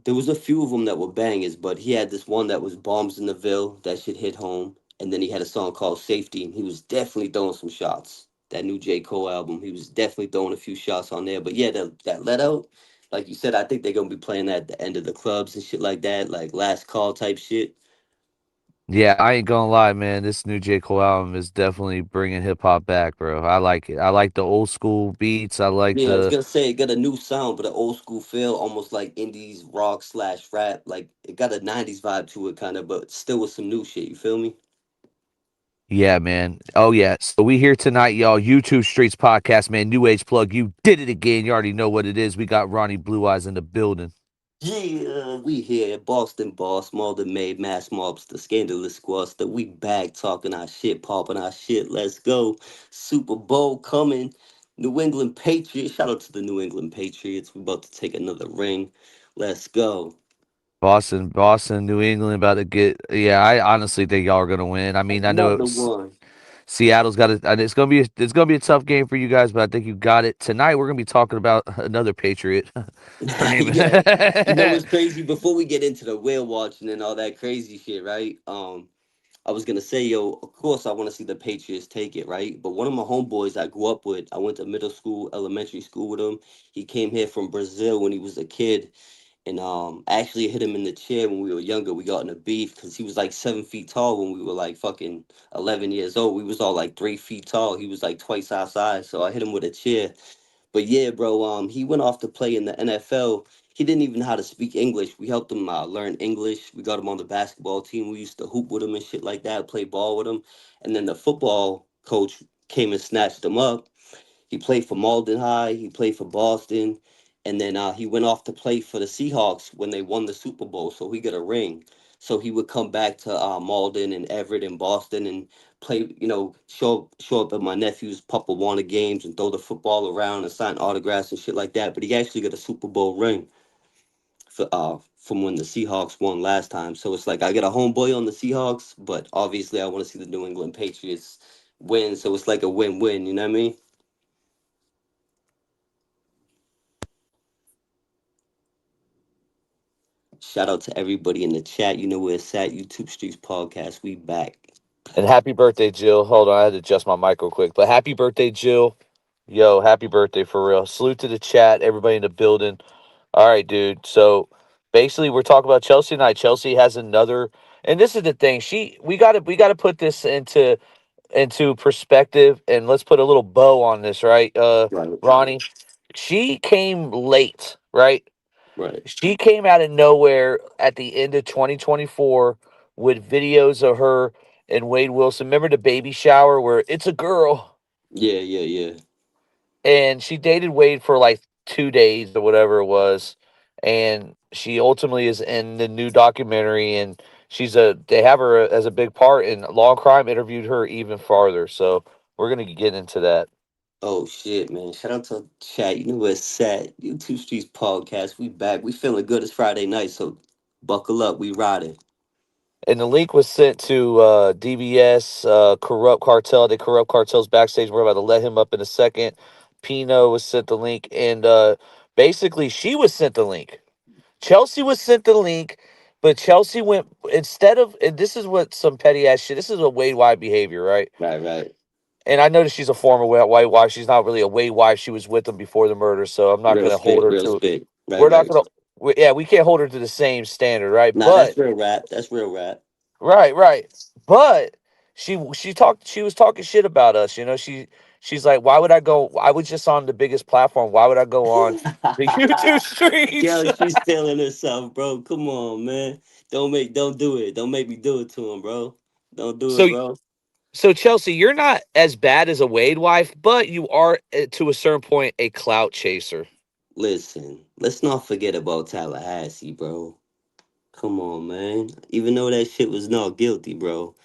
There was a few of them that were bangers, but he had this one that was Bombs in the Ville. That shit hit home. And then he had a song called Safety, and he was definitely throwing some shots. That new J. Cole album, he was definitely throwing a few shots on there. But yeah, that let out, like you said, I think they're gonna be playing that at the end of the clubs and shit like that, like last call type shit. Yeah, I ain't gonna lie, man. This new J. Cole album is definitely bringing hip hop back, bro. I like it. I like the old school beats. I like Yeah, I was the gonna say it got a new sound, but an old school feel, almost like indies rock slash rap. Like it got a '90s vibe to it, kind of, but still with some new shit. You feel me? yeah, man. Oh yeah. So we here tonight, y'all. YouTube Streets podcast, man. New Age plug. You did it again. You already know what it is. We got Ronnie Blue Eyes in the building. Yeah, we here, Boston boss, Malden made, mass mobs, the scandalous squads, that we back talking our shit, popping our shit. Let's go. Super Bowl coming. New England Patriots. Shout out to the New England Patriots. We about to take another ring. Let's go. Boston, New England about to get. Yeah, I honestly think y'all are gonna win. I mean, I know Another one. Seattle's got it. It's gonna be a tough game for you guys, but I think you got it tonight. We're gonna be talking about another Patriot. Her name. Yeah. You know what's crazy? Before we get into the whale watching and all that crazy shit, right? I was gonna say, yo, of course I want to see the Patriots take it, right? But one of my homeboys I grew up with, I went to middle school, elementary school with him. He came here from Brazil when he was a kid, and I actually hit him in the chair when we were younger. We got in a beef because he was like 7 feet tall when we were like fucking 11 years old. We was all like 3 feet tall. He was like twice our size, so I hit him with a chair. But yeah, bro, he went off to play in the NFL. He didn't even know how to speak English. We helped him learn English. We got him on the basketball team. We used to hoop with him and shit like that, play ball with him. And then the football coach came and snatched him up. He played for Malden High. He played for Boston. And then he went off to play for the Seahawks when they won the Super Bowl. So he got a ring. So he would come back to Malden and Everett and Boston and play, show up at my nephew's Papa Warner games and throw the football around and sign autographs and shit like that. But he actually got a Super Bowl ring from when the Seahawks won last time. So it's like I get a homeboy on the Seahawks, but obviously I want to see the New England Patriots win. So it's like a win-win. You know what I mean? Shout out to everybody in the chat. You know where it's at. YouTube Streets Podcast. We back. And happy birthday, Jill. Hold on, I had to adjust my mic real quick. But happy birthday, Jill. Yo, happy birthday for real. Salute to the chat, everybody in the building. All right, dude. So basically, we're talking about Chelsea tonight. Chelsea has another, and this is the thing. We got to put this into perspective, and let's put a little bow on this, right? Right. Ronnie, she came late, right? Right. She came out of nowhere at the end of 2024 with videos of her and Wade Wilson. Remember the baby shower where it's a girl? Yeah, yeah, yeah. And she dated Wade for like 2 days or whatever it was. And she ultimately is in the new documentary. And they have her as a big part. And Law and Crime interviewed her even farther. So we're going to get into that. Oh shit, man. Shout out to chat. You know where it's at. YouTube Streets Podcast. We back. We feeling good. It's Friday night, so buckle up. We riding. And the link was sent to DBS, Corrupt Cartel. They Corrupt Cartel's backstage. We're about to let him up in a second. Pino was sent the link. And basically, she was sent the link. Chelsea was sent the link, but Chelsea went, instead of, and this is what some petty ass shit, this is a Wade White behavior, right? Right, right. And I noticed she's a former white wife. She's not really a Wade wife. She was with him before the murder. So I'm not Real going to hold spit, her real to, spit. Right, we're not right. going to, yeah, we can't hold her to the same standard, right? Nah, But that's real rap. That's real rap. right, right. But she was talking shit about us, you know. She's like, why would I go? I was just on the biggest platform. Why would I go on the YouTube streets? Yo, she's feeling herself, bro. Come on, man. Don't do it. Don't make me do it to him, bro. Don't do it, so bro. so Chelsea, you're not as bad as a Wade wife, but you are to a certain point a clout chaser. Listen, let's not forget about Tallahassee, bro. Come on, man. Even though that shit was not guilty, bro.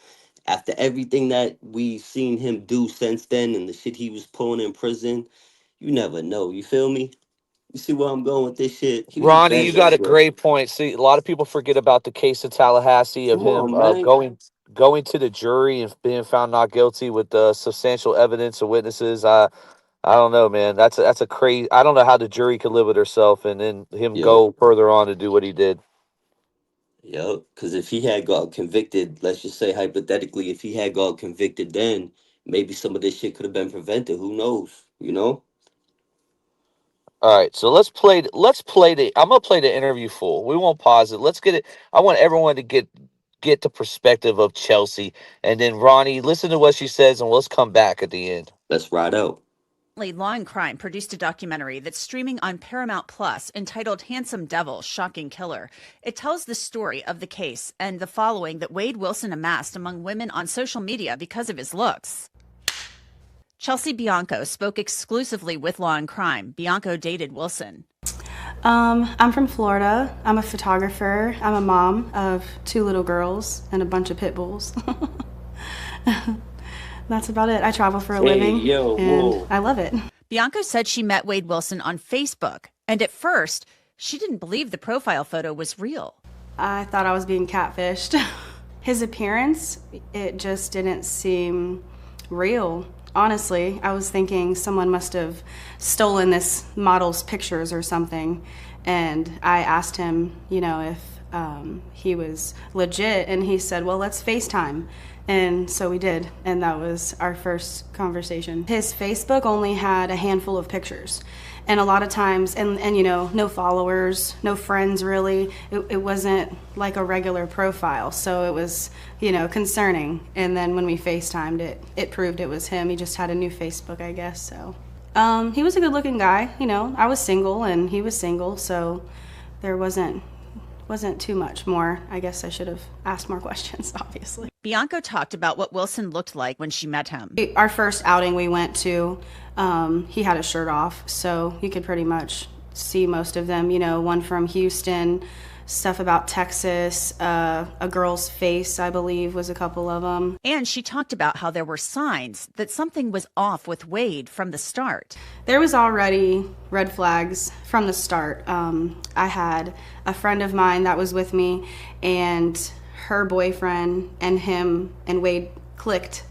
After everything that we've seen him do since then and the shit he was pulling in prison, you never know. You feel me? You see where I'm going with this shit? He Ronnie, banged you that got a shit. great point. See, a lot of people forget about the case of Tallahassee of Come him on, man. going to the jury and being found not guilty with substantial evidence of witnesses. I don't know, man. That's a crazy. I don't know how the jury could live with herself and then him Yo, go further on to do what he did. yo, because if he had got convicted, let's just say hypothetically, if he had got convicted, then maybe some of this shit could have been prevented. Who knows? You know? All right, so let's play. Let's play the. I'm gonna play the interview full. We won't pause it. Let's get it. I want everyone to get the perspective of Chelsea, and then Ronnie, listen to what she says, and let's come back at the end. Let's ride out. Law and Crime produced a documentary that's streaming on Paramount Plus entitled Handsome Devil, Shocking Killer. It tells the story of the case and the following that Wade Wilson amassed among women on social media because of his looks. Chelsea Bianco spoke exclusively with Law and Crime. Bianco dated Wilson. I'm from Florida. I'm a photographer. I'm a mom of 2 little girls and a bunch of pit bulls. That's about it. I travel for a living, and I love it. Bianco said she met Wade Wilson on Facebook, and at first, she didn't believe the profile photo was real. I thought I was being catfished. His appearance, it just didn't seem real. Honestly, I was thinking someone must have stolen this model's pictures or something, and I asked him, if he was legit, and he said, well, let's FaceTime. And so we did, and that was our first conversation. His Facebook only had a handful of pictures, and a lot of times, and no followers, no friends really. It wasn't like a regular profile, so it was, concerning. And then when we FaceTimed it proved it was him. He just had a new Facebook, I guess, so. He was a good-looking guy, I was single, and he was single, so there wasn't too much more. I guess I should have asked more questions, obviously. Bianco talked about what Wilson looked like when she met him. Our first outing we went to, he had his shirt off, so you could pretty much see most of them. One from Houston, stuff about Texas, a girl's face, I believe, was a couple of them. And she talked about how there were signs that something was off with Wade from the start. There was already red flags from the start. I had a friend of mine that was with me, and her boyfriend and him and Wade clicked.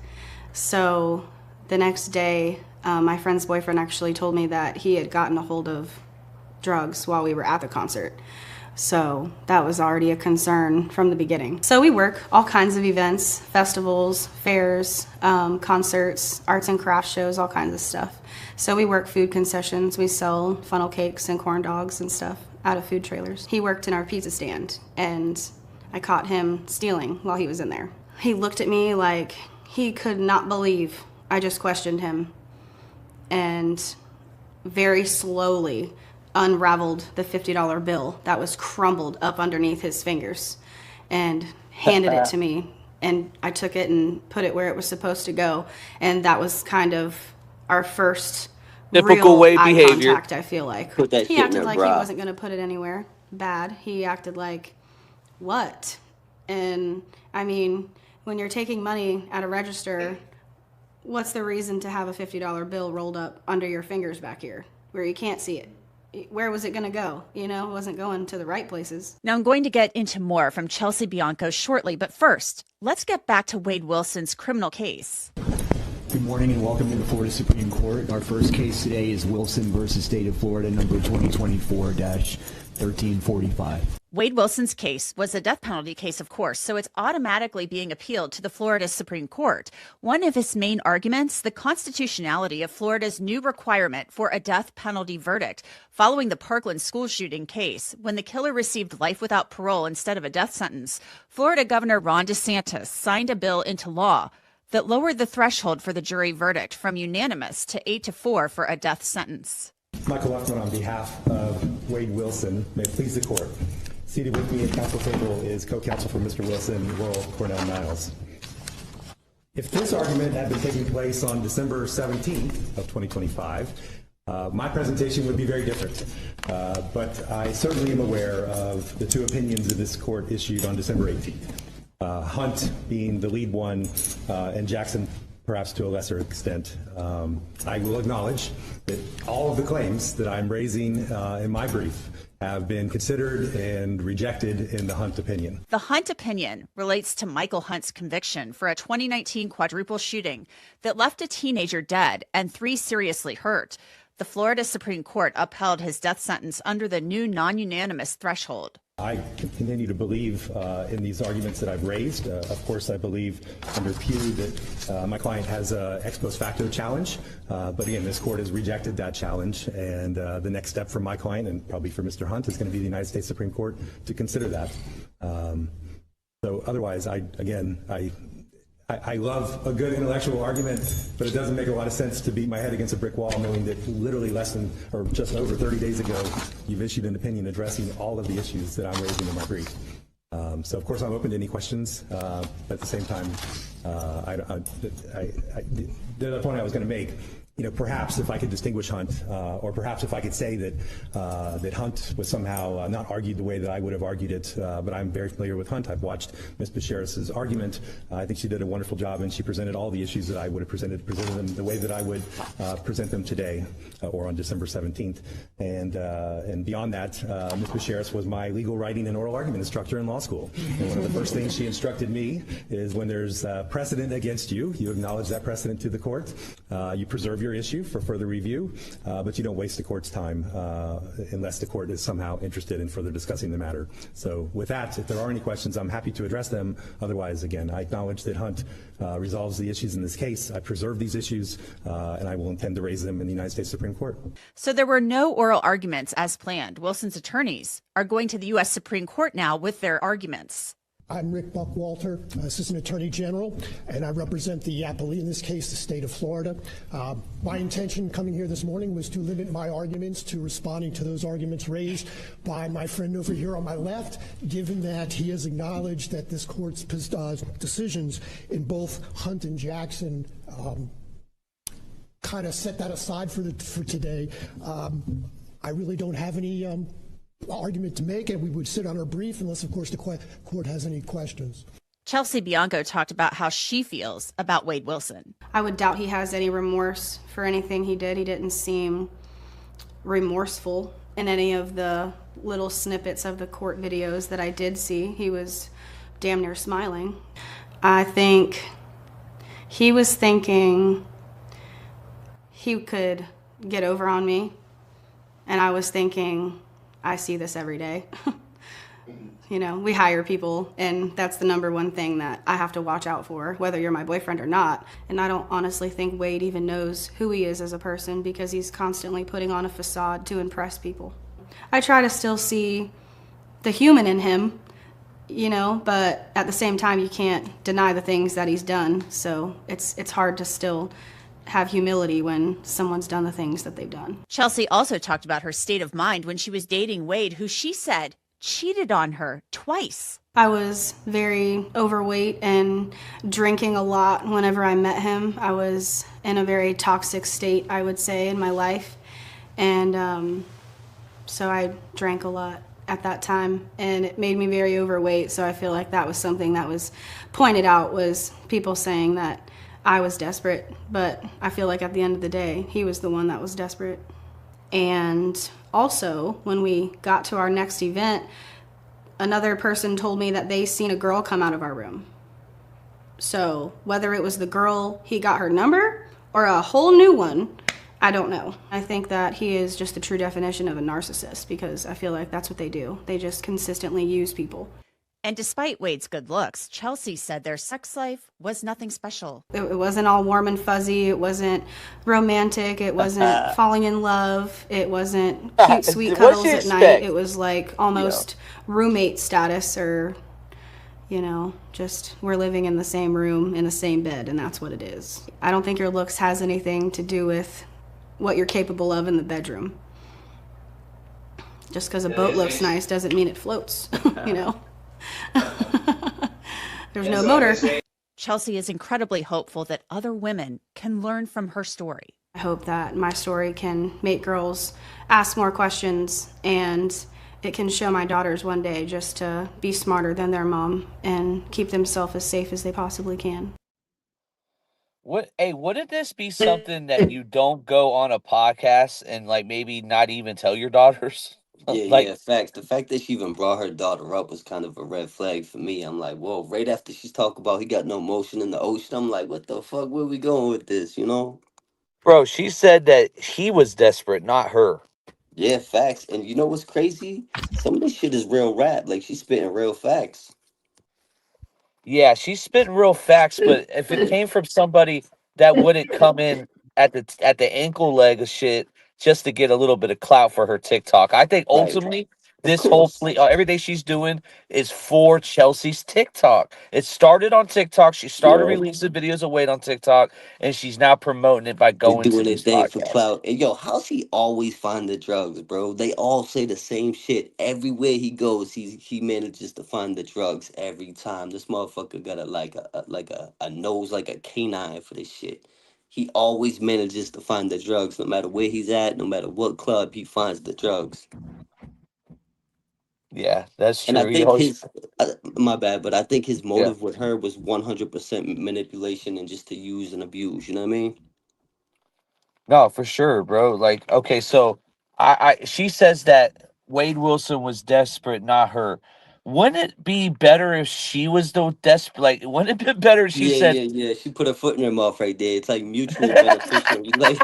So the next day, my friend's boyfriend actually told me that he had gotten a hold of drugs while we were at the concert. So that was already a concern from the beginning. So we work all kinds of events, festivals, fairs, concerts, arts and crafts shows, all kinds of stuff. So we work food concessions. We sell funnel cakes and corn dogs and stuff out of food trailers. He worked in our pizza stand, and I caught him stealing while he was in there. He looked at me like he could not believe I just questioned him, and very slowly unraveled the $50 bill that was crumbled up underneath his fingers and handed it to me. And I took it and put it where it was supposed to go. And that was kind of our first Typical real Wade eye behavior. contact, I feel like. Put that He shit in acted her like bra. he wasn't going to put it anywhere bad. He acted like, what? And I mean, when you're taking money at a register, what's the reason to have a $50 bill rolled up under your fingers back here where you can't see it? Where was it going to go? It wasn't going to the right places. Now I'm going to get into more from Chelsea Bianco shortly, but first, let's get back to Wade Wilson's criminal case. Good morning and welcome to the Florida Supreme Court. Our first case today is Wilson versus State of Florida, number 2024-1345. Wade Wilson's case was a death penalty case, of course, so it's automatically being appealed to the Florida Supreme Court. One of his main arguments, the constitutionality of Florida's new requirement for a death penalty verdict following the Parkland school shooting case. When the killer received life without parole instead of a death sentence, Florida Governor Ron DeSantis signed a bill into law that lowered the threshold for the jury verdict from unanimous to 8-4 for a death sentence. Michael Luckman on behalf of Wade Wilson. May it please the court. Seated with me at council table is co-counsel for Mr. Wilson, Laurel Cornell Niles. If this argument had been taking place on December 17th of 2025, my presentation would be very different. But I certainly am aware of the 2 opinions that this court issued on December 18th. Hunt being the lead one, and Jackson perhaps to a lesser extent. I will acknowledge that all of the claims that I'm raising in my brief have been considered and rejected in the Hunt opinion. The Hunt opinion relates to Michael Hunt's conviction for a 2019 quadruple shooting that left a teenager dead and 3 seriously hurt. The Florida Supreme Court upheld his death sentence under the new non-unanimous threshold. I continue to believe in these arguments that I've raised. Of course, I believe under Pew that my client has an ex post facto challenge. But again, this court has rejected that challenge. And the next step for my client, and probably for Mr. Hunt, is going to be the United States Supreme Court to consider that. So otherwise, I love a good intellectual argument, but it doesn't make a lot of sense to beat my head against a brick wall knowing that literally less than, or just over 30 days ago, you've issued an opinion addressing all of the issues that I'm raising in my brief. So of course I'm open to any questions, but at the same time, the other point I was going to make, perhaps if I could distinguish Hunt, or perhaps if I could say that Hunt was somehow not argued the way that I would have argued it, but I'm very familiar with Hunt. I've watched Ms. Becheris's argument. I think she did a wonderful job, and she presented all the issues that I would have presented them the way that I would present them today, or on December 17th. And beyond that, Ms. Becheris was my legal writing and oral argument instructor in law school. And one of the first things she instructed me is when there's precedent against you, you acknowledge that precedent to the court, you preserve your issue for further review, but you don't waste the court's time unless the court is somehow interested in further discussing the matter. So with that, if there are any questions, I'm happy to address them. Otherwise, again, I acknowledge that Hunt resolves the issues in this case. I preserve these issues, and I will intend to raise them in the United States Supreme Court. So there were no oral arguments as planned. Wilson's attorneys are going to the U.S. Supreme Court now with their arguments. I'm Rick Buckwalter, Assistant Attorney General, and I represent the appellee, in this case, the state of Florida. My intention coming here this morning was to limit my arguments to responding to those arguments raised by my friend over here on my left, given that he has acknowledged that this court's decisions in both Hunt and Jackson kind of set that aside for today. I really don't have any argument to make, and we would sit on our brief unless, of course, the court has any questions. Chelsea Bianco talked about how she feels about Wade Wilson. I would doubt he has any remorse for anything he did. He didn't seem remorseful in any of the little snippets of the court videos that I did see. He was damn near smiling. I think he was thinking he could get over on me, and I was thinking, I see this every day. We hire people, and that's the number one thing that I have to watch out for, whether you're my boyfriend or not. And I don't honestly think Wade even knows who he is as a person, because he's constantly putting on a facade to impress people. I try to still see the human in him, but at the same time, you can't deny the things that he's done. So it's hard to still have humility when someone's done the things that they've done. Chelsea also talked about her state of mind when she was dating Wade, who she said cheated on her twice. I was very overweight and drinking a lot whenever I met him. I was in a very toxic state, I would say, in my life. And so I drank a lot at that time, and it made me very overweight. So I feel like that was something that was pointed out, was people saying that I was desperate, but I feel like at the end of the day, he was the one that was desperate. And also, when we got to our next event, another person told me that they seen a girl come out of our room. So whether it was the girl, he got her number, or a whole new one, I don't know. I think that he is just the true definition of a narcissist, because I feel like that's what they do. They just consistently use people. And despite Wade's good looks, Chelsea said their sex life was nothing special. It wasn't all warm and fuzzy. It wasn't romantic. It wasn't falling in love. It wasn't cute, sweet cuddles at night. It was like almost roommate status, or, just we're living in the same room, in the same bed, and that's what it is. I don't think your looks has anything to do with what you're capable of in the bedroom. Just because a boat looks nice doesn't mean it floats, There's no motor. Chelsea is incredibly hopeful that other women can learn from her story. I hope that my story can make girls ask more questions, and it can show my daughters one day just to be smarter than their mom and keep themselves as safe as they possibly can. Wouldn't this be something that you don't go on a podcast and maybe not even tell your daughters? Yeah, Like, yeah, facts. The fact that she even brought her daughter up was kind of a red flag for me. I'm like, whoa, right after she's talking about he got no motion in the ocean, I'm like, what the fuck, where we going with this, you know? bro, she said that he was desperate, not her. Yeah, facts. And you know what's crazy? Some of this shit is real rap. Like she's spitting real facts. Yeah, she's spitting real facts, but if it came from somebody that wouldn't come in at the ankle leg of shit just to get a little bit of clout for her TikTok, I think Right. ultimately Of this whole course. everything she's doing is for Chelsea's TikTok. It started on TikTok. She started Yo. releasing videos of weight on TikTok, and she's now promoting it by They're going to doing their these thing for podcasts. clout. And yo, how's he always find the drugs, bro? They all say the same shit. Everywhere he goes, he manages to find the drugs every time. This motherfucker got a nose like a canine for this shit. He always manages to find the drugs, no matter where he's at, no matter what club he finds the drugs. Yeah, that's And I true. He think always, his my bad, but I think his yeah. motive with her was 100% manipulation and just to use and abuse. You know what I mean? No, for sure, bro. Like, okay, so she says that Wade Wilson was desperate, not her. Wouldn't it be better if she was the desperate? Like, wouldn't it be better if she Yeah, said, yeah, yeah. She put her foot in her mouth right there. It's like mutual beneficial, like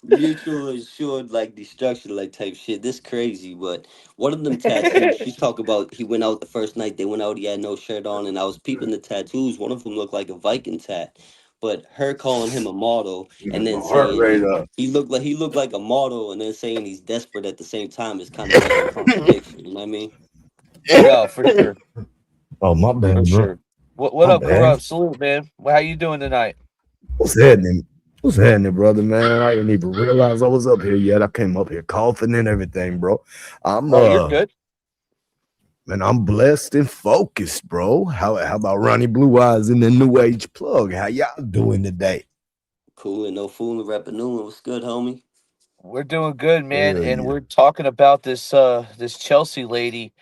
mutual assured like destruction, like type shit. This crazy, but one of them tattoos. She's talking about he went out the first night. They went out. He had no shirt on, and I was peeping the tattoos. One of them looked like a Viking tat, but her calling him a model and My then heart saying rate up. he looked like a model and then saying he's desperate at the same time is kind of like a contradiction. You know what I mean? no, for sure, Oh, my for bad, bro. sure. What My up, bad. Corrupt? Salute, man. Well, how you doing tonight? What's happening? What's happening, brother, man? I didn't even realize I was up here yet. I came up here coughing and everything, bro. I'm Oh, you're good. man, I'm blessed and focused, bro. How about Ronnie Blue Eyes and the New Age Plug? How y'all doing today? Cool and no fooling. Rapping new. What's good, homie? We're doing good, man. Hell And yeah. we're talking about this Chelsea lady.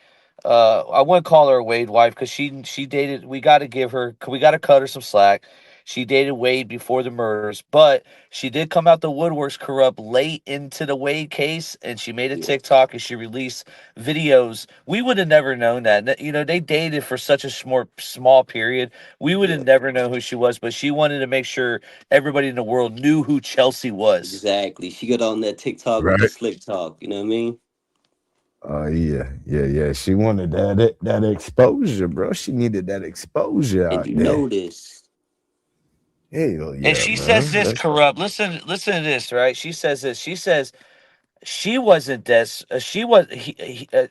I wouldn't call her a Wade wife because she dated. We got to cut her some slack. She dated Wade before the murders, but she did come out the woodworks corrupt late into the Wade case, and she made a Yeah, TikTok and she released videos. We would have never known that. You know, they dated for such a small period. We would have yeah. never known who she was, but she wanted to make sure everybody in the world knew who Chelsea was. Exactly. She got on that TikTok with the Right? slick talk. You know what I mean? Oh yeah, yeah, yeah. She wanted that exposure, bro. She needed that exposure And out you there. know this. Hell And yeah, she says man. this That's corrupt. Listen to this, right? She says this. She says she wasn't des. She was.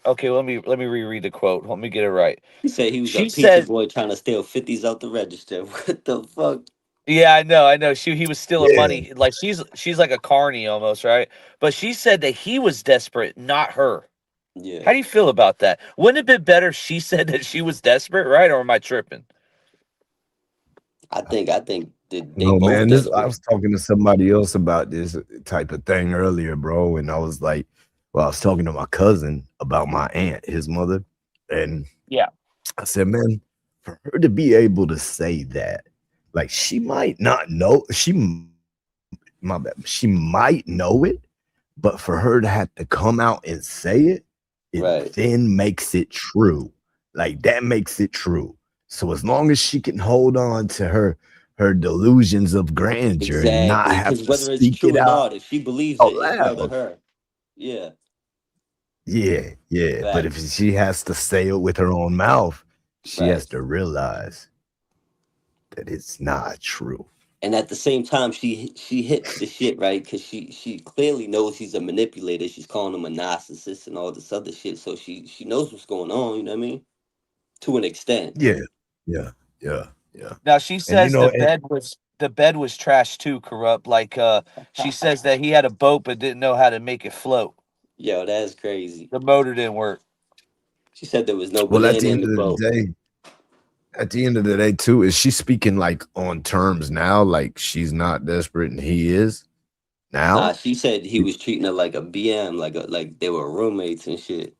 Okay, let me reread the quote. Let me get it right. He said he was a She pizza said, boy trying to steal 50s out the register. What the fuck? "Yeah, I know. He was stealing yeah. money. Like she's like a carny almost, right? But she said that he was desperate, not her. Yeah. How do you feel about that? Wouldn't it have been better if she said that she was desperate, right? Or am I tripping? I think that they No, both man. This I desperate. was talking to somebody else about this type of thing earlier, bro, and I was like, well, I was talking to my cousin about my aunt, his mother, and Yeah. I said, man, for her to be able to say that, like she might not know, my bad, she might know it, but for her to have to come out and say it, it Right. then makes it true. Like that makes it true. So as long as she can hold on to her delusions of grandeur and not Exactly. have Because to whether it's speak true it or out not, if she believes it, it's her to loud. her. Yeah. Yeah, yeah. But if Facts. she has to say it with her own mouth, she has Right. to realize that it's not true. And at the same time, she hits the shit right because she clearly knows he's a manipulator. She's calling him a narcissist and all this other shit. So she knows what's going on. You know what I mean? To an extent. Yeah, yeah, yeah, yeah. Now she And you says know, and the bed was trash too, corrupt. Like she says that he had a boat but didn't know how to make it float. Yo, that's crazy. The motor didn't work. She said there was no well, banana in the boat. at the end of the day, too, is she speaking like on terms now, like she's not desperate and he is Nah, now? she said he was treating her like a BM, like they were roommates and shit.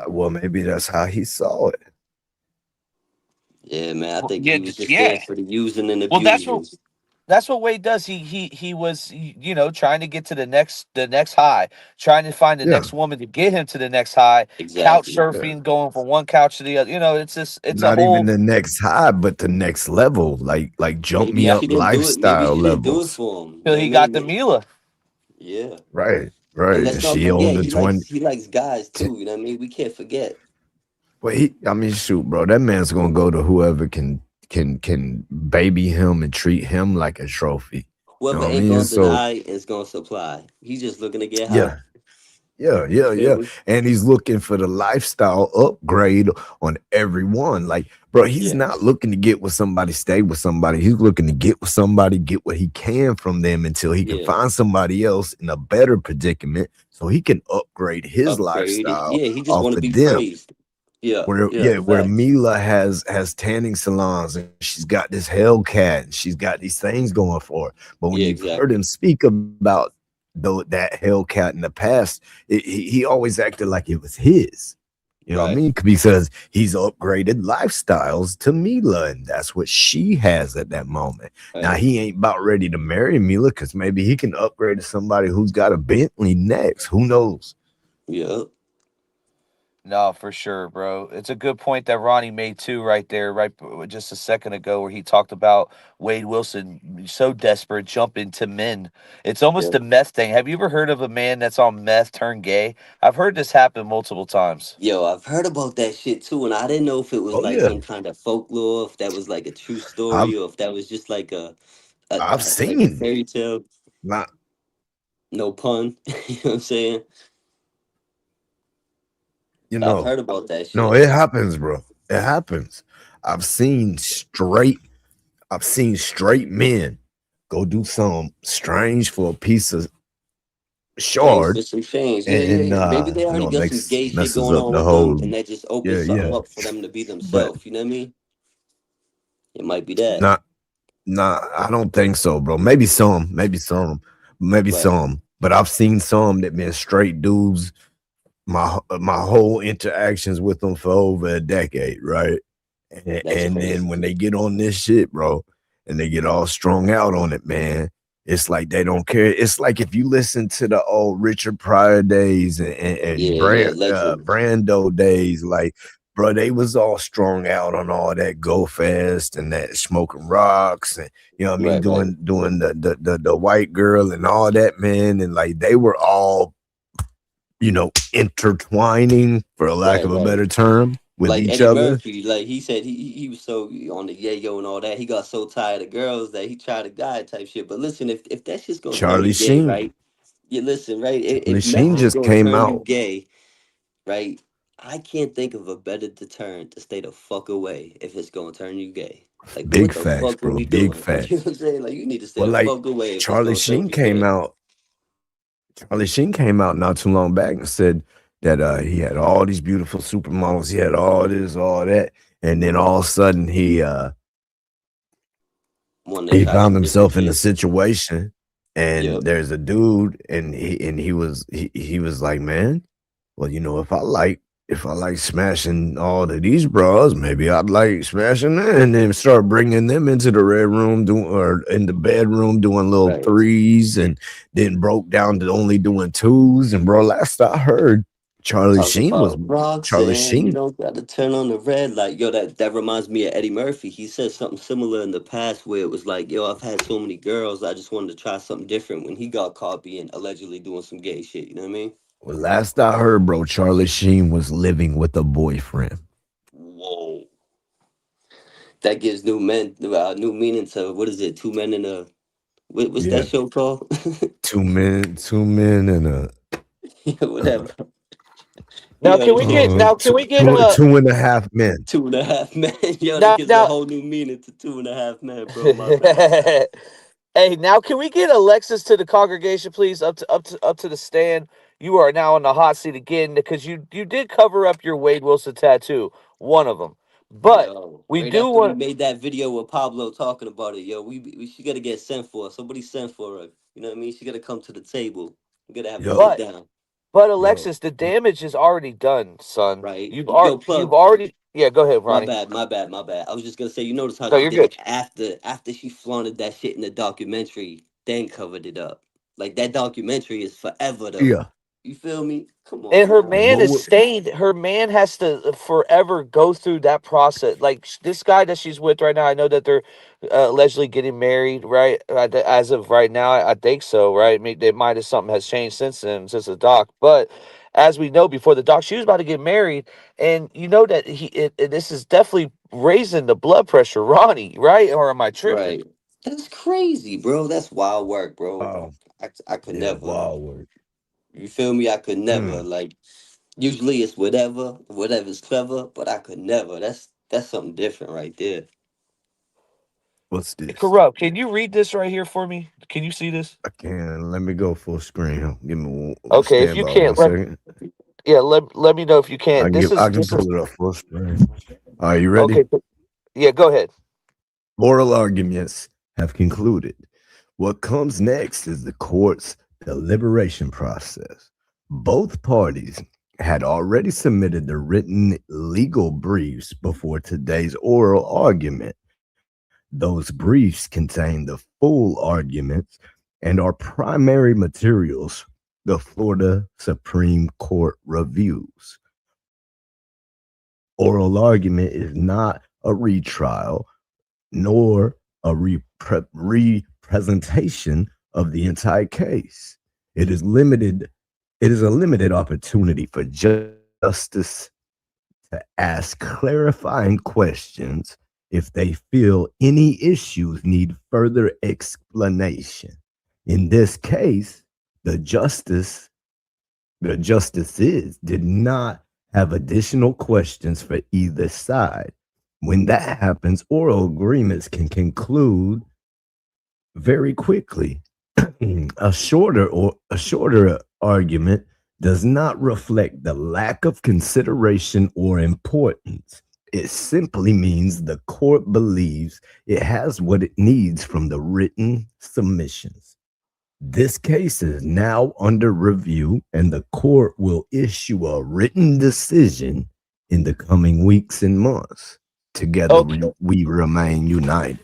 Well, maybe that's how he saw it. Yeah, man. I think Yeah, he was just yeah. there for the using and Well, that's what abusing. That's what Wade does. He was trying to get to the next high, trying to find the Yeah, next woman to get him to the next high. Couch Exactly. yeah. surfing, going from one couch to the other. It's a Not even whole. the next high, but the next level, like jump Maybe me up she didn't do it. Maybe lifestyle she didn't do it levels. for him. You Till know what I he got mean? the Mila. Yeah. Right, And right. let's And not she on forget, the he 20. likes guys too. You know what I mean? We can't forget. Well, I mean, shoot, bro, that man's gonna go to whoever can baby him and treat him like a trophy. You Whoever know what I ain't mean? gonna So deny is gonna supply. He's just looking to get high. yeah, yeah, You yeah, feel yeah. me? And he's looking for the lifestyle upgrade on everyone. Like, bro, he's Yeah. not looking to get with somebody, stay with somebody. He's looking to get with somebody, get what he can from them until he can Yeah. find somebody else in a better predicament so he can upgrade his Upgrade it. lifestyle Yeah, he just off want to of be them. praised. Yeah. Where Yeah. yeah, where Facts. Mila has tanning salons and she's got this Hellcat and she's got these things going for her. But when Yeah. you've heard him Exactly. speak about that Hellcat in the past, he always acted like it was his. You know what I Right. mean? Because he's upgraded lifestyles to Mila, and that's what she has at that moment. Now Right. he ain't about ready to marry Mila because maybe he can upgrade to somebody who's got a Bentley next. Who knows? Yeah. No, for sure, bro. It's a good point that Ronnie made too, right there, just a second ago, where he talked about Wade Wilson so desperate jumping to men. It's almost Yeah. a meth thing. Have you ever heard of a man that's on meth turned gay? I've heard this happen multiple times. Yo, I've heard about that shit too, and I didn't know if it was Oh like yeah, some kind of folklore, if that was like a true I've story, or if that was just like I've like a seen fairy tale. not No pun. You know what I'm saying? you I've know heard about that no, shit. it happens, bro. It happens. I've seen straight I've seen straight men go do something strange for a piece of Change for shard some change. Yeah, yeah, and yeah. Maybe they you know already it got some makes gay shit messes going up on the with them, whole and that just yeah, opens something yeah. up for them to be But themselves. You know what I mean? It might be that. not nah, I don't think so, bro. Maybe Right. some. But I've seen some that been straight dudes my whole interactions with them for over a decade, right? That's And then crazy. when they get on this shit, bro, and they get all strung out on it, man, it's like they don't care. It's like if you listen to the old Richard Pryor days and Yeah, yeah. Legend. Brando days, like, bro, they was all strung out on all that go fast and that smoking rocks and you know what I mean, Right, right, doing the white girl and all that, man. And like they were all intertwining, for a lack right, of a right. better term, with Like each Eddie other. Murphy, like he said he was so on the yayo and all that. He got so tired of girls that he tried a guy type shit. But listen, if that shit's gonna turn Charlie you gay, Sheen. right? You listen, right? Charlie If meth Sheen is just gonna came turn you out. gay, right? I can't think of a better deterrent to stay the fuck away if it's gonna turn you gay. Like, Big what the facts, fuck are bro. we Big doing? You know facts. what I'm saying? Like, you need to stay Well, the like fuck away if it's Charlie gonna turn Sheen you came gay. out. Charlie Sheen came out not too long back and said that he had all these beautiful supermodels. He had all this, all that, and then all of a sudden One to he try found some different himself in a shit. situation, and Yep. there's a dude, and he was like, man, well, if I like smashing all of these bras, maybe I'd like smashing that, and then start bringing them into the red room, doing or in the bedroom, doing little Right. threes, and then broke down to only doing twos. And bro, last I heard, Talk about rocks Charlie and you Sheen don't got to turn on the red light. Yo, that reminds me of Eddie Murphy. He said something similar in the past where it was like, yo, I've had so many girls, I just wanted to try something different when he got caught being allegedly doing some gay shit. You know what I mean? Well, last I heard, bro, Charlie Sheen was living with a boyfriend. Whoa. That gives new meaning to what is it? Two men in a what's that Yeah, show called? 2 men, and a Yeah, whatever. Now You can we get understand? now can we get a two and a half men. Two and a half men. Yo, that now gives a now whole new meaning to two and a half men, bro. My bad. Hey, now can we get Alexis to the congregation, please? Up to the stand. You are now in the hot seat again because you did cover up your Wade Wilson tattoo, one of them. But Yo, we right do after we want. made that video with Pablo talking about it, yo, we she gotta get sent for. Somebody sent for her. You know what I mean? She gotta come to the table. We gotta have a Yo, sit But down, but yo, Alexis, the damage is already done, son. right? You've Yo, you've plug. already. Yeah, go ahead, My Ronnie. bad, my bad, my bad. I was just gonna say, you notice how No, she you're did good. it after she flaunted that shit in the documentary, then covered it up. Like that documentary is forever though. Yeah. You feel me? Come And on her now. And man what is would stained. Her man has to forever go through that process. Like this guy that she's with right now, I know that they're allegedly getting married, right? As of right now, I think so, right? I mean, they might have something has changed since then, since the doc. But as we know, before the doc, she was about to get married, and you know that this is definitely raising the blood pressure, Ronnie, right? Or am I tripping? Right. That's crazy, bro. That's wild work, bro. oh I could yeah, never. wild work. You feel me? I could never. Mm, Like usually it's whatever's clever, but I could never. That's something different right there. what's this? Corrupt. Can you read this right here for me? Can you see this? I can let me go full screen. Give me Okay, if stand you by one can't, let second. yeah, let me know if you can't. I can This is pull it up full screen. Are you okay. ready? Yeah, go ahead. Oral arguments have concluded. What comes next is the court's deliberation process. Both parties had already submitted the written legal briefs before today's oral argument. Those briefs contain the full arguments and are primary materials the Florida Supreme Court reviews. Oral argument is not a retrial nor a representation of the entire case. It is limited. It is a limited opportunity for justice to ask clarifying questions if they feel any issues need further explanation. In this case, the justice the justices did not have additional questions for either side. When that happens, oral agreements can conclude very quickly. A shorter argument does not reflect the lack of consideration or importance. It simply means the court believes it has what it needs from the written submissions. This case is now under review, and the court will issue a written decision in the coming weeks and months. Together, Okay, we remain united.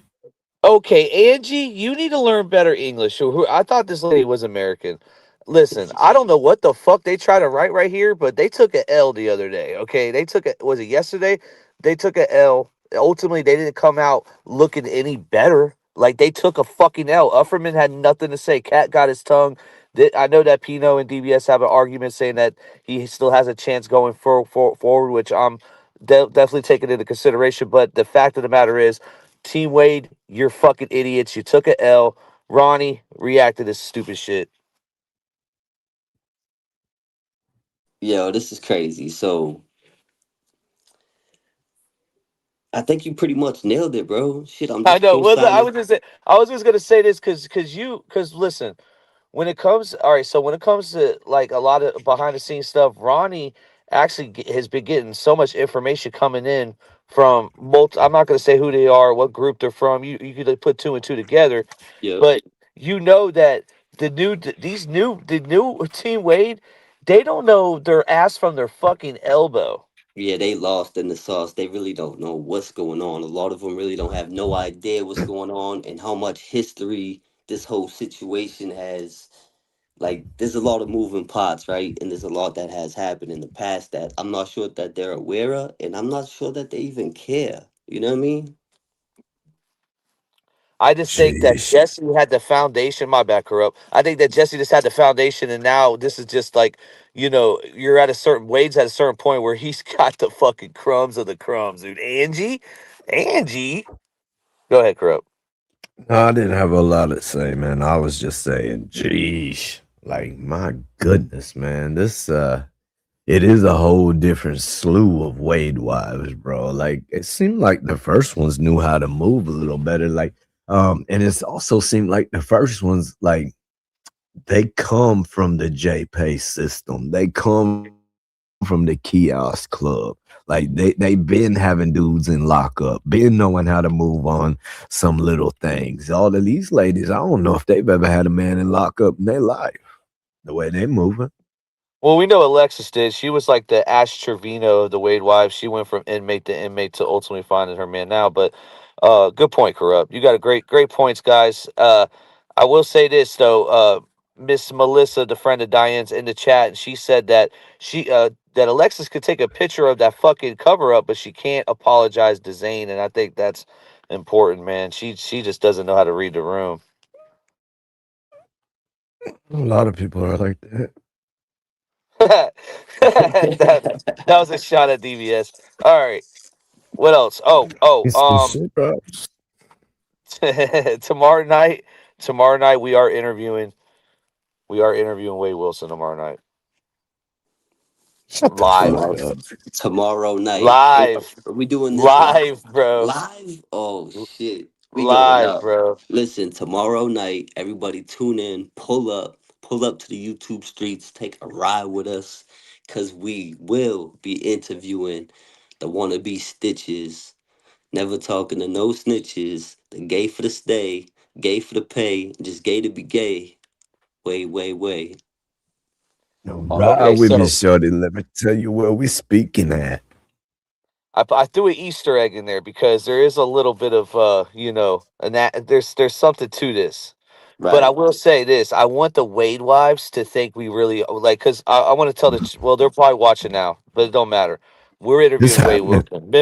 okay, Angie, you need to learn better English. I thought this lady was American. Listen, I don't know what the fuck they try to write right here, but they took a L the other day. Okay, they took it. Was it yesterday? They took a L. Ultimately, they didn't come out looking any better. Like they took a fucking L. Ufferman had nothing to say. Cat got his tongue. I know that Pino and DBS have an argument saying that he still has a chance going forward, which I'm definitely taking into consideration. But the fact of the matter is, Team Wade, you're fucking idiots. You took a L. Ronnie reacted to this stupid shit. Yo, this is crazy. So I think you pretty much nailed it, bro. Shit, I'm I just know. Well, co-signing. I was just gonna say this because listen, when it comes, all right. So when it comes to like a lot of behind the scenes stuff, Ronnie actually has been getting so much information coming in from multi. I'm not gonna say who they are, what group they're from. You could like, put two and two together, Yep. but you know that the new Team Wade, they don't know their ass from their fucking elbow. Yeah, they lost in the sauce. They really don't know what's going on. A lot of them really don't have no idea what's going on and how much history this whole situation has. Like, there's a lot of moving parts, right? And there's a lot that has happened in the past that I'm not sure that they're aware of, and I'm not sure that they even care. You know what I mean? I just think that Jeez. Jesse had the foundation. My bad, corrupt. I think that Jesse just had the foundation, and now this is just like, you're at a certain Wade's at a certain point where he's got the fucking crumbs of the crumbs, dude. Angie, go ahead, corrupt. No, I didn't have a lot to say, man. I was just saying, geez, like my goodness, man. This it is a whole different slew of Wade wives, bro. Like it seemed like the first ones knew how to move a little better. Like, and it's also seemed like the first ones, like they come from the JPay system. They come from the kiosk club. Like they been having dudes in lockup, been knowing how to move on some little things. All of these ladies, I don't know if they've ever had a man in lockup in their life. The way they moving. Well, we know Alexis did. She was like the Ash Trevino of the Wade wives. She went from inmate to inmate to ultimately finding her man now. But good point, Corrupt. You got a great points, guys. I will say this though. Miss Melissa, the friend of Diane's, in the chat, she said that that Alexis could take a picture of that fucking cover up, but she can't apologize to Zane, and I think that's important, man. She just doesn't know how to read the room. A lot of people are like that. That was a shot at DBS. All right. What else? It's the shit, bro. Tomorrow night. Tomorrow night we are interviewing. We are interviewing Wade Wilson tomorrow night. Shut the Live. fuck up. Tomorrow night. Live. Are we doing this live? Live, bro. Live? Oh shit. We going Live, up. bro. Listen, tomorrow night, everybody tune in, pull up to the YouTube streets, take a ride with us, cause we will be interviewing the wannabe stitches, never talking to no snitches, the gay for the stay, gay for the pay, just gay to be gay. Way. No, ride Okay, with me, so shorty. Let me tell you where we speaking at. I threw an Easter egg in there because there is a little bit of and that there's something to this. But I Right. will say this: I want the Wade wives to think we really like, because I want to tell well, they're probably watching now, but it don't matter. We're It's interviewing Wade happening. Wilson.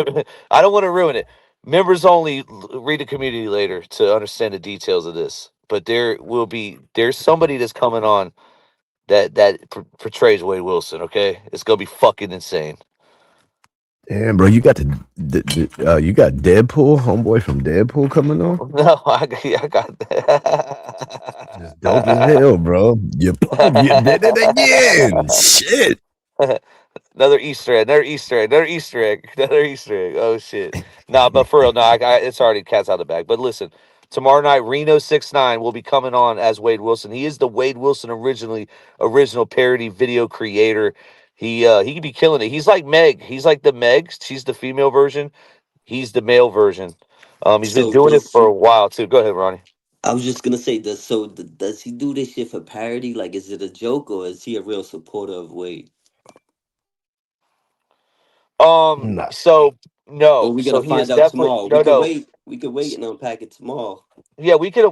I don't want to ruin it. Members only. Read the community later to understand the details of this. But there's somebody that's coming on that portrays Wade Wilson. Okay, it's gonna be fucking insane. Damn, bro, you got you got Deadpool, homeboy from Deadpool coming on. No, I got That's dope as hell, bro. You did it again. Shit. Another Easter egg, another Easter egg, another Easter egg, another Easter egg. Oh shit! Nah, but for real, no, it's already cat's out of the bag. But listen, tomorrow night, Reno 69 will be coming on as Wade Wilson. He is the Wade Wilson original parody video creator. He could be killing it. He's like Meg. He's like the Meg. She's the female version. He's the male version. He's been So doing it does for a while too. Go ahead, Ronnie. I was just gonna say, does he do this shit for parody? Like, is it a joke or is he a real supporter of Wade? Nah. So Or no, we so gonna he is find out definitely tomorrow? We no, could no. wait. We could wait and unpack it tomorrow. Yeah, we could.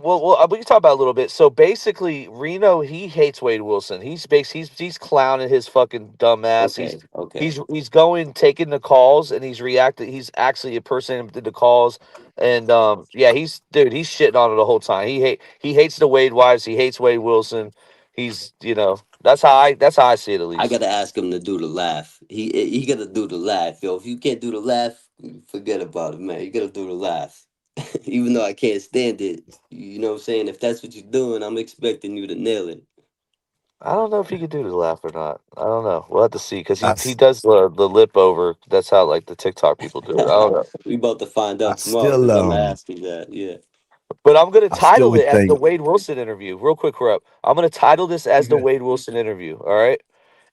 We can talk about it a little bit. So basically, Reno, he hates Wade Wilson. He's clowning his fucking dumb ass. Okay. He's going taking the calls and he's reacting. He's actually impersonating the calls, and yeah, he's shitting on it the whole time. He hates the Wade wives. He hates Wade Wilson. He's that's how I see it at I least. gotta ask him to do the laugh. He gotta do the laugh, yo. If you can't do the laugh, forget about it, man. You gotta do the laugh. Even though I can't stand it, you know what I'm saying? If that's what you're doing, I'm expecting you to nail it. I don't know if he could do the laugh or not. I don't know. We'll have to see because I, he s- does the lip over. That's how like the TikTok people do it. I don't know. We about to find I out tomorrow still because I'm asking that. Yeah. But I'm gonna I still title it would as the think Wade Wilson interview. Real quick, corrupt. I'm gonna title this as the okay. Wade Wilson interview. All right.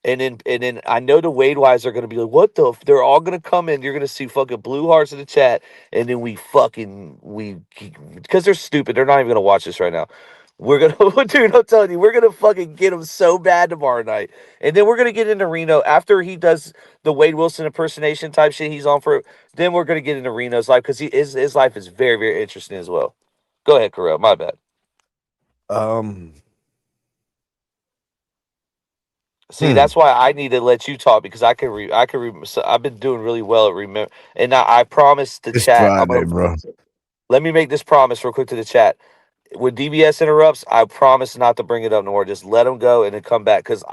And then I know the Wade wives are gonna be like, what the? They're all gonna come in. You're gonna see fucking blue hearts in the chat, and then we because they're stupid. They're not even gonna watch this right now. We're gonna, dude. I'm telling you, we're gonna fucking get them so bad tomorrow night, and then we're gonna get into Reno after he does the Wade Wilson impersonation type shit he's on for. Then we're gonna get into Reno's life because his life is very interesting as well. Go ahead, Carell. My bad. Um See, hmm. that's why I need to let you talk because so I've been doing really well at remember, and I promise the It's chat. I'm Friday, gonna bro. let me make this promise real quick to the chat. When DBS interrupts, I promise not to bring it up no more. Just let him go and then come back because,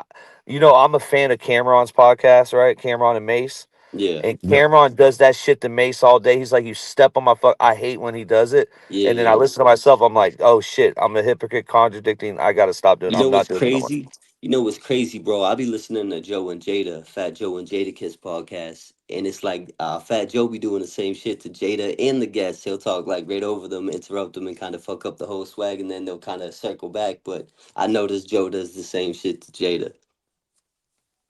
I'm a fan of Cameron's podcast, right? Cameron and Mace. Yeah. And Yep. Cameron does that shit to Mace all day. He's like, you step on my fuck. I hate when he does it. And then I Yeah. listen to myself. I'm like, oh shit, I'm a hypocrite contradicting. I got to stop doing it. You know I'm what's not doing it no more. crazy? You know what's crazy, bro? I be listening to Joe and Jada, Fat Joe and Jada Kiss podcast, and it's like Fat Joe be doing the same shit to Jada and the guests. He'll talk like right over them, interrupt them, and kind of fuck up the whole swag, and then they'll kind of circle back. But I noticed Joe does the same shit to Jada.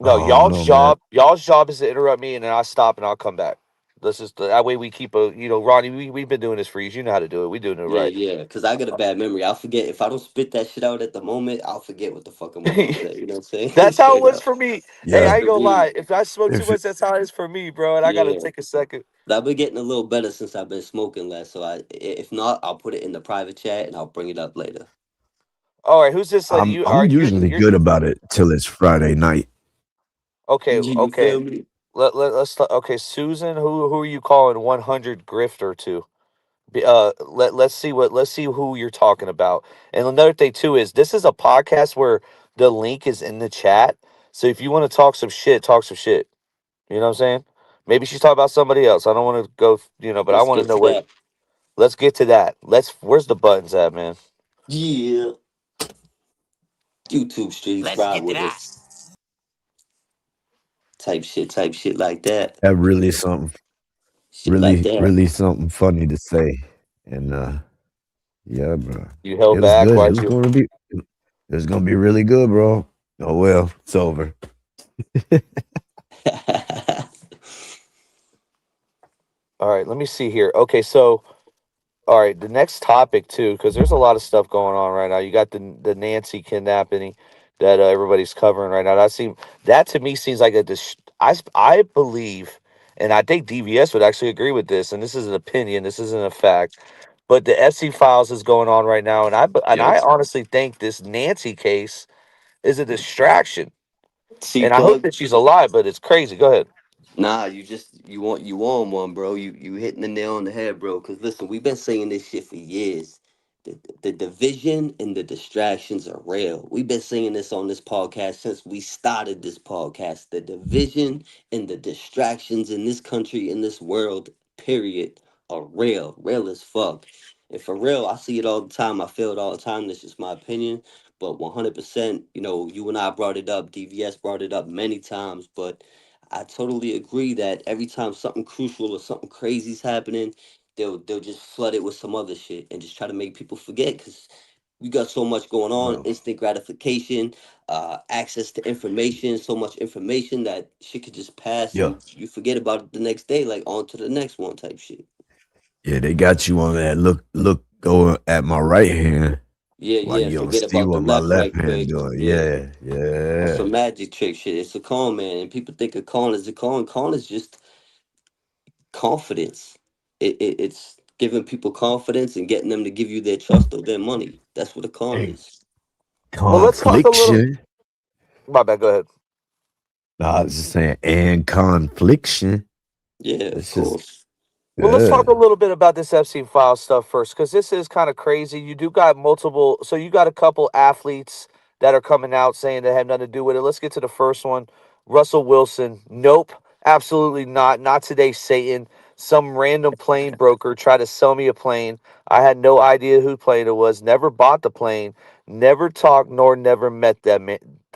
No, I don't know, man. y'all's job is to interrupt me and then I stop and I'll come back. This is that way we keep a Ronnie. We've been doing this for years. You know how to do it. We doing it Yeah, right. yeah. Because I got a bad memory. I'll forget if I don't spit that shit out at the moment. I'll forget what the fuck I'm about to say. You know what I'm saying? That's how it Straight was up. for me. Hey, Yeah. I That's ain't the gonna lie. read. If I smoke too If much, that's how it is for me, bro. And I gotta Yeah. take a second. But I've been getting a little better since I've been smoking less. So if not, I'll put it in the private chat and I'll bring it up later. All right, who's this lady? I'm You I'm are usually you're good about it till it's Friday night. okay. You feel Okay. me? Okay, Susan. Who are you calling 100 grifter to? Let's see who you're talking about. And another thing too is this is a podcast where the link is in the chat. So if you want to talk some shit, talk some shit. You know what I'm saying? Maybe she's talking about somebody else. I don't want to go, but I Let's want to get know to what. that. Let's get to that. Where's the buttons at, man? Yeah. YouTube streets Let's ride get to with that. us. Type shit like that. That really something, Shit like that. really something funny to say. And yeah, bro, You it held was back. good. Why'd you? It was gonna be really good, bro. Oh well, it's over. All right, let me see here. Okay, so all right, the next topic too, because there's a lot of stuff going on right now. You got the Nancy kidnapping that everybody's covering right now. That to me seems like I believe, and I think DVS would actually agree with this. And this is an opinion. This isn't a fact. But the Epstein files is going on right now, and Yo, I honestly think this Nancy case is a distraction. C And I hope plug. that she's alive, but it's crazy. Go ahead. Nah, you on one, bro. You hitting the nail on the head, bro. Cause listen, we've been saying this shit for years. The division and the distractions are real. We've been saying this on this podcast since we started this podcast. The division and the distractions in this country, in this world, period, are real. Real as fuck. And for real, I see it all the time. I feel it all the time. That's just my opinion. But 100%, you and I brought it up. DVS brought it up many times. But I totally agree that every time something crucial or something crazy is happening, they'll just flood it with some other shit and just try to make people forget because we got so much going on, Bro, instant gratification, access to information, so much information that shit could just pass yeah, and you forget about it the next day, like on to the next one type shit. yeah, they got you on that. Look, go at my right hand Yeah, while yeah. you don't Forget see about the what my left left right hand quick. doing. Yeah. Yeah, On yeah. some magic trick shit. It's a con, man. And people think a con is a con. Con is just confidence. It's giving people confidence and getting them to give you their trust or their money. That's what a con And is. Well, let's talk a little. confliction. My bad. Go ahead. No, I was just saying, and confliction. Yeah, of It's just course. Well, let's talk a yeah. little bit about this Epstein file stuff first, because this is kind of crazy. You do got multiple, so you got a couple athletes that are coming out saying they have nothing to do with it. Let's get to the first one. Russell Wilson. Nope, absolutely not. Not today, Satan. Some random plane broker tried to sell me a plane. I had no idea who plane it was. Never bought the plane. Never talked nor never met the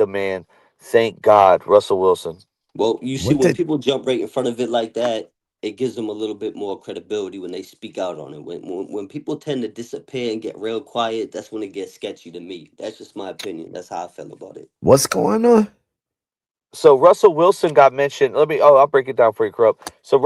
man. Thank God, Russell Wilson. Well, you see, What when did people jump right in front of it like that, it gives them a little bit more credibility when they speak out on it. When people tend to disappear and get real quiet, that's when it gets sketchy to me. That's just my opinion. That's how I feel about it. what's going on? So Russell Wilson got mentioned. I'll break it down for you, Corrupt. So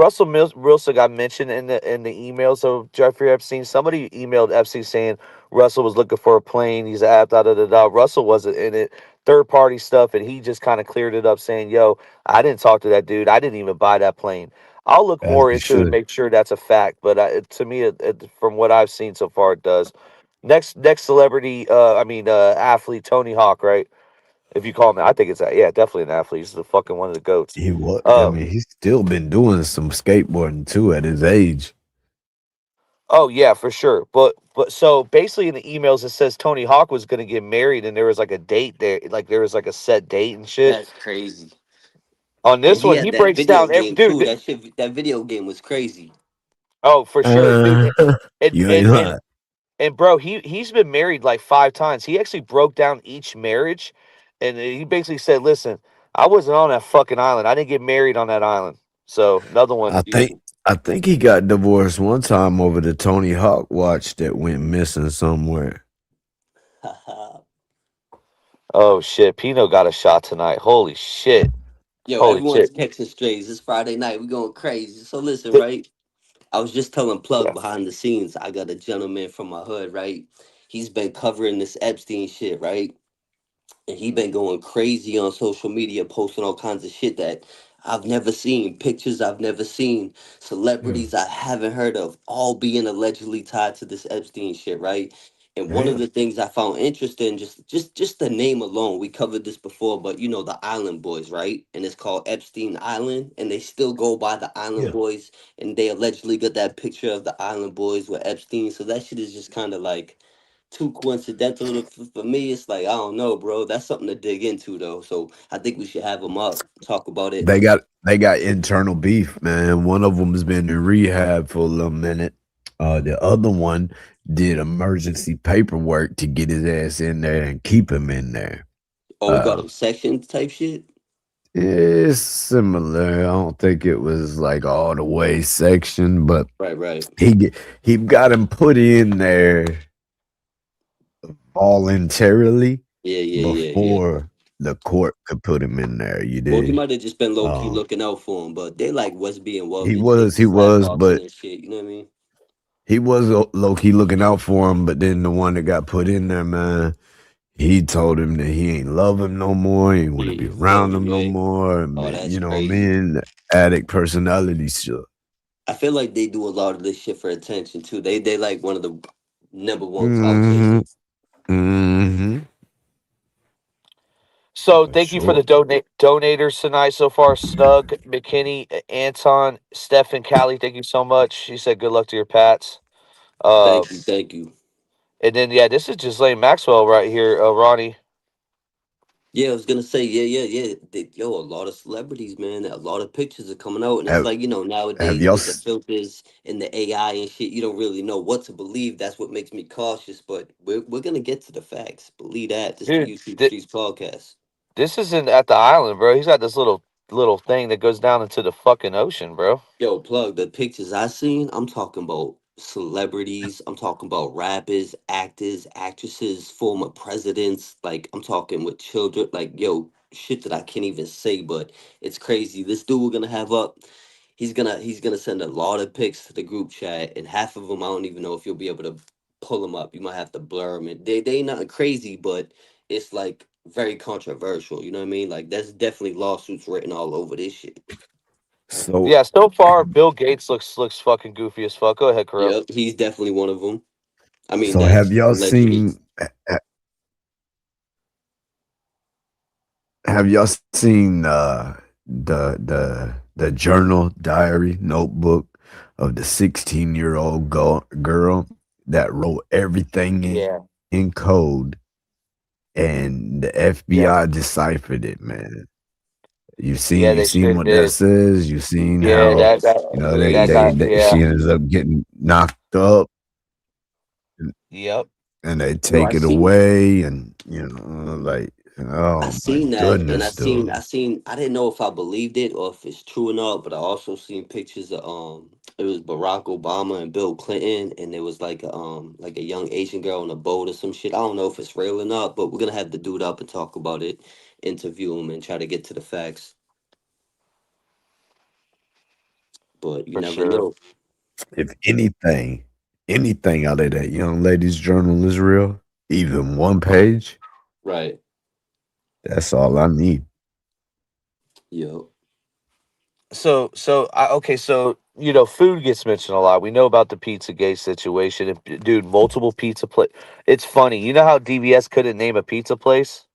Wilson got mentioned in the emails of Jeffrey Epstein. Somebody emailed Epstein saying Russell was looking for a plane. He's apt, da da da da. Russell wasn't in it. Third party stuff, and he just kind of cleared it up, saying, "Yo, I didn't talk to that dude. I didn't even buy that plane." I'll look As more you into it and should. make sure that's a fact. But to me, from what I've seen so far, it does. Next celebrity, athlete, Tony Hawk, right? If you call him, I think it's that. Yeah, definitely an athlete. He's the fucking one of the goats. He what? I Uh, mean, he's still been doing some skateboarding too at his age. oh yeah, for sure. But so basically in the emails it says Tony Hawk was gonna get married and there was like a date there, like there was like a set date and shit. That's crazy. On And this he one, he had that breaks video down every game dude. too. That video game was crazy. Oh, for sure, dude. Uh, And you ain't and and lying. and bro, he's been married like 5 times. He actually broke down each marriage, and he basically said, "Listen, I wasn't on that fucking island. I didn't get married on that island." So another one. I think Yeah. I think he got divorced one time over the Tony Hawk watch that went missing somewhere. Oh shit, Pino got a shot tonight. Holy shit. Yo, Holy everyone's shit. catching strays. It's Friday night. We going crazy. So listen, Th- right? I was just telling Plug yeah. behind the scenes. I got a gentleman from my hood, right? He's been covering this Epstein shit, right? And he been going crazy on social media, posting all kinds of shit that I've never seen, pictures I've never seen, Mm, celebrities I haven't heard of, all being allegedly tied to this Epstein shit, right? And one of damn. the things I found interesting, just the name alone, we covered this before, but you know the Island Boys, right? And it's called Epstein Island, and they still go by the Island Yeah. Boys, and they allegedly got that picture of the Island Boys with Epstein. So that shit is just kind of like too coincidental for me. It's like I don't know, bro. That's something to dig into, though. So I think we should have them up, talk about it. They got internal beef, man. One of them's been in rehab for a little minute. The other one did emergency paperwork to get his ass in there and keep him in there. Oh, got Uh, them sections type shit. it's similar. I don't think it was like all the way section, but Right, right. he got him put in there voluntarily Yeah, yeah, yeah, yeah. before the court could put him in there. You Well, he dig? might have just been low key Um, looking out for him, but they like West being he wealthy chick, was, he slap was, boxing but and shit. You know what I mean? he was low key looking out for him. But then the one that got put in there, man, he told him that he ain't love him no more. He ain't want He to be ain't feel around him, him no right? more. Oh, Man, that's you know what I crazy. mean? Addict personality shit. I feel like they do a lot of this shit for attention too. They like one of the number one clout Mm-hmm. chasers. Mm-hmm. So For thank you for the sure. donators tonight so far. Snug, McKinney, Anton, Stephen, Callie, thank you so much. She said good luck to your Pats. Uh, Thank you, thank you. and then yeah, this is just Lane Maxwell right here, Ronnie. Yeah, I was gonna say, yeah, yeah, yeah. Yo, a lot of celebrities, man. A lot of pictures are coming out, and it's Have like Have nowadays y'all with the filters and the AI and shit, you don't really know what to believe. That's what makes me cautious. But we're gonna get to the facts. Believe that. This is the Dude, YouTube Streets podcast. this isn't at the island, bro. He's got this little thing that goes down into the fucking ocean, bro. Yo, plug the pictures I seen. I'm talking about celebrities. I'm talking about rappers, actors, actresses, former presidents. Like I'm talking with children. Like yo, shit that I can't even say, but it's crazy. This dude we're gonna have up. He's gonna send a lot of pics to the group chat, and half of them I don't even know if you'll be able to pull them up. You might have to blur them. And they not crazy, but it's like very controversial. You know what I mean? Like there's definitely lawsuits written all over this shit. so Yeah, so far Bill Gates looks fucking goofy as fuck. Go ahead, Kirill. Yep, he's definitely one of them. I mean, so have that's y'all allegedly. seen have y'all seen the journal diary notebook of the 16-year-old girl that wrote everything Yeah, in code and the yeah, FBI deciphered it, man. yeah. You They seen sure what that did. says? You seen Yeah, how that that guy. she Yeah, ends up getting knocked up yep. and they Yo, I take it seen, away and like I oh my seen that, and goodness, dude. I didn't know if I believed it or if it's true or not, but I also seen pictures of it was Barack Obama and Bill Clinton, and there was like a young Asian girl on a boat or some shit. I don't know if it's real or not, but we're gonna have to do it up and talk about it, interview him, and try to get to the facts. But you For never sure. know, If anything out of that young lady's journal is real, even one page, right? that's all I need. Yo, Okay, so food gets mentioned a lot. We know about the Pizzagate situation. Dude, multiple pizza place. It's funny. You know how DBS couldn't name a pizza place,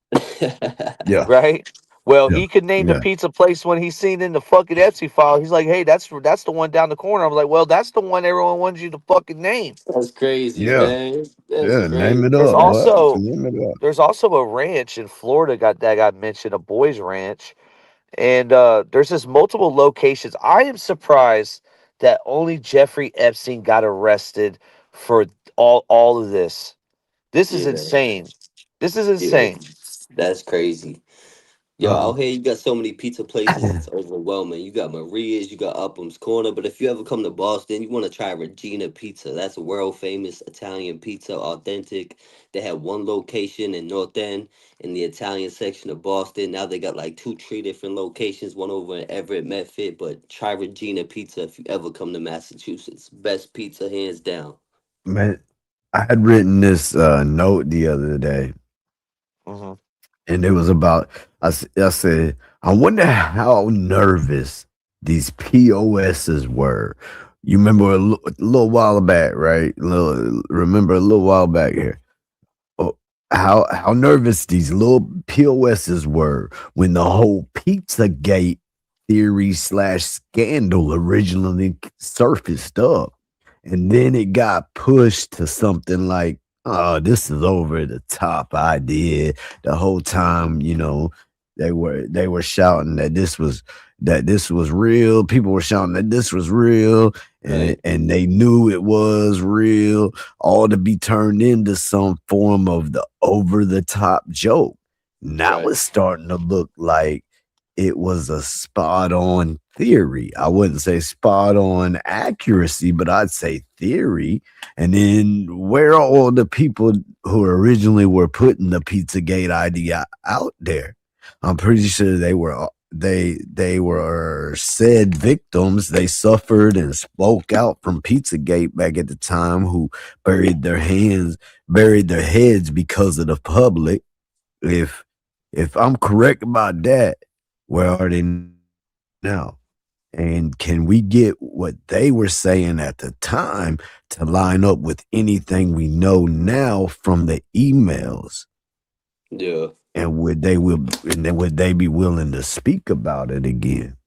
Yeah, right? Well, yeah, he could name a yeah. pizza place when he's seen in the fucking Etsy file. He's like, "Hey, that's the one down the corner." I'm like, "Well, that's the one everyone wants you to fucking name." that's crazy, Yeah, man. That's yeah. Name it crazy, There's up, man. boy. also Name it up. there's also a ranch in Florida got mentioned, a boys' ranch. And there's just multiple locations. I am surprised that only Jeffrey Epstein got arrested for all of this. This is Yeah, insane. This is yeah, insane. that's crazy. Yo, out here you got so many pizza places, it's overwhelming. You got Maria's, you got Upham's Corner, but if you ever come to Boston, you want to try Regina Pizza. That's a world famous Italian pizza, authentic. They had one location in North End in the Italian section of Boston. Now they got like two, three different locations, one over in Everett, Medford. But try Regina Pizza if you ever come to Massachusetts. Best pizza, hands down. Man, I had written this note the other day, Hmm. and it was about I said, I wonder how nervous these POSs were. You remember a little while back, right? Remember a little while back here. Oh, how nervous these little POSs were when the whole Pizzagate theory slash scandal originally surfaced up. And then it got pushed to something like, oh, this is over the top idea. The whole time, they were shouting that this was real. People were shouting that this was real, and Right, they knew it was real, all to be turned into some form of the over the top joke. Now right. it's starting to look like it was a spot on theory. I wouldn't say spot on accuracy, but I'd say theory. And then where are all the people who originally were putting the Pizzagate idea out there? I'm pretty sure they were said victims. They suffered and spoke out from Pizzagate back at the time, who buried their heads because of the public. If I'm correct about that, where are they now? And can we get what they were saying at the time to line up with anything we know now from the emails? Yeah. And then would they be willing to speak about it again?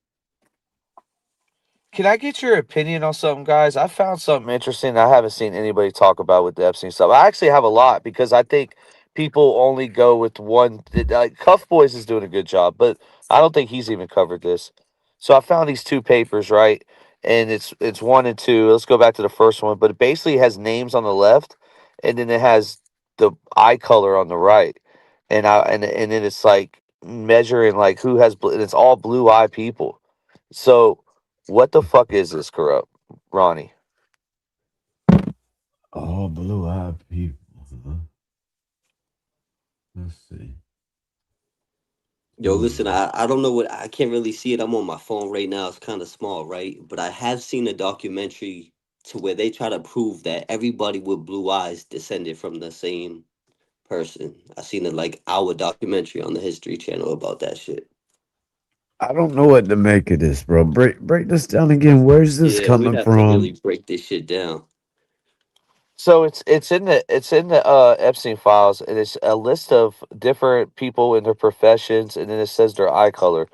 Can I get your opinion on something, guys? I found something interesting I haven't seen anybody talk about with the Epstein stuff. I actually have a lot because I think people only go with one. Like Cuff Boys is doing a good job, but I don't think he's even covered this. So I found these two papers, right? And it's one and two. Let's go back to the first one, but it basically has names on the left, and then it has the eye color on the right, and then it's like measuring like who has, and it's all blue eye people. So what the fuck is this, corrupt, Ronnie? Oh, blue-eyed people. Huh? Let's see. Yo, listen, I don't know what I can't really see it. I'm on my phone right now. It's kind of small, right? But I have seen a documentary to where they try to prove that everybody with blue eyes descended from the same person. I seen it like our documentary on the History Channel about that shit. I don't know what to make of this, bro. Break this down again. Where's this Yeah, we'd coming have to really from? break this shit down. So it's in the Epstein files, and it's a list of different people in their professions, and then it says their eye color.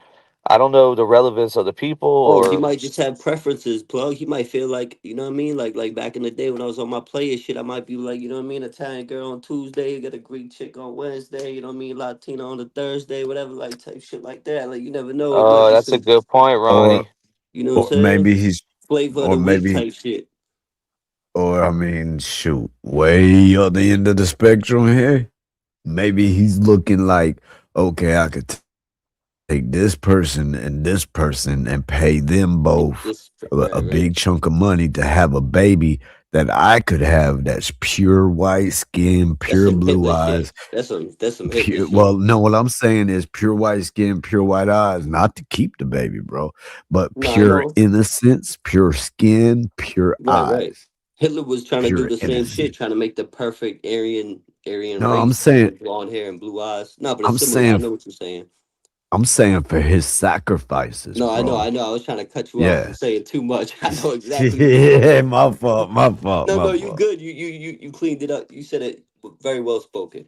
I don't know the relevance of the people, Oh, he or might just have preferences, plug. He might feel like, you know what I mean? Like back in the day when I was on my player shit, I might be like, you know what I mean? Italian girl on Tuesday, got a Greek chick on Wednesday, you know what I mean? Latina on the Thursday, whatever, like type shit like that. Like you never know. It might be that's a some, good point, Or Ronnie. you know what I'm or saying? maybe he's Flavor of or the week maybe type shit. or I mean, shoot, way on the end of the spectrum here. Maybe he's looking like, okay, I could take this person and this person and pay them both a Right, big right. chunk of money to have a baby that I could have, that's pure white skin, That's pure some blue Hitler eyes. shit. That's some Hitler Pure, shit. well, no, what I'm saying is pure white skin, pure white eyes, not to keep the baby, bro, but No, I pure know. innocence, pure skin, pure Right, right. eyes, Hitler was trying to do pure the same shit, innocence. trying to make the perfect Aryan No, race with blonde hair and blue eyes. No, but it's I'm similar. I saying, know what you're saying. I'm saying for his sacrifices, No, I know, bro. I know. I was trying to cut you off from Yeah. saying too much. I know exactly what you're Yeah, saying. my fault, my fault, No, my no, you fault. good. You cleaned it up. You said it very well spoken.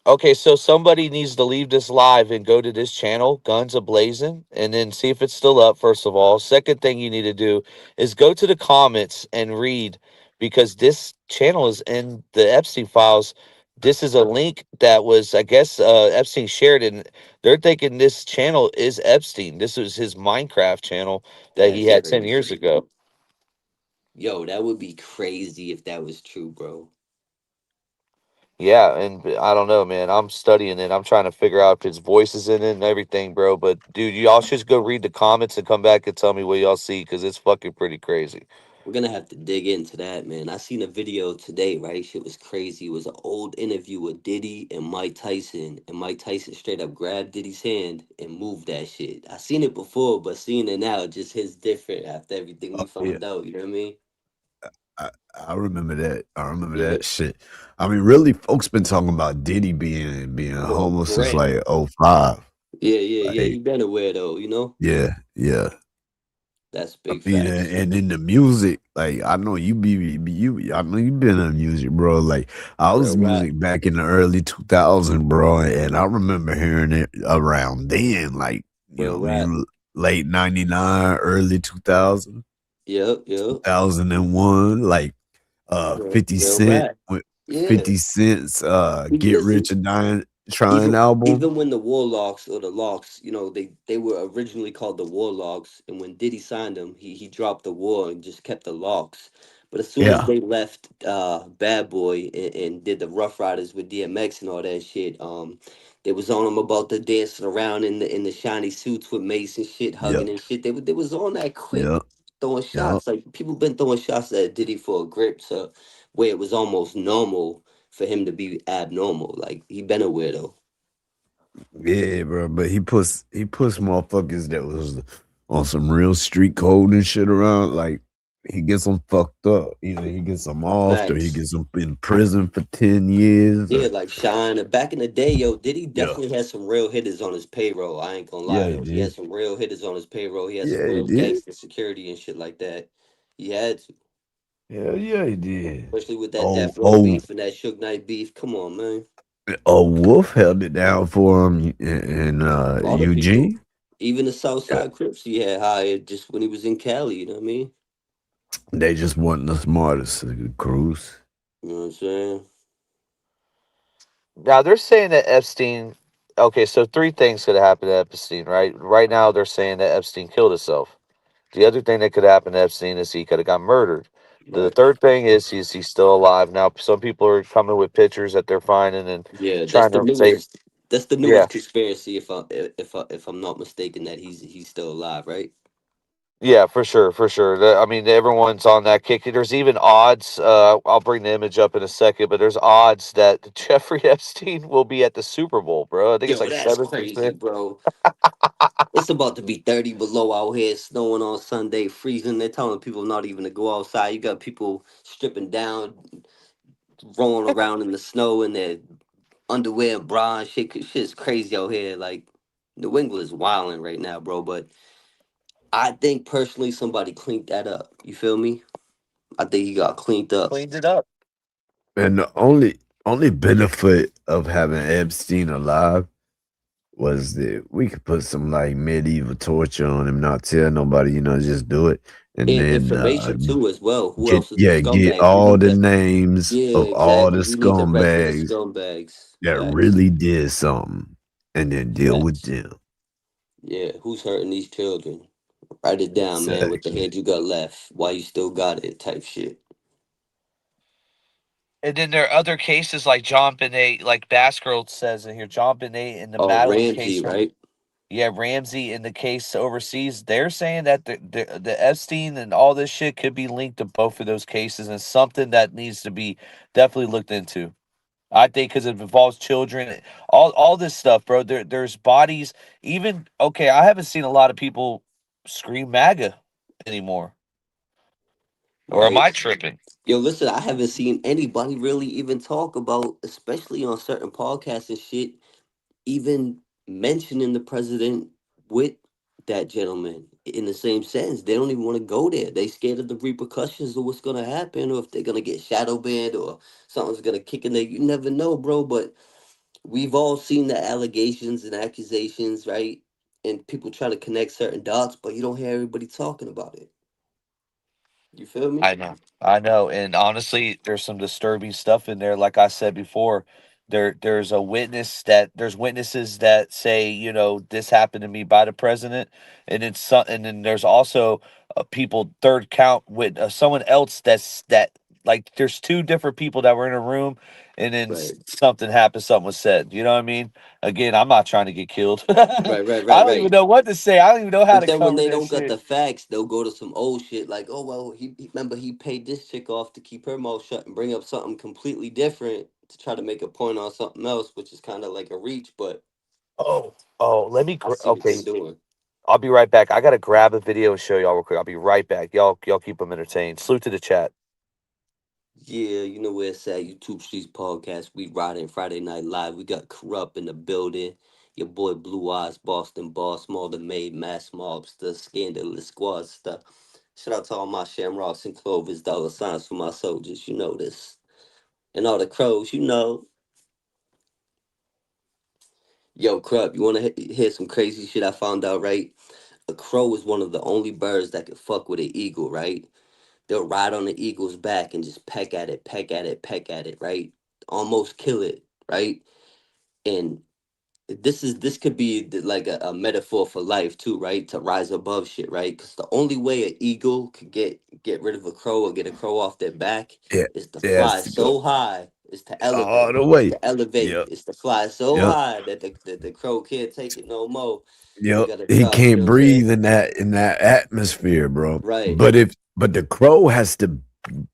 Okay, so somebody needs to leave this live and go to this channel, Guns Ablazing, and then see if it's still up, first of all. Second thing you need to do is go to the comments and read, because this channel is in the Epstein files. This is a link that was, I guess, Epstein shared, and they're thinking this channel is Epstein. This was his Minecraft channel that he That's had 10 years crazy. ago. Yo, that would be crazy if that was true, bro. Yeah, and I don't know, man. I'm studying it. I'm trying to figure out if his voice is in it and everything, bro. But dude, y'all should just go read the comments and come back and tell me what y'all see because it's fucking pretty crazy. We're gonna have to dig into that, man. I seen a video today, right? Shit was crazy. It was an old interview with Diddy and Mike Tyson, and Mike Tyson straight up grabbed Diddy's hand and moved that shit. I seen it before, but seeing it now just hits different after everything we Yeah, found out. You know what I mean? I, I remember that. I remember Yeah, that shit. I mean, really, folks been talking about Diddy being for homo since real. like '05. Yeah, yeah, yeah. Like, He been a weirdo, you know. yeah, yeah. That's I big mean, facts. and in the music, like I know you. I know you been in music, bro. Like I was Real rap. music back in the early 2000s, bro, and I remember hearing it around then, like Real what I rap. mean, late '99, early 2000, Yep, yep. 2001, like Real, 50 real Cent rap. with Yeah. 50 Cent's Get Listen, Rich or Dying Trying even album. even when the Warlocks or the Locks, you know, they were originally called the Warlocks, and when Diddy signed them, he dropped the war and just kept the Locks. But as soon as Yeah, they left Bad Boy and did the Rough Riders with DMX and all that shit, they was on them about the dancing around in the shiny suits with Mace and shit, yeah, hugging and shit. They was on that quick yeah, throwing yeah. shots. Like people been throwing shots at Diddy for a grip to where it was almost normal for him to be abnormal. Like he been a weirdo. Yeah, bro. But he puts motherfuckers that was on some real street code and shit around. Like he gets them fucked up. Either he gets them off or he Facts. gets them in prison for 10 years. Yeah, Or like Shine. And back in the day, yo, Diddy yeah, definitely had some real hitters on his payroll. I ain't gonna lie, yeah, he yo. He had did. some real hitters on his payroll. He had some Yeah, he real did. gangster security and shit like that. He had to, Hell yeah, he did. especially with that Oh, Death Row oh, beef and that Suge Knight beef. Come on, man. oh, Wolf held it down for him in A lot of people, Eugene. even the Yeah, Southside Crips, he had hired just when he was in Cali. You know what I mean? they just wasn't the smartest crews. You know what I'm saying? Now they're saying that Epstein. Okay, so three things could have happened to Epstein, right? Right now they're saying that Epstein killed himself. The other thing that could happen to Epstein is he could have got murdered. The Right. third thing is he's still alive. Now some people are coming with pictures that they're finding and Yeah, that's trying the to say, newest. That's the yeah, newest conspiracy. If I'm not mistaken, that he's still alive, right? yeah, for sure, for sure. I mean, everyone's on that kick. There's even odds. I'll bring the image up in a second, but there's odds that Jeffrey Epstein will be at the Super Bowl, bro. I think it's Yo, like that's seven crazy, percent. bro. It's about to be 30 below out here, snowing on Sunday, freezing. They're telling people not even to go outside. You got people stripping down, rolling around in the snow in their underwear and bra and shit. Shit's crazy out here. Like, New England is wilding right now, bro. But I think personally somebody cleaned that up. You feel me? I think he got cleaned up. Cleaned it up. And the only benefit of having Epstein alive was that we could put some like medieval torture on him, not tell nobody, just do it, and And then information too as well. Who get else is the yeah, get scumbags? We all need the the names Yeah, of all the exactly. We need the rest of the scumbags scumbags. that Facts. really did something, and then deal with Facts. them. Yeah, who's hurting these children? Write it down, man, with the Exactly. head you got left. Why you still got it type shit. And then there are other cases like John Benet, like Baskerville says in here, John Benet in the Oh, Madeline Ramsey, case from, right? yeah, Ramsey in the case overseas. They're saying that the Epstein and all this shit could be linked to both of those cases and something that needs to be definitely looked into. I think because it involves children, all this stuff, bro. There's bodies. Even okay, I haven't seen a lot of people scream MAGA anymore. Or am Right. I tripping? Yo, listen, I haven't seen anybody really even talk about, especially on certain podcasts and shit, even mentioning the president with that gentleman in the same sentence. They don't even want to go there. They scared of the repercussions of what's gonna happen, or if they're gonna get shadow banned, or something's gonna kick in there. You never know, bro. But we've all seen the allegations and accusations, right? And people try to connect certain dots, but you don't hear everybody talking about it. You feel me? I know. I know. And honestly, there's some disturbing stuff in there. Like I said before, there's witnesses that say, this happened to me by the president. And then there's also people third count with someone else that like there's two different people that were in a room, and then Right. something happened, something was said. You know what I mean? Again, I'm not trying to get killed. Right, right, I right, don't even right. know what to say. I don't even know how But to then when cover they that don't got shit. the facts, they'll go to some old shit like, oh well, remember he paid this chick off to keep her mouth shut and bring up something completely different to try to make a point on something else, which is kind of like a reach. But Oh, let me. I see what Okay, they're doing. I'll be right back. I gotta grab a video and show y'all real quick. I'll be right back. Y'all keep them entertained. Salute to the chat. Yeah, you know where it's at. YouTube Streets Podcast. We riding Friday Night Live. We got Corrupt in the building. Your boy Blue Eyes, Boston Boss, Small the Maid, Mass Mobster, Scandalous Squad stuff. Shout out to all my Shamrocks and Clovers, dollar signs for my soldiers. You know this. And all the crows, you know. Yo, Corrupt, you want to hear some crazy shit I found out, right? A crow is one of the only birds that can fuck with an eagle, right? They'll ride on the eagle's back and just peck at it, peck at it, peck at it, right? Almost kill it, right? And this could be like a metaphor for life too, right? To rise above shit, right? Because the only way an eagle could get rid of a crow or get a crow off their back Yeah, is to fly yes, go so high, is to all elevate, the way. to elevate, Yep, is to fly so yep, high that the crow can't take it no more, and they yep. gotta He drop. You know can't what I'm saying? breathe in that atmosphere, bro. Right, But the crow has to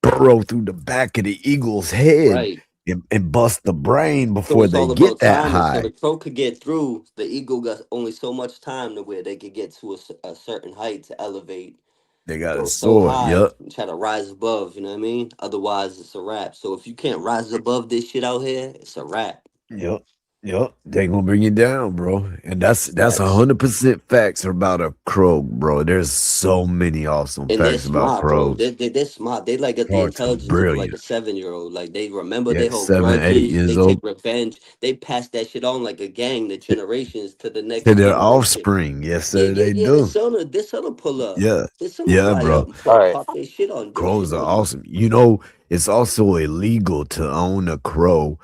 burrow through the back of the eagle's head right. and bust the brain So before it's they all about get that timing. So the high. crow could get through. The eagle got only so much time to where they could get to a certain height to elevate, They got a go so sword. high Yep, and try to rise above. You know what I mean? Otherwise, it's a wrap. So if you can't rise above this shit out here, it's a wrap. yep, yep. They gonna bring you down, bro. And that's Facts. 100% facts about a crow, bro. There's so many awesome And they're facts about smart, bro. crows. They're smart. They like got the Crows are intelligence of like brilliant. a 7-year-old. Like they remember Yeah, they hold 7, eight grudges. years They old. take revenge. They pass that shit on like a gang, the generations to the To next their generation. offspring. Yes, Yeah, sir, yeah, they yeah. do. This son will pull up. Yeah. This son will Yeah, fly bro. up and All right. pop their shit on, do shit Crows are on you. awesome. You know, it's also illegal to own a crow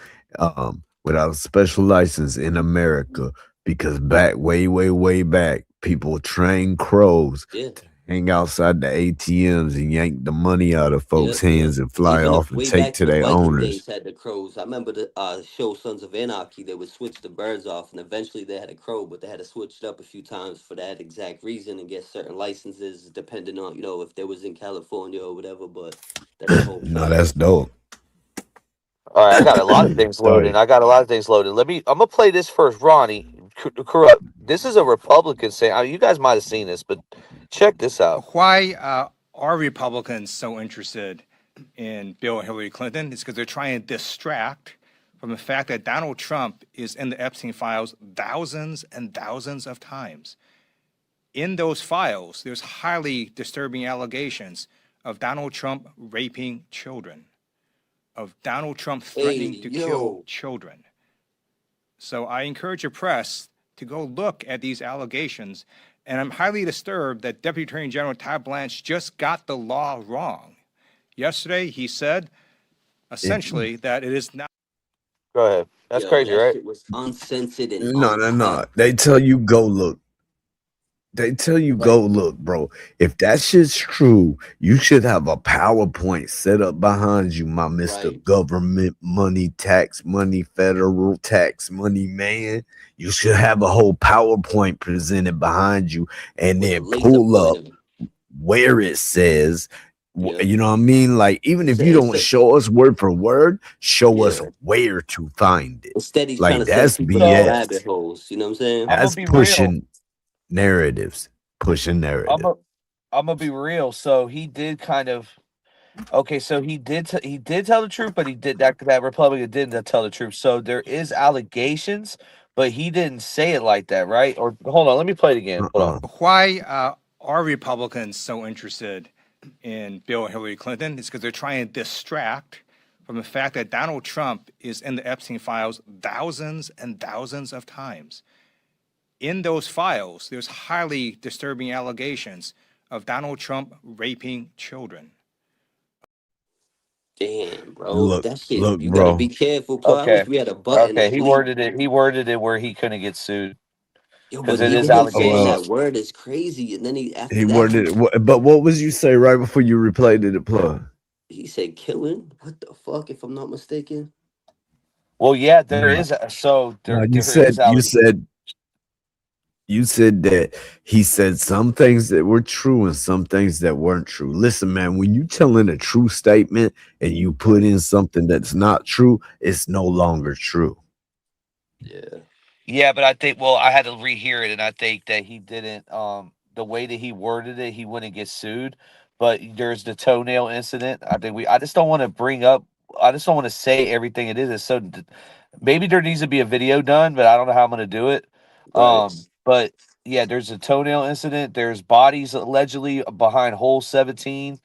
without a special license in America because back way back, people train crows Yeah. to hang outside the ATMs and yank the money out of folks' Yep, yep. hands and fly Even off and way take back to the their Viking owners. days had the crows. I remember the show Sons of Anarchy. They would switch the birds off, and eventually they had a crow, but they had to switch it up a few times for that exact reason and get certain licenses depending on if they was in California or whatever. But that's the whole No, point. that's dope. All right, I got a lot of things loading. Sorry. I got a lot of things loaded. I'm gonna play this first, Ronnie. Corrupt. This is a Republican saying. You guys might have seen this, but check this out. Why are Republicans so interested in Bill and Hillary Clinton? It's because they're trying to distract from the fact that Donald Trump is in the Epstein files thousands and thousands of times. In those files, there's highly disturbing allegations of Donald Trump raping children, of Donald Trump Hey, threatening to kill yo, children. So I encourage your press to go look at these allegations. And I'm highly disturbed that Deputy Attorney General Todd Blanche just got the law wrong. Yesterday, he said It, essentially that it is not. Go ahead. That's yo, crazy, that right? shit was uncensored and no. uncut. They tell you go look. They tell you Like, go look, bro. If that shit's true, you should have a PowerPoint set up behind you, my Mr. right, Government money, tax money, federal tax money, man. You should have a whole PowerPoint presented behind you and with a then laser pull up pointer. where it says, Yeah. you know what I mean? Like, even if you don't Say, show us word for word, show us yeah. where to find it. Instead, he's trying Like, to send that's people down So rabbit BS. holes. You know what I'm saying? I'm gonna That's be real. narratives, pushing narrative. I'm gonna be real. So he did kind of. Okay, so he did tell the truth, but he did that Republican didn't tell the truth. So there is allegations, but he didn't say it like that, right? Or hold on, let me play it again. Hold on. Uh-uh. Why are Republicans so interested in Bill and Hillary Clinton? It's because they're trying to distract from the fact that Donald Trump is in the Epstein files thousands and thousands of times. In those files, there's highly disturbing allegations of Donald Trump raping children. Damn, bro. That shit, Look, you gotta bro. be careful, Pl. I Okay, wish we had a button to okay. He bleep. worded it. He worded it where he couldn't get sued Yo, because but it is even him Oh, saying well, that allegations. word is crazy. And then he, he after that, worded it. But what was you say right before you replayed it, Plug? he said killing. What the fuck? If I'm not mistaken. Well, yeah, there No, is. So no, there is you said that he said some things that were true and some things that weren't true. Listen, man, when you telling a true statement and you put in something that's not true, it's no longer true. Yeah. Yeah, but I think I had to rehear it, and I think that he didn't. The way that he worded it, he wouldn't get sued. But there's the toenail incident. I think I just don't want to bring up. I just don't want to say everything it is. It's so maybe there needs to be a video done, but I don't know how I'm going to do it. Right. But yeah, there's a toenail incident. There's bodies allegedly behind hole 17.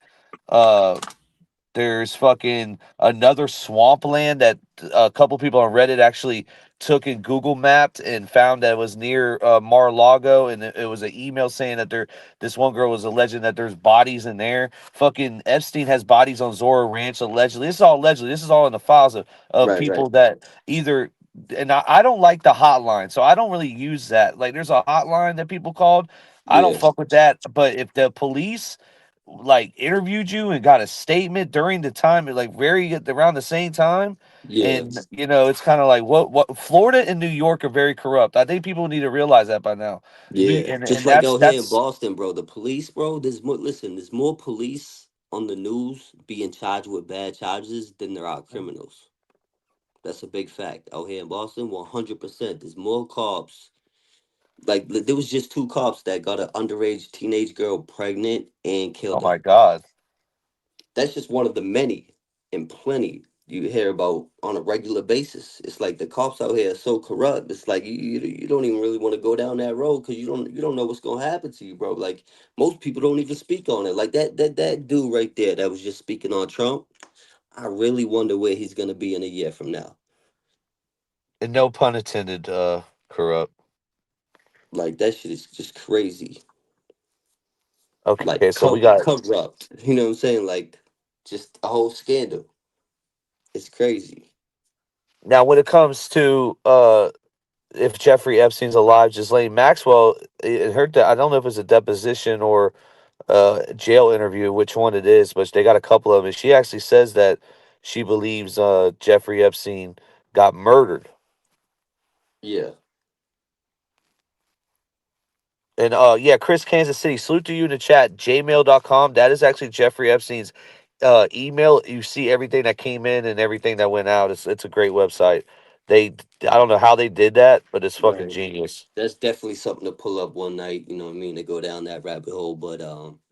Uh, there's fucking another swampland that a couple people on Reddit actually took and Google mapped and found that it was near Mar-a-Lago, and it was an email saying that this one girl was alleging that there's bodies in there. Fucking Epstein has bodies on Zorro Ranch allegedly. This is all allegedly. This is all in the files of Right. Right. people that either. And I don't like the hotline, so I don't really use that. Like, there's a hotline that people called. I don't Yeah. fuck with that. But if the police like interviewed you and got a statement during the time, like very around the same time, Yeah. and it's kind of like what Florida and New York are very corrupt. I think people need to realize that by now. Yeah. And Just like that's out here in that's Boston, bro. The police, bro. There's more. Listen, there's more police on the news being charged with bad charges than there are criminals. That's a big fact out here in Boston. 100%. There's more cops. Like there was just two cops that got an underage teenage girl pregnant and oh killed her. my god. That's just one of the many and plenty you hear about on a regular basis. It's like the cops out here are so corrupt. It's like you don't even really want to go down that road because you don't know what's gonna happen to you, bro. Like most people don't even speak on it. Like that dude right there that was just speaking on Trump. I really wonder where he's gonna be in a year from now. And no pun intended, corrupt. Like that shit is just crazy. Okay, Like so we got corrupt. You know what I'm saying? Like just a whole scandal. It's crazy. now when it comes to if Jeffrey Epstein's alive, Ghislaine Maxwell, it heard that I don't know if it's a deposition or jail interview, which one it is, but they got a couple of them. And she actually says that she believes Jeffrey Epstein got murdered. Yeah. And yeah, Chris Kansas City, salute to you in the chat, jmail.com. That is actually Jeffrey Epstein's email. You see everything that came in and everything that went out. It's a great website. I don't know how they did that, but it's fucking Right. genius. That's definitely something to pull up one night, you know what I mean, to go down that rabbit hole. But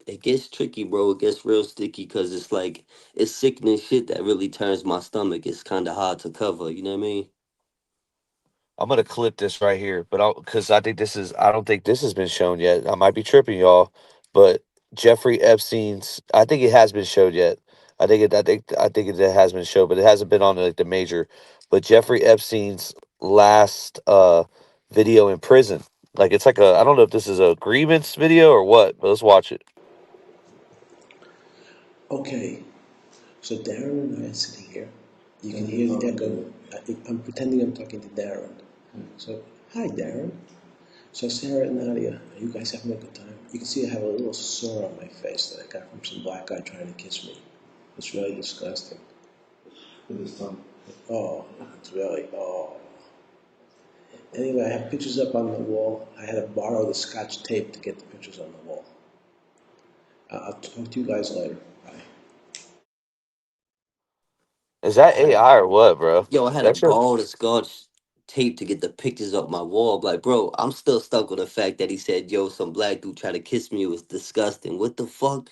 it gets tricky, bro. It gets real sticky because it's like it's sickening shit that really turns my stomach. It's kind of hard to cover, you know what I mean? I'm gonna clip this right here, but because I don't think this has been shown yet. I might be tripping y'all, but Jeffrey Epstein's, I think it has been showed yet. I think it has been showed, but it hasn't been on like the major. But Jeffrey Epstein's last video in prison, like it's like I don't know if this is a grievance video or what, but let's watch it. Okay, so Darren and I are sitting here. You can hear the echo. I'm pretending I'm talking to Darren. So, hi Darren. So Sarah and Nadia, are you guys having a good time? You can see I have a little sore on my face that I got from some black guy trying to kiss me. It's really disgusting. Oh, it's really, oh. Anyway, I have pictures up on the wall. I had to borrow the scotch tape to get the pictures on the wall. I'll talk to you guys later. Bye. Is that AI or what, bro? Yo, I had to That's your borrow the scotch tape to get the pictures up my wall. Like, bro, I'm still stuck with the fact that he said, yo, some black dude tried to kiss me. It was disgusting. What the fuck?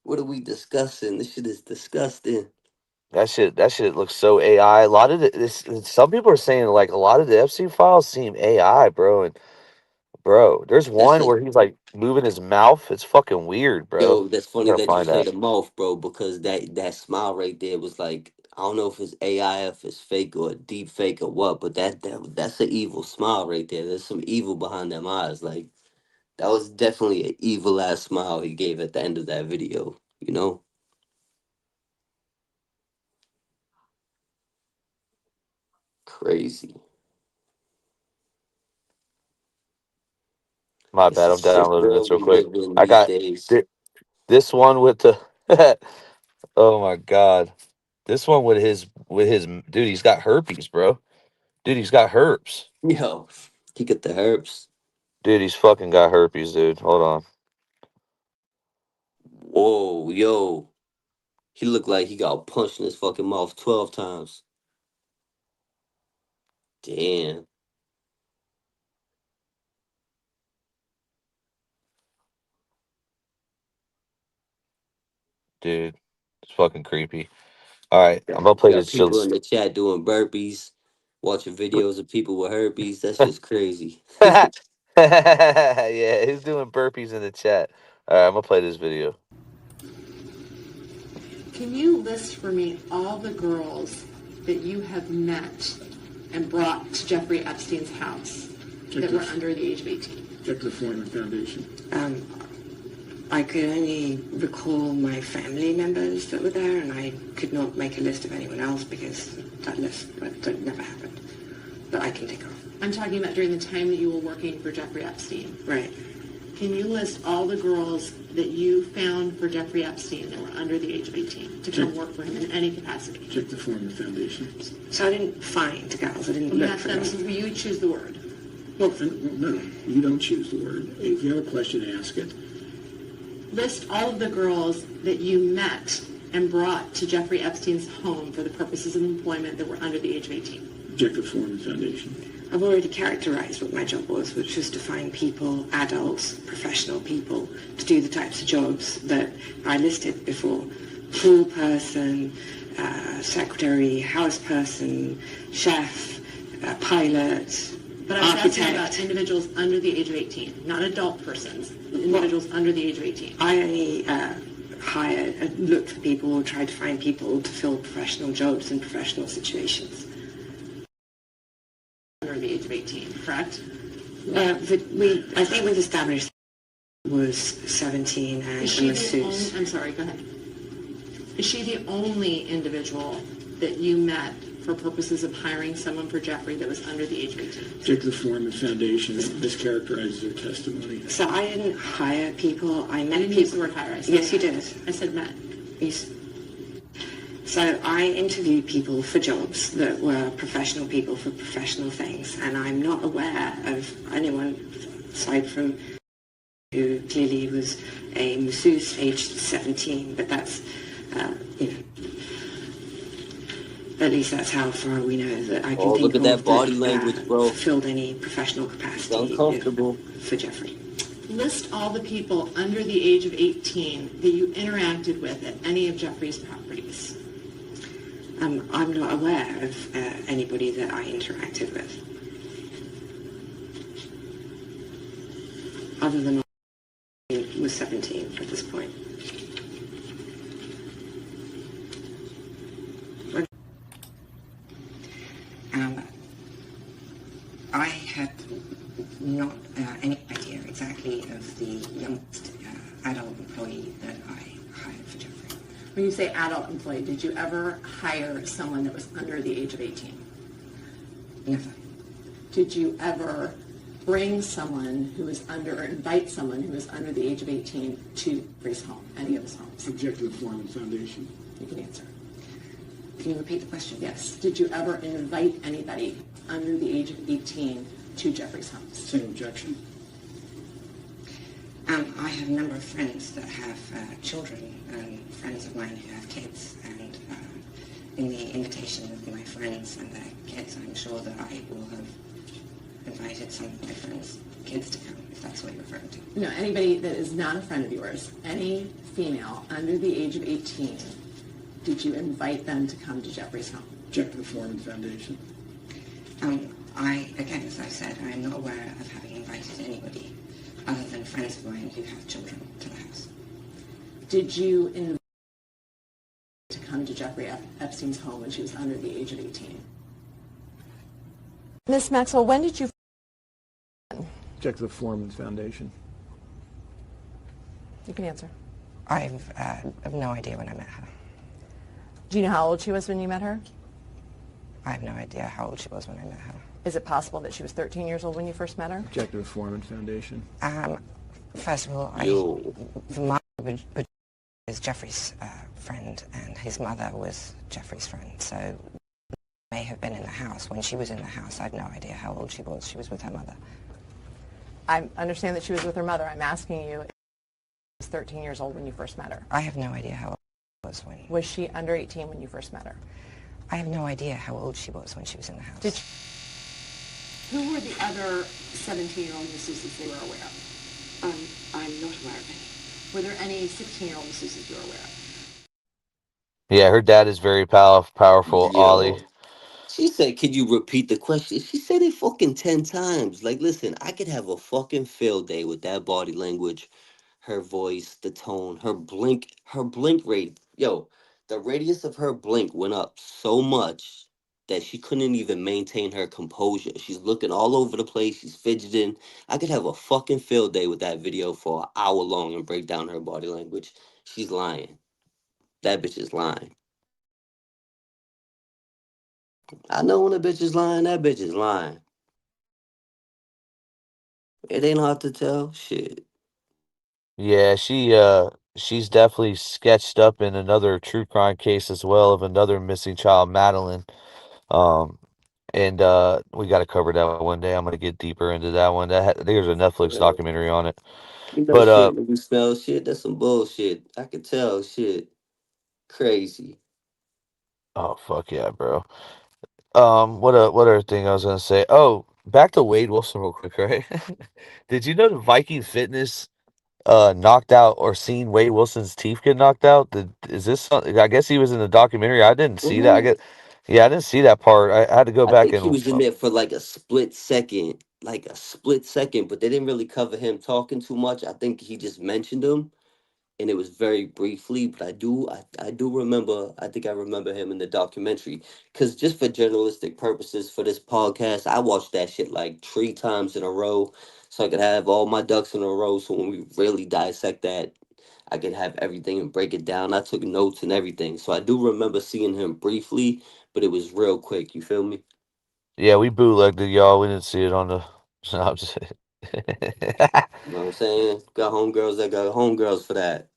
What are we discussing? This shit is disgusting. that shit looks so AI. A lot of some people are saying like a lot of the Epstein files seem AI, bro. And bro, there's That's one a where he's like moving his mouth. It's fucking weird, bro. Yo, that's I funny gotta that you find say that. the mouth, bro, because that smile right there was like I don't know if it's AI, if it's fake or deep fake or what, but that's an evil smile right there. There's some evil behind them eyes. Like that was definitely an evil ass smile he gave at the end of that video. You know, crazy. My It's bad. a I'm sick downloading this world real we quick. live in I these got days. this one with the Oh my God. This one with his dude, he's got herpes, bro. Dude, he's got herpes. Yo, he got the herbs. Dude, he's fucking got herpes, dude. Hold on. Whoa, yo. He looked like he got punched in his fucking mouth 12 times. Damn. Dude, it's fucking creepy. All right, I'm gonna You play got this. people in the chat doing burpees, watching videos of people with herpes. That's just crazy. Yeah, he's doing burpees in the chat. All right, I'm gonna play this video. Can you list for me all the girls that you have met and brought to Jeffrey Epstein's house that were under the age of 18? Check the Foreman Foundation. I could only recall my family members that were there, and I could not make a list of anyone else because that never happened. But I can take off. I'm talking about during the time that you were working for Jeffrey Epstein. Right. Can you list all the girls that you found for Jeffrey Epstein that were under the age of 18 to come work for him in any capacity? Check the Foreman Foundation. So I didn't find girls. I didn't look for girls. You choose the word. Well, no, you don't choose the word. If you have a question, ask it. List all of the girls that you met and brought to Jeffrey Epstein's home for the purposes of employment that were under the age of 18. Check the Foreman Foundation. I've already characterized what my job was, which was to find people, adults, professional people, to do the types of jobs that I listed before. Pool person, secretary, house person, chef, pilot, But I was asking architect. about individuals under the age of 18, not adult persons, individuals under the age of 18. I only hired, looked for people, or tried to find people to fill professional jobs in professional situations. Under the age of 18, correct? I think we've established was 17 and Is she a the only, masseuse. I'm sorry, go ahead. Is she the only individual that you met for purposes of hiring someone for Jeffrey that was under the age of 18? Check the Foreman Foundation. This characterizes their testimony. So I didn't hire people. I met I didn't people. use the word hire. I said Yes, you met. did. I said met. Yes. So I interviewed people for jobs that were professional people for professional things, and I'm not aware of anyone aside from who clearly was a masseuse aged 17, but that's, at least that's how far we know that I can think look at that of body language, bro. fulfilled any professional capacity Uncomfortable. for Jeffrey. List all the people under the age of 18 that you interacted with at any of Jeffrey's properties. I'm not aware of anybody that I interacted with, other than I was 17 at this point. I had not any idea exactly of the youngest adult employee that I hired for Jeffrey. When you say adult employee, did you ever hire someone that was under the age of 18? Never. Did you ever bring someone who was under, or invite someone who was under the age of 18 to his home, any of his homes? Subject to the Foreman Foundation. You can answer. Can you repeat the question? Yes. Did you ever invite anybody under the age of 18 to Jeffrey's homes? Same objection. I have a number of friends that have children, and friends of mine who have kids, and in the invitation of my friends and their kids, I'm sure that I will have invited some of my friends' kids to come, if that's what you're referring to. No, anybody that is not a friend of yours, any female under the age of 18, did you invite them to come to Jeffrey's home? Check the Foreman Foundation. Again, as I said, I'm not aware of having invited anybody other than friends of mine who have children to the house. Did you invite to come to Jeffrey Epstein's home when she was under the age of 18? Ms. Maxwell, when did you... Check the Foreman Foundation. You can answer. I have no idea when I met her. Do you know how old she was when you met her? I have no idea how old she was when I met her. Is it possible that she was 13 years old when you first met her? Check the Foreman Foundation. First of all, Yo. my is Jeffrey's friend, and his mother was Jeffrey's friend. So may have been in the house. When she was in the house, I had no idea how old she was. She was with her mother. I understand that she was with her mother. I'm asking you, she was 13 years old when you first met her. I have no idea how old she was when... Was she under 18 when you first met her? I have no idea how old she was when she was in the house. Who were the other 17-year-old masseuses they were aware of? I'm not aware of any. Were there any 16-year-old masseuses you were aware of? Yeah, her dad is very powerful, Ollie. Yo. She said, "Could you repeat the question?" She said it fucking 10 times. Like, listen, I could have a fucking field day with that body language, her voice, the tone, her blink rate. Yo, the radius of her blink went up so much that she couldn't even maintain her composure. She's looking all over the place. She's fidgeting. I could have a fucking field day with that video for an hour long and break down her body language. She's lying. That bitch is lying. I know when a bitch is lying, that bitch is lying. It ain't hard to tell. Shit. Yeah, she's definitely sketched up in another true crime case as well of another missing child, Madeline. Um, and we got to cover that one day. I'm gonna get deeper into that one. There's a Netflix Yeah. documentary on it. You know But shit when you smell shit, that's some bullshit. I can tell shit. Crazy. oh fuck yeah, bro. What other thing I was gonna say? Oh, back to Wade Wilson real quick, right? Did you know that Viking Fitness knocked out or seen Wade Wilson's teeth get knocked out? Is this something? I guess he was in the documentary. I didn't see that. Hmm. Yeah, I didn't see that part. I had to go I back think he and was in there for like a split second, but they didn't really cover him talking too much. I think he just mentioned him, and it was very briefly. But I do remember. I think I remember him in the documentary. Cause just for journalistic purposes for this podcast, I watched that shit like 3 times in a row, so I could have all my ducks in a row. So when we really dissect that, I could have everything and break it down. I took notes and everything. So I do remember seeing him briefly, but it was real quick. You feel me? yeah, we bootlegged it, y'all. We didn't see it on the. No, I'm just. You know what I'm saying? Got homegirls that got homegirls for that.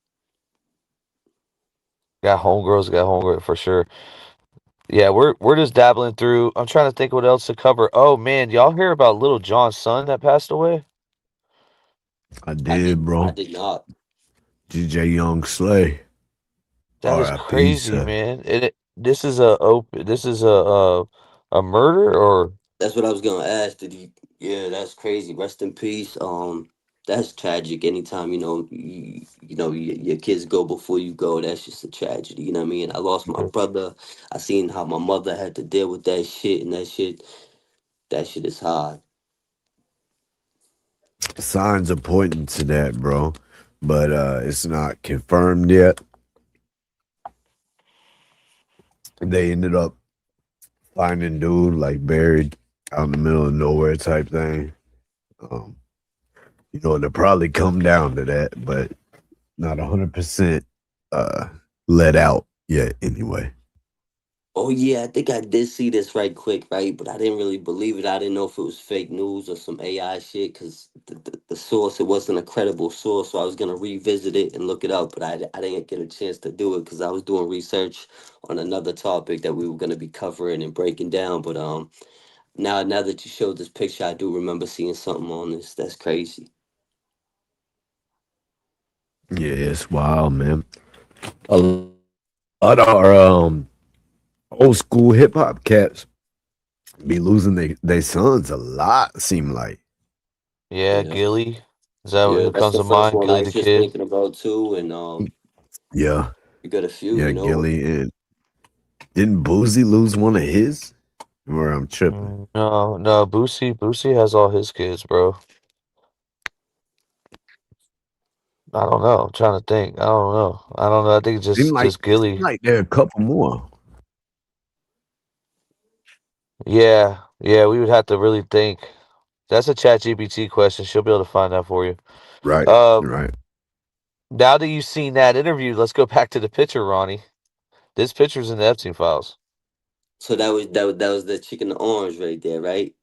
Got homegirls for sure. Yeah, we're just dabbling through. I'm trying to think what else to cover. Oh man, y'all hear about Little John's son that passed away? I I did, did I bro. did not. DJ Young Slay. That is R.I.P. crazy, sir. man. This is a murder or That's what I was gonna ask. Did he? Yeah, that's crazy. Rest in peace. That's tragic. Anytime your kids go before you go, that's just a tragedy. You know what I mean? I lost my brother. I seen how my mother had to deal with that shit, and that shit is hard. Signs are pointing to that, bro. But it's not confirmed yet. They ended up finding dude like buried out in the middle of nowhere type thing. Um, it'll probably come down to that, but not 100% let out yet anyway. Oh yeah, I think I did see this right quick, right? But I didn't really believe it. I didn't know if it was fake news or some AI shit because the source, it wasn't a credible source. So I was gonna revisit it and look it up, but I didn't get a chance to do it because I was doing research on another topic that we were gonna be covering and breaking down. But now that you showed this picture, I do remember seeing something on this. That's crazy. Yeah, it's wild, man. A lot of our old school hip hop cats be losing they sons a lot, seem like. yeah, Yeah, Gilly. Is that yeah, who that's comes the to first mind? one I Gilly was the just Kid. thinking about too. And Yeah, you got a few, yeah, you know. Gilly and didn't Boozy lose one of his? Or I'm tripping. No, Boosie has all his kids, bro. I don't know. I'm trying to think. I don't know. I think it's Seem like just Gilly. there are a couple more. Yeah, we would have to really think. That's a Chat GPT question. She'll be able to find that for you. Right, Um, right. now that you've seen that interview, let's go back to the picture, Ronnie. This picture's in the Epstein files. So that was the chicken and orange right there, right?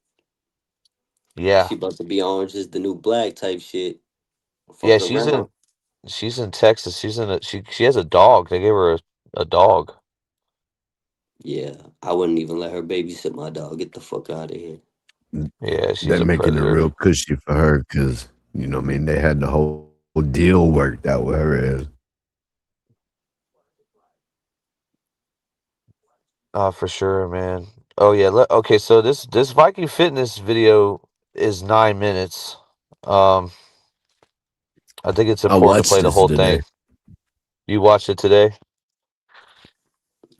Yeah. She about to be orange is the new black type shit. Yeah, Fuck around. She's in Texas. She has a dog. They gave her a dog. Yeah, I wouldn't even let her babysit my dog. Get the fuck out of here. Yeah, she's They're a making it predator. real cushy for her because, you know what I mean, they had the whole deal worked out with her as. For sure, man. Oh yeah. Okay, so this Viking Fitness video is 9 minutes. Um, I think it's I important to watched play the this whole today. thing. You watched it today?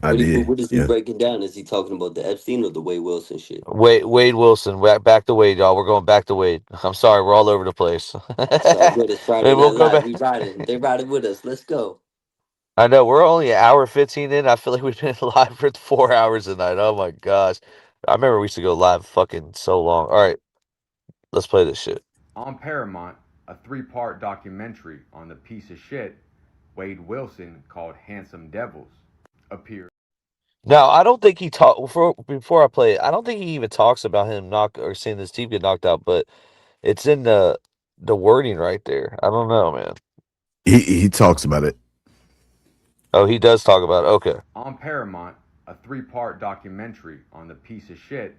I did, What is he yeah. breaking down? Is he talking about the Epstein or the Wade Wilson shit? Wade Wilson. Back to Wade, y'all. We're going back to Wade. I'm sorry, we're all over the place. It's all good. It's Friday And we'll Night go Live. back. We riding. They riding with us. Let's go. I know we're only an hour 15 in. I feel like we've been live for 4 hours tonight. Oh my gosh. I remember we used to go live fucking so long. All right, let's play this shit. On Paramount, a three-part documentary on the piece of shit Wade Wilson called Handsome Devils appeared. Now, I don't think he talk before I play it. I don't think he even talks about him seeing his team get knocked out, but it's in the wording right there. I don't know, man. He talks about it. Oh, he does talk about it. Okay. On Paramount, a three-part documentary on the piece of shit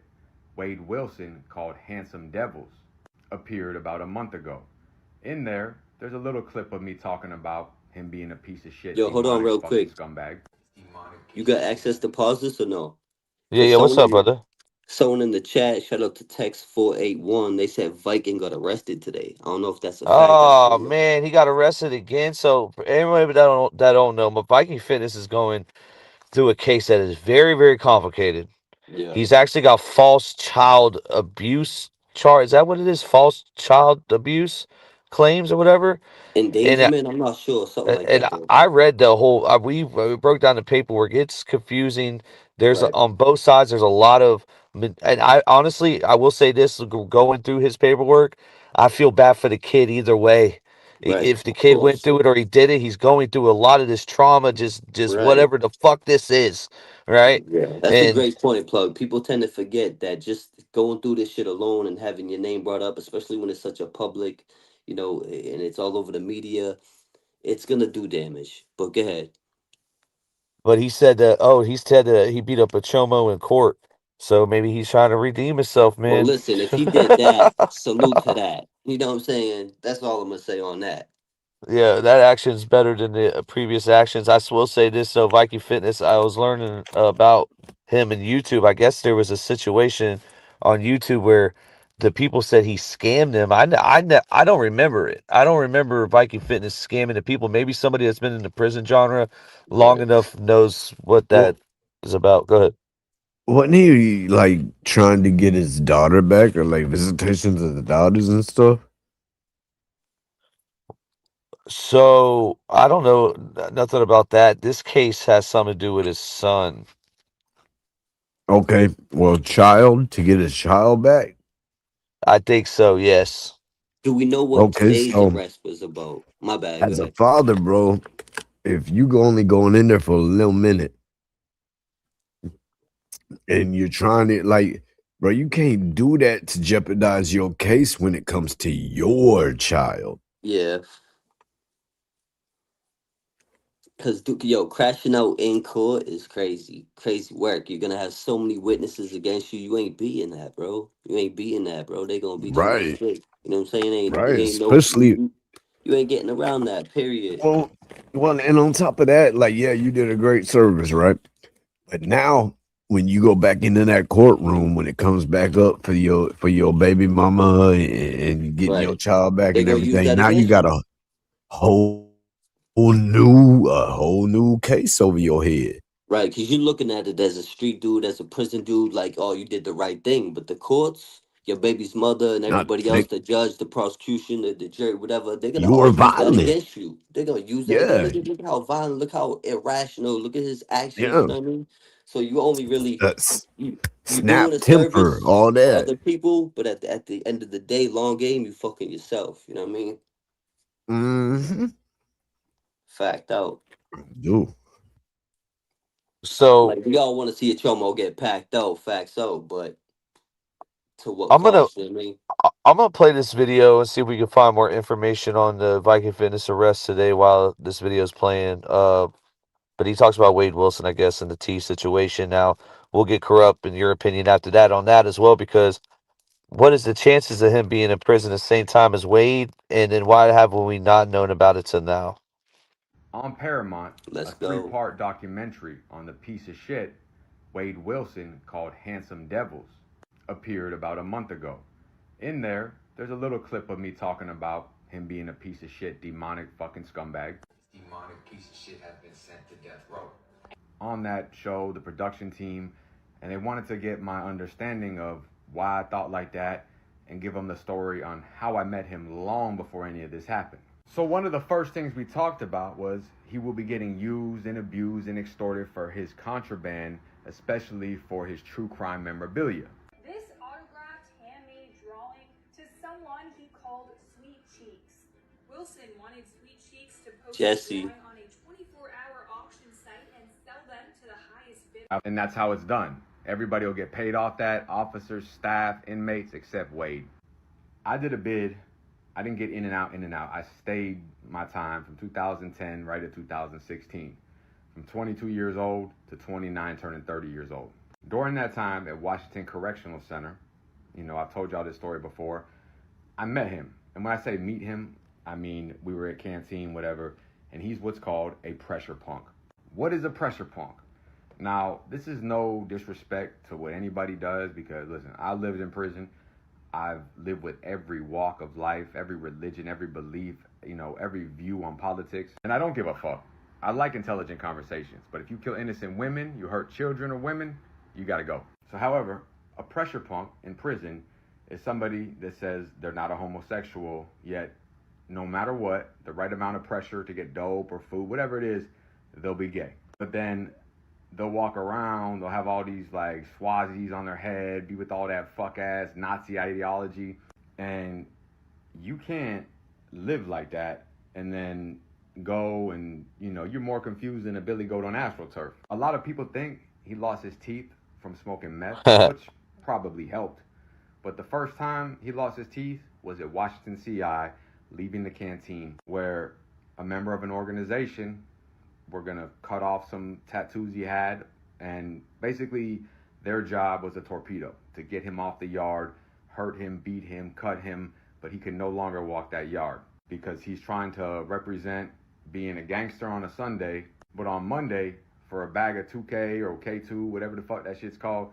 Wade Wilson called Handsome Devils appeared about a month ago. In there, there's a little clip of me talking about him being a piece of shit, Yo, hold on demonic real fucking quick. scumbag. You got access to pause this or no? Yeah, Because yeah. What's up, brother? someone in the chat, shout out to text 481. They said Viking got arrested today. I don't know if that's a fact. Oh man, he got arrested again. So for anybody that don't know, but Viking Fitness is going through a case that is very, very complicated. Yeah. He's actually got false child abuse charge. Is that what it is? False child abuse claims or whatever. And Endangerment? I'm not sure. Something like and that though. I read the whole. We broke down the paperwork. It's confusing. Right. On both sides. There's a lot of, and I honestly, I will say this: going through his paperwork, I feel bad for the kid either way. Right. If the Of kid went course. through it or he did it, he's going through a lot of this trauma. Just Right. whatever the fuck this is, right? Yeah. That's a And great point, Plug. People tend to forget that just going through this shit alone and having your name brought up, especially when it's such a public, and it's all over the media, it's gonna do damage. But go ahead. but he said that he said that he beat up a chomo in court, so maybe he's trying to redeem himself, Well, man. listen, if he did that, salute to that. You know what I'm saying? That's all I'm gonna say on that. Yeah, that action is better than the previous actions. Will say this, so Viking Fitness, I was learning about him in YouTube. I guess there was a situation on YouTube where the people said he scammed them. I don't remember it. I don't remember Viking Fitness scamming the people. Maybe somebody that's been in the prison genre long Right. enough knows what that Well, is about. Go ahead. wasn't he like trying to get his daughter back or like visitations of the daughters and stuff? So I don't know nothing about that. This case has something to do with his son. Okay, well, child to get his child back. I think so. Yes. Do we know what Okay, today's so arrest was about? My bad. Go as a ahead. father, bro, if you only going in there for a little minute and you're trying to like, bro, you can't do that to jeopardize your case when it comes to your child. Yeah. Cause yo, crashing out in court is crazy, crazy work. You're gonna have so many witnesses against you. You ain't beating that, bro. You ain't beating that, bro. They gonna beat your ass Right, quick. You know what I'm saying? right. Ain't no, Especially you ain't getting around that. Period. well, and on top of that, like, yeah, you did a great service, right? But now when you go back into that courtroom, when it comes back up for your baby mama and getting your Right. child back They and gonna use everything, that now you against got you. whole a whole new case over your head. Right, because you're looking at it as a street dude, as a prison dude, like, oh, you did the right thing. But the courts, your baby's mother, and Not everybody else, they, the judge, the prosecution, the jury, whatever, they're gonna you were all use that violent. against you. They're gonna use that again. Yeah, Look how violent, look how irrational, look at his actions. yeah. You know what I mean? So you only really That's you doing snap a temper, service all for that. other people, but at the end of the day, long game, you fucking yourself. You know what I mean? Mm-hmm. Fact out. Do So Like we all want to see a chomo get packed out. Facts out, but to what I'm gonna cost, you know what I mean? I'm gonna play this video and see if we can find more information on the Viking Fitness arrest today while this video is playing. But he talks about Wade Wilson, I guess, in the T situation. Now we'll get corrupt in your opinion after that on that as well, because what is the chances of him being in prison at the same time as Wade, and then why haven't we not known about it till now? On Paramount, Let's a go. three-part documentary on the piece of shit Wade Wilson called Handsome Devils appeared about a month ago. In there, there's a little clip of me talking about him being a piece of shit, demonic fucking scumbag. Demonic piece of shit has been sent to death row. On that show, the production team, and they wanted to get my understanding of why I thought like that and give them the story on how I met him long before any of this happened. So one of the first things we talked about was he will be getting used and abused and extorted for his contraband, especially for his true crime memorabilia. This autographed handmade drawing to someone he called Sweet Cheeks. Wilson wanted Sweet Cheeks to post the Jesse. drawing on a 24-hour auction site and sell them to the highest bidder. And that's how it's done. Everybody will get paid off that, officers, staff, inmates, except Wade. I did a bid. I didn't get in and out. I stayed my time from 2010 right to 2016. From 22 years old to 29, turning 30 years old. During that time at Washington Correctional Center, you know, I've told y'all this story before, I met him. And when I say meet him, I mean we were at canteen, whatever, and he's what's called a pressure punk. What is a pressure punk? Now, this is no disrespect to what anybody does, because listen, I lived in prison. I've lived with every walk of life, every religion, every belief, you know, every view on politics. And I don't give a fuck. I like intelligent conversations. But if you kill innocent women, you hurt children or women, you gotta go. So however, a pressure punk in prison is somebody that says they're not a homosexual, yet no matter what, the right amount of pressure to get dope or food, whatever it is, they'll be gay. But then they'll walk around, they'll have all these like swazis on their head, be with all that fuck ass Nazi ideology, and you can't live like that and then go and, you know, you're more confused than a billy goat on AstroTurf. A lot of people think he lost his teeth from smoking meth, which probably helped. But the first time he lost his teeth was at Washington CI, leaving the canteen, where a member of an organization were gonna cut off some tattoos he had, and basically their job was a torpedo, to get him off the yard, hurt him, beat him, cut him, but he could no longer walk that yard because he's trying to represent being a gangster on a Sunday, but on Monday, for a bag of 2K or K2, whatever the fuck that shit's called,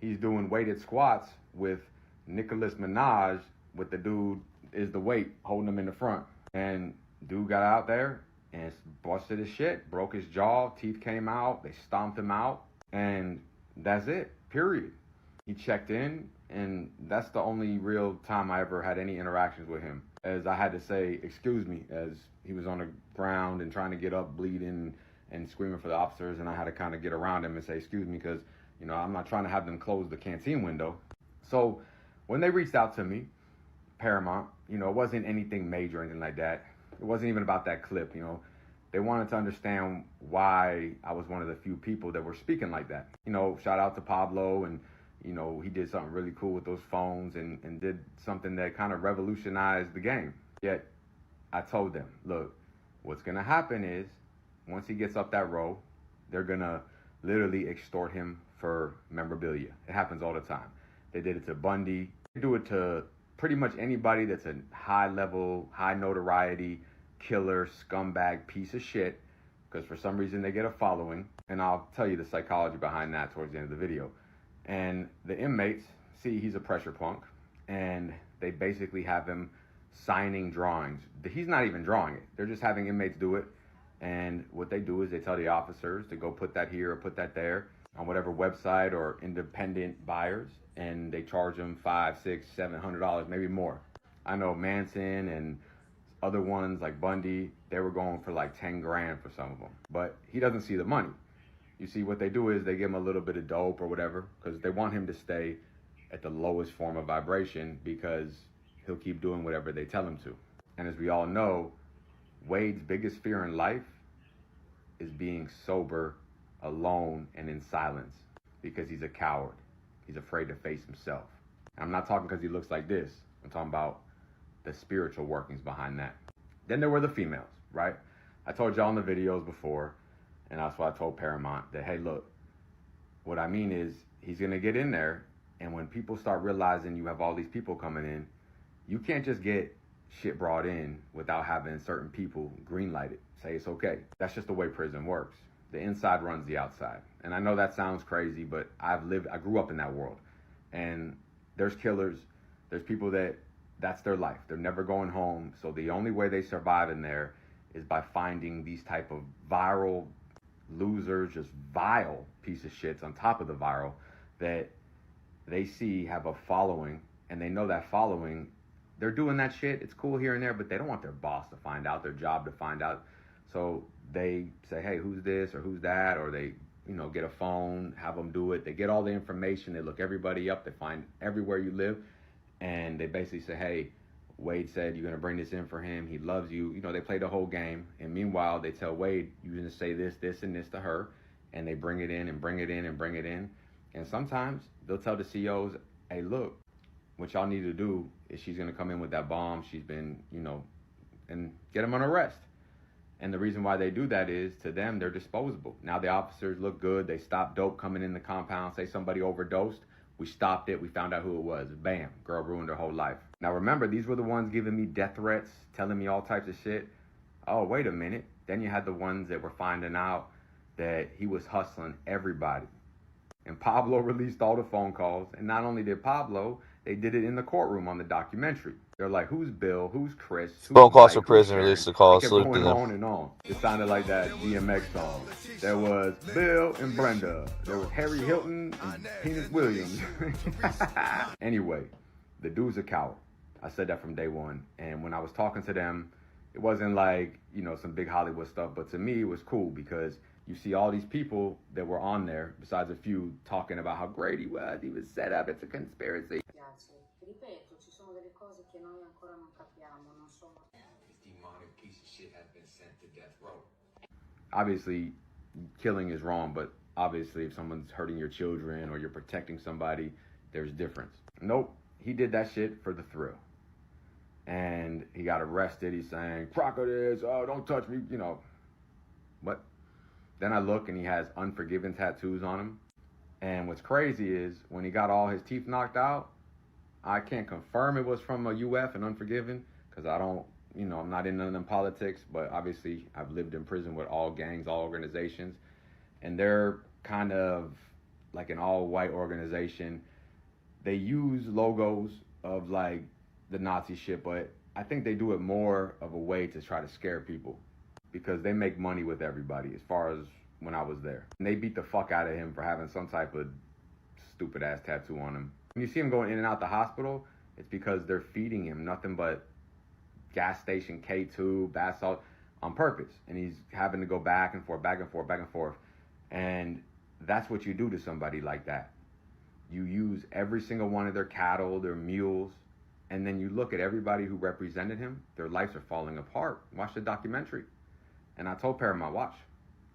he's doing weighted squats with Nicholas Minaj, with the dude is the weight holding him in the front. And dude got out there and busted his shit, broke his jaw, teeth came out, they stomped him out, and that's it, period. He checked in, and that's the only real time I ever had any interactions with him, as I had to say, excuse me, as he was on the ground and trying to get up, bleeding and screaming for the officers, and I had to kind of get around him and say, excuse me, because, you know, I'm not trying to have them close the canteen window. So when they reached out to me, Paramount, you know, it wasn't anything major or anything like that. It wasn't even about that clip, you know. They wanted to understand why I was one of the few people that were speaking like that. You know, shout out to Pablo, and, you know, he did something really cool with those phones and did something that kind of revolutionized the game. Yet, I told them, look, what's going to happen is, once he gets up that row, they're going to literally extort him for memorabilia. It happens all the time. They did it to Bundy. They do it to pretty much anybody that's a high level, high notoriety, killer, scumbag, piece of shit, because for some reason they get a following. And I'll tell you the psychology behind that towards the end of the video. And the inmates see he's a pressure punk, and they basically have him signing drawings. He's not even drawing it. They're just having inmates do it. And what they do is they tell the officers to go put that here or put that there on whatever website or independent buyers, and they charge them $500, $600, $700, maybe more. I know Manson and other ones like Bundy, they were going for like 10 grand for some of them, but he doesn't see the money. You see, what they do is they give him a little bit of dope or whatever, because they want him to stay at the lowest form of vibration, because he'll keep doing whatever they tell him to. And as we all know, Wade's biggest fear in life is being sober, alone, and in silence, because he's a coward. He's afraid to face himself. I'm not talking because he looks like this. I'm talking about the spiritual workings behind that. Then there were the females, right? I told y'all in the videos before, and that's why I told Paramount that, hey, look, what I mean is he's going to get in there, and when people start realizing you have all these people coming in, you can't just get shit brought in without having certain people greenlight it, say it's okay. That's just the way prison works. The inside runs the outside. And I know that sounds crazy, but I grew up in that world. And there's killers, there's people that's their life. They're never going home. So the only way they survive in there is by finding these type of viral losers, just vile piece of shits on top of the viral that they see have a following, and they know that following, they're doing that shit. It's cool here and there, but they don't want their boss to find out, their job to find out. So they say, hey, who's this or who's that? Or they, get a phone, have them do it. They get all the information. They look everybody up. They find everywhere you live. And they basically say, hey, Wade said you're going to bring this in for him. He loves you. They play the whole game. And meanwhile, they tell Wade, you're going to say this, this, and this to her. And they bring it in and bring it in and bring it in. And sometimes they'll tell the CEOs, hey, look, what y'all need to do is she's going to come in with that bomb. She's been, and get them on arrest. And the reason why they do that is, to them, they're disposable. Now the officers look good. They stop dope coming in the compound. Say somebody overdosed. We stopped it. We found out who it was. Bam. Girl ruined her whole life. Now remember, these were the ones giving me death threats, telling me all types of shit. Oh, wait a minute. Then you had the ones that were finding out that he was hustling everybody. And Pablo released all the phone calls. And not only did Pablo, they did it in the courtroom on the documentary. They're like, who's Bill? Who's Chris? Who's Phone calls Mike? for prison, Who's release the Sharon? call. They kept Salute to going them. on and on. It sounded like that DMX song. There was Bill and Brenda. There was Harry Hilton and Penis Williams. Anyway, the dude's a coward. I said that from day one. And when I was talking to them, it wasn't like, some big Hollywood stuff. But to me, it was cool because you see all these people that were on there, besides a few, talking about how great he was set up, it's a conspiracy. Ripeto, ci sono delle cose che noi ancora non capiamo, non sono. This demonic piece of shit has been sent to death row. Obviously, killing is wrong, but obviously if someone's hurting your children or you're protecting somebody, there's difference. Nope, he did that shit for the thrill. And he got arrested. He's saying, crocodiles, oh, don't touch me, But then I look and he has Unforgiven tattoos on him. And what's crazy is when he got all his teeth knocked out, I can't confirm it was from a UF and Unforgiven because I don't, I'm not in none of them politics, but obviously I've lived in prison with all gangs, all organizations, and they're kind of like an all-white organization. They use logos of like the Nazi shit, but I think they do it more of a way to try to scare people because they make money with everybody as far as when I was there. And they beat the fuck out of him for having some type of stupid ass tattoo on him. When you see him going in and out the hospital, it's because they're feeding him nothing but gas station K2, bath salt on purpose. And he's having to go back and forth, back and forth, back and forth. And that's what you do to somebody like that. You use every single one of their cattle, their mules, and then you look at everybody who represented him, their lives are falling apart. Watch the documentary. And I told Paramount, watch.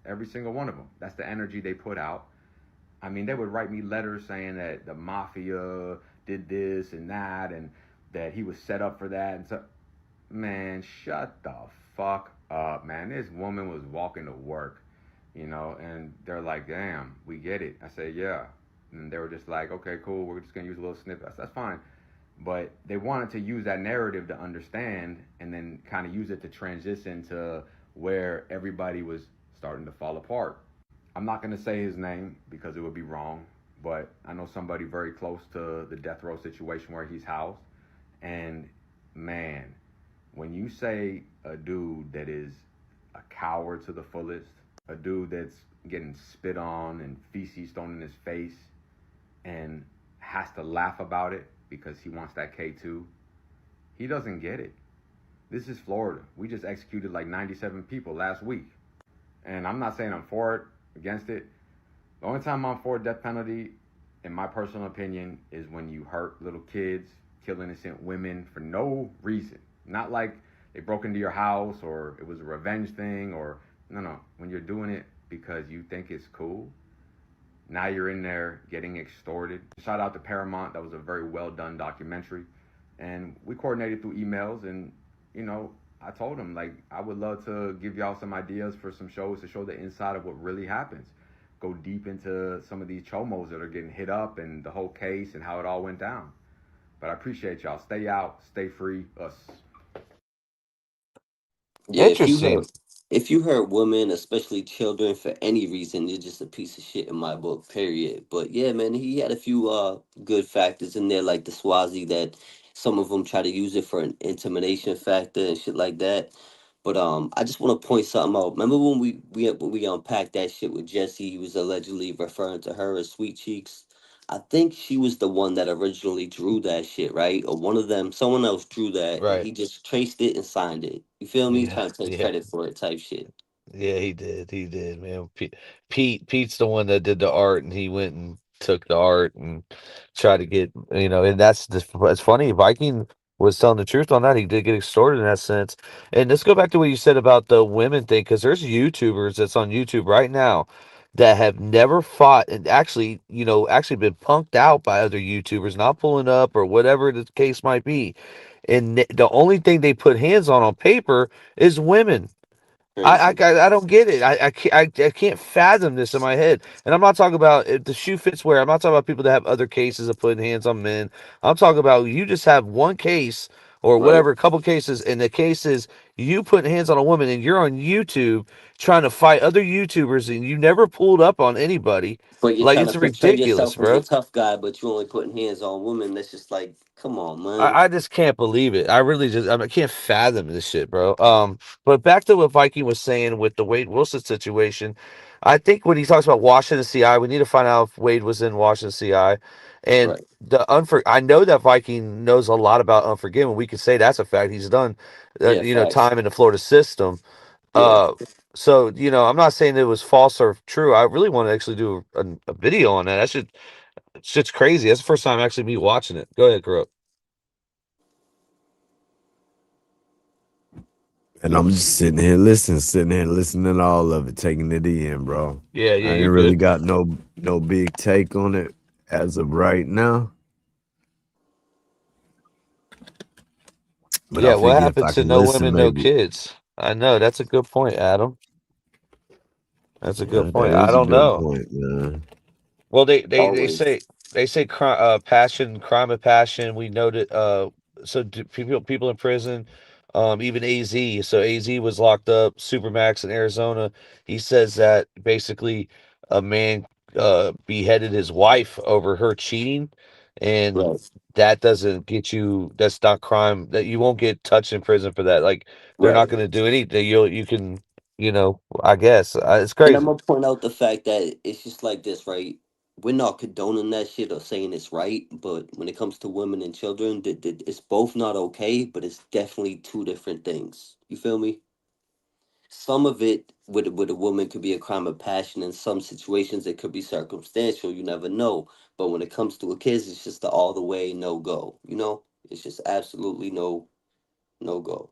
Every single one of them. That's the energy they put out. I mean, they would write me letters saying that the mafia did this and that and that he was set up for that. And so, man, shut the fuck up, man. This woman was walking to work, and they're like, damn, we get it. I said, yeah. And they were just like, okay, cool. We're just going to use a little snippet. I said, that's fine. But they wanted to use that narrative to understand and then kind of use it to transition to where everybody was starting to fall apart. I'm not going to say his name because it would be wrong, but I know somebody very close to the death row situation where he's housed. And man, when you say a dude that is a coward to the fullest, a dude that's getting spit on and feces thrown in his face and has to laugh about it because he wants that K2, he doesn't get it. This is Florida. We just executed like 97 people last week. And I'm not saying I'm for it, against it. The only time I'm for death penalty, in my personal opinion, is when you hurt little kids, kill innocent women for no reason. Not like they broke into your house or it was a revenge thing or, no. When you're doing it because you think it's cool, Now you're in there getting extorted. Shout out to Paramount. That was a very well done documentary. And we coordinated through emails. And, you know, I told him, like, I would love to give y'all some ideas for some shows to show the inside of what really happens. Go deep into some of these chomos that are getting hit up and the whole case and how it all went down. But I appreciate y'all. Stay out, stay free, us. Yeah, Interesting. if you hurt women, especially children, for any reason, you're just a piece of shit in my book. Period. But yeah, man, he had a few good factors in there, like the Swazi that some of them try to use it for an intimidation factor and shit like that. But I just want to point something out. Remember when we unpacked that shit with Jesse? He was allegedly referring to her as sweet cheeks. I think she was the one that originally drew that shit, right? Or one of them, someone else drew that, and Right. he just traced it and signed it. You feel me? Yeah. Trying to take Yeah. credit for it, type shit. Yeah, he did. He did, man. Pete's the one that did the art, and he went and took the art and tried to get, and that's the. It's funny. Viking was telling the truth on that. He did get extorted in that sense. And let's go back to what you said about the women thing, because there's YouTubers that's on YouTube right now that have never fought and actually, actually been punked out by other YouTubers, not pulling up or whatever the case might be. And the only thing they put hands on paper is women. Crazy. I don't get it. I can't fathom this in my head. And I'm not talking about if the shoe fits where. I'm not talking about people that have other cases of putting hands on men. I'm talking about you just have one case or Right. whatever, a couple cases, and the case is you putting hands on a woman and you're on YouTube trying to fight other YouTubers and you never pulled up on anybody. But you're Like trying to it's portray ridiculous, yourself as a bro. tough guy, but you only putting hands on women. That's just like, come on, man. I just can't believe it. I really just I can't fathom this shit, bro. But back to what Viking was saying with the Wade Wilson situation, I think when he talks about Washington CI, we need to find out if Wade was in Washington CI, and Right. I know that Viking knows a lot about Unforgiven. We could say that's a fact. He's done, Yeah, facts. time in the Florida system. Yeah. Uh, so I'm not saying it was false or true. I really want to actually do a video on that. That shit's crazy. That's the first time actually me watching it. Go ahead, Crook. And I'm just sitting here listening to all of it, taking it in, bro. Yeah, yeah, I ain't you're really good. got no big take on it as of right now. But I Yeah, what figure if happened I to can no listen, women, no maybe. kids? I know that's a good point, Adam. That's a good Yeah, point. that I is a don't good know. point, man. Well, they Always. say passion, crime of passion. We noted so people in prison, even AZ. So AZ was locked up, Supermax in Arizona. He says that basically a man beheaded his wife over her cheating, and Right. that doesn't get you. That's not crime. That you won't get touched in prison for that. Like they're not Right. going to do anything. You can I guess it's And I'm crazy. gonna point out the fact that it's just like this, right? We're not condoning that shit or saying it's right, but when it comes to women and children, it's both not okay, but it's definitely two different things. You feel me? Some of it with a woman could be a crime of passion. In some situations, it could be circumstantial. You never know. But when it comes to a kids, it's just the all the way no go. You know, it's just absolutely no go.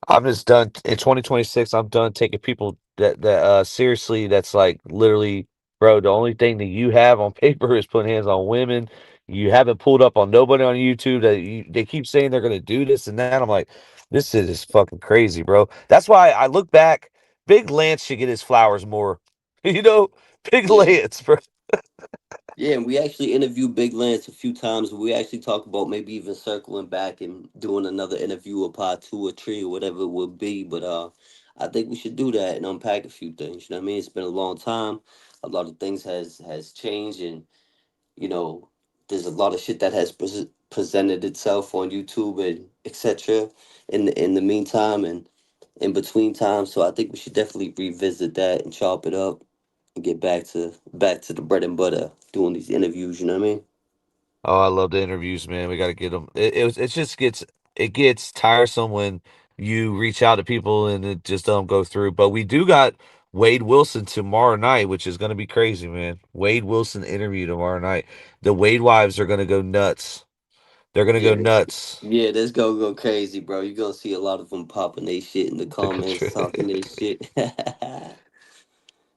I'm just done in 2026. I'm done taking people that seriously. That's like literally, bro. The only thing that you have on paper is putting hands on women. You haven't pulled up on nobody on YouTube. They keep saying they're gonna do this and that. I'm like, this shit is fucking crazy, bro. That's why I look back. Big Lance should get his flowers more. Big Yeah. Lance, bro. Yeah, and we actually interviewed Big Lance a few times. We actually talked about maybe even circling back and doing another interview, a part two or three or whatever it would be. But I think we should do that and unpack a few things. You know what I mean? It's been a long time. A lot of things has changed, and you know, there's a lot of shit that has presented itself on YouTube and etc. In the meantime and in between time. So I think we should definitely revisit that and chop it up and get back to the bread and butter, doing these interviews. You know what I mean? Oh, I love the interviews, man. We got to get them. It just gets tiresome when you reach out to people and it just don't go through. But we do got Wade Wilson tomorrow night, which is going to be crazy, man. Wade Wilson interview tomorrow night. The Wade wives are going to go nuts. They're going to go Yeah, nuts. yeah. Let's go crazy, bro. You're gonna see a lot of them popping their shit in the The comments, contr- talking their shit.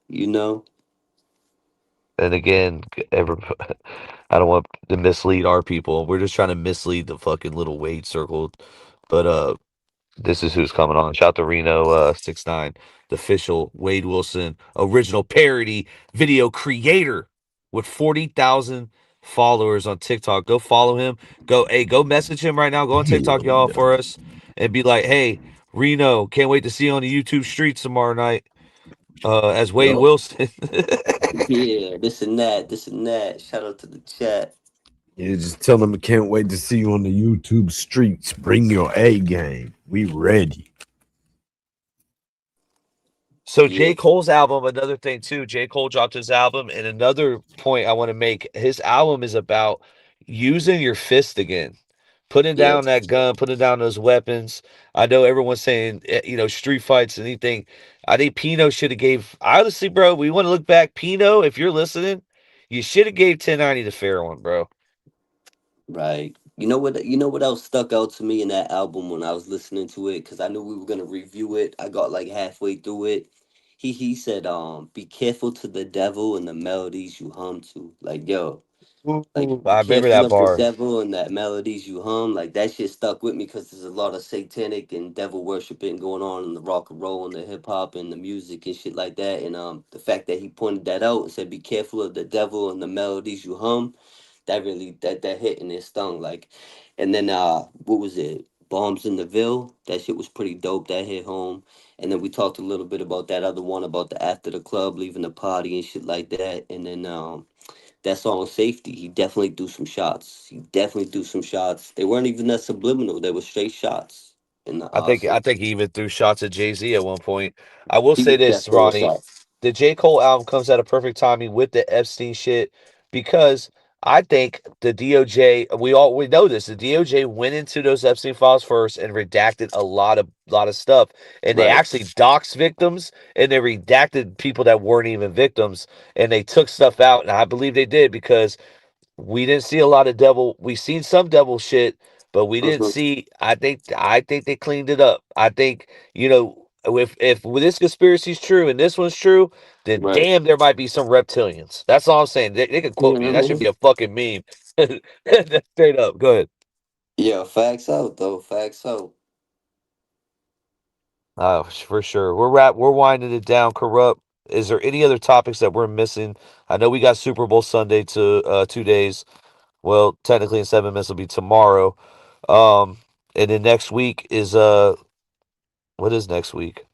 You know? And again, I don't want to mislead our people. We're just trying to mislead the fucking little Wade circle. But this is who's coming on. Shout to Reno 69, the official Wade Wilson original parody video creator with 40,000 followers on TikTok. Go follow him. Go message him right now. Go on TikTok, Hell y'all, no. for us, and be like, hey, Reno, can't wait to see you on the YouTube streets tomorrow night. As Wade Yup. Wilson. Yeah, this and that, this and that. Shout out to the chat. Yeah, just tell them I can't wait to see you on the YouTube streets. Bring your A game. We ready. So Yeah, J. Cole's album, another thing too. J. Cole dropped his album, and another point I want to make: his album is about using your fist again, putting yeah, down that gun, putting down those weapons. I know everyone's saying, street fights, anything. I think Pino should have gave. Honestly, bro, we want to look back. Pino, if you're listening, you should have gave 1090 to Fairone, bro. right. You know what else stuck out to me in that album when I was listening to it, because I knew we were gonna review it. I got like halfway through it. He said, be careful to the devil and the melodies you hum to. Like, yo, like, Ooh, be I remember careful that of the bar. devil and that melodies you hum. Like, that shit stuck with me because there's a lot of satanic and devil worshiping going on in the rock and roll and the hip hop and the music and shit like that. And the fact that he pointed that out and said, be careful of the devil and the melodies you hum, that really that hit and it stung. Like, and then what was it? Bombs in the Ville. That shit was pretty dope. That hit home. And then we talked a little bit about that other one about the after the club, leaving the party and shit like that. And then that song Safety, he definitely threw some shots. He definitely threw some shots. They weren't even that subliminal. They were straight shots. In the I think he even threw shots at Jay-Z at one point. I will he say was this, definitely a Ronnie. shot. The J. Cole album comes at a perfect timing with the Epstein shit because I think the DOJ, we know this, the DOJ went into those Epstein files first and redacted a lot of stuff. And they Right. actually doxed victims and they redacted people that weren't even victims and they took stuff out. And I believe they did because we didn't see a lot of devil. We seen some devil shit, but we didn't Hmm. see. I think they cleaned it up. I think if this conspiracy is true and this one's true, then Right. damn, there might be some reptilians. That's all I'm saying. They could quote me. That should be a fucking meme. Straight up. Go ahead. Yeah, facts out though. Facts out. For sure. We're winding it down. Corrupt. Is there any other topics that we're missing? I know we got Super Bowl Sunday to 2 days. Well, technically in 7 minutes will be tomorrow. Um, and then next week is what is next week?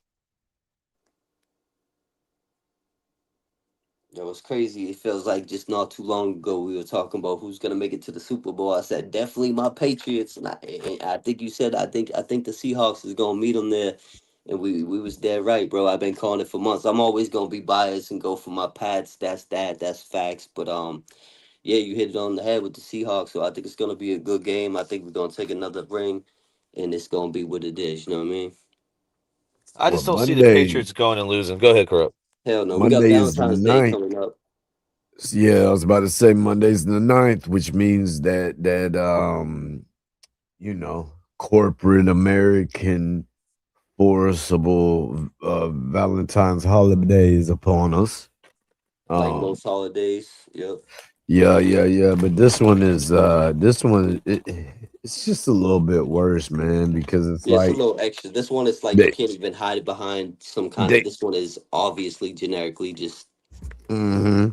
It was crazy. It feels like just not too long ago we were talking about who's gonna make it to the Super Bowl. I said definitely my Patriots, and I think you said I think the Seahawks is gonna meet them there, and we was dead right, bro. I've been calling it for months. I'm always gonna be biased and go for my Pats. That's facts. But yeah, you hit it on the head with the Seahawks. So I think it's gonna be a good game. I think we're gonna take another ring, and it's gonna be what it is. You know what I mean? I Well, just don't see the Patriots going and losing. Go ahead, Corrupt. Hell no. We got Monday is the Valentine's Day ninth. coming up. Yeah, I was about to say Monday's the ninth, which means that corporate American forcible Valentine's holiday is upon us. Like Um, most holidays. Yep. yeah. But it's just a little bit worse, man, because it's Yeah, it's a like little extra. This one is like you they can't even hide it behind some kind of. they This one is obviously generically just hmm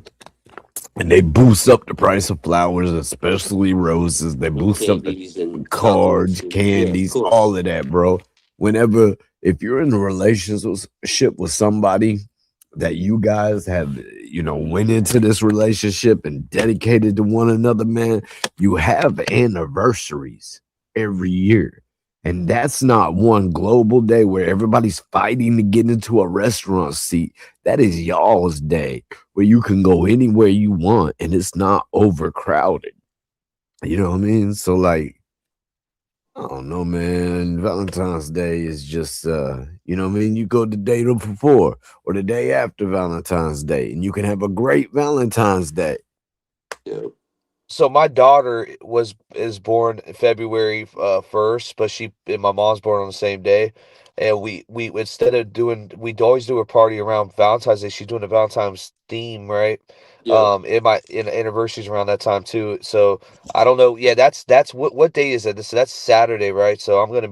and they boost up the price of flowers, especially roses. They boost up the candies and chocolates. cards, And, yeah, of candies, all course. of that, bro. Whenever if you're in a relationship with somebody that you guys have, went into this relationship and dedicated to one another, man, you have anniversaries every year. And that's not one global day where everybody's fighting to get into a restaurant seat. That is y'all's day where you can go anywhere you want and it's not overcrowded. You know what I mean? So like, I don't know, man. Valentine's Day is just you know what I mean? You go the day before or the day after Valentine's Day, and you can have a great Valentine's Day. Yeah. So my daughter is born February 1st, but she and my mom's born on the same day. and we instead of doing, we'd always do a party around Valentine's Day. She's doing a Valentine's theme, right? Yep. In anniversaries around that time too. So I don't know. Yeah, that's what day is it? That's Saturday, right? So I'm gonna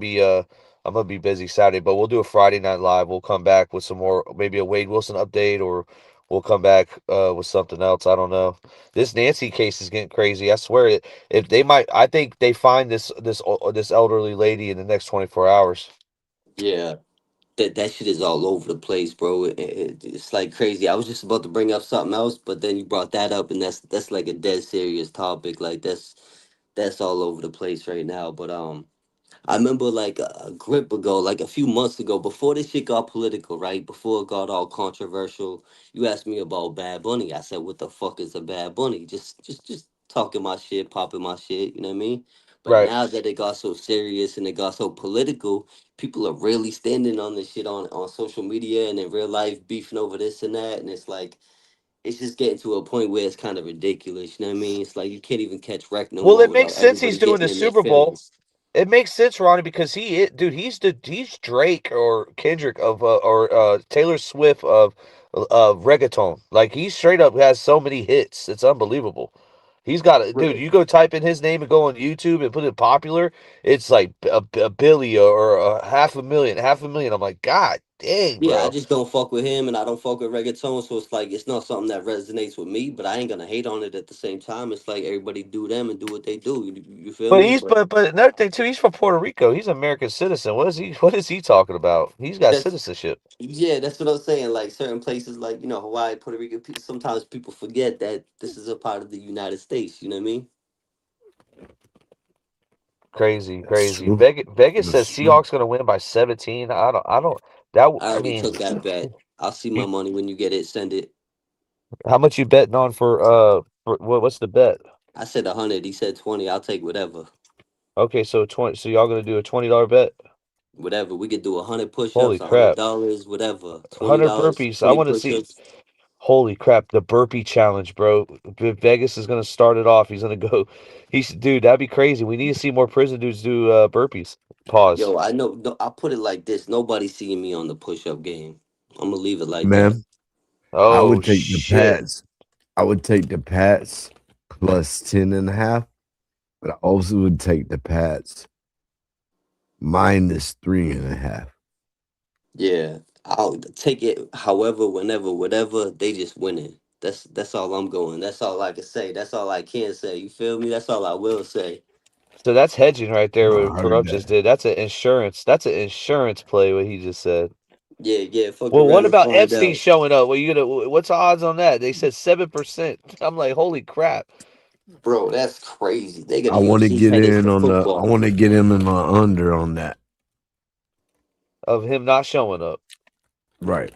be busy Saturday, but we'll do a Friday night live. We'll come back with some more, maybe a Wade Wilson update, or we'll come back with something else. I don't know. This Nancy case is getting crazy. I swear it. If they might, I think they find this elderly lady in the next 24 hours. Yeah. That shit is all over the place, bro. It's like crazy. I was just about to bring up something else, but then you brought that up, and that's like a dead serious topic. Like that's all over the place right now. But I remember like a grip ago, like a few months ago, before this shit got political, right? Before it got all controversial, you asked me about Bad Bunny. I said, "What the fuck is a Bad Bunny?" Just talking my shit, popping my shit. You know what I mean? But Right. now that it got so serious and it got so political, people are really standing on this shit on social media and in real life, beefing over this and that, and it's like it's just getting to a point where it's kind of ridiculous. You know what I mean? It's like you can't even catch wreck no Well, more it makes without sense he's everybody doing getting the in their Super Bowl. feelings. It makes sense, Ronnie, because dude, he's Drake or Kendrick of or Taylor Swift of reggaeton. Like he straight up has so many hits. It's unbelievable. He's got a dude. You go type in his name and go on YouTube and put it popular. It's like a billion or a half a million, half a million. I'm like, God dang, Yeah, I bro. just don't fuck with him, and I don't fuck with reggaeton. So it's like it's not something that resonates with me, but I ain't gonna hate on it at the same time. It's like everybody do them and do what they do. You feel But me? he's But but another thing too. He's from Puerto Rico. He's an American citizen. What is he talking about? He's got that's citizenship. yeah, that's what I'm saying. Like certain places, like Hawaii, Puerto Rico. Sometimes people forget that this is a part of the United States. You know what I mean? Crazy, That's crazy. true. Vegas says That's true. Seahawks gonna win by 17. I don't. That I I already mean, took that bet. I'll see my you money when you get it. Send it. how much you betting on for what's the bet? I said 100. He said 20. I'll take whatever. Okay, so 20. So y'all gonna do a $20 bet? Whatever. We could do 100 Holy push-ups, crap! $100, whatever. 100 $20, burpees. I 20 want to see. push-ups. Holy crap! The burpee challenge, bro. Vegas is gonna start it off. He's gonna go. Dude. That'd be crazy. We need to see more prison dudes do burpees. Pause. Yo, I know. No, I put it like this. Nobody's seeing me on the push-up game. I'm gonna leave it like that. Man, I Oh would take the shit! Pats. I would take the Pats plus 10.5, but I also would take the Pats minus 3.5. Yeah, I'll take it. However, whenever, whatever. They just winning. That's all I'm going. That's all I can say. That's all I can say. You feel me? That's all I will say. So that's hedging right there. I What heard Corrupt just that. did. That's an insurance. That's an insurance play. What he just said. Yeah, yeah. Fuck Well, what around and about find Epstein out, showing up? Well, what's the odds on that? They said 7%. I'm like, holy crap, bro. That's crazy. They got I a want to UFC get headed in for on the. I football. want to get him in my under on that. of him not showing up. Right.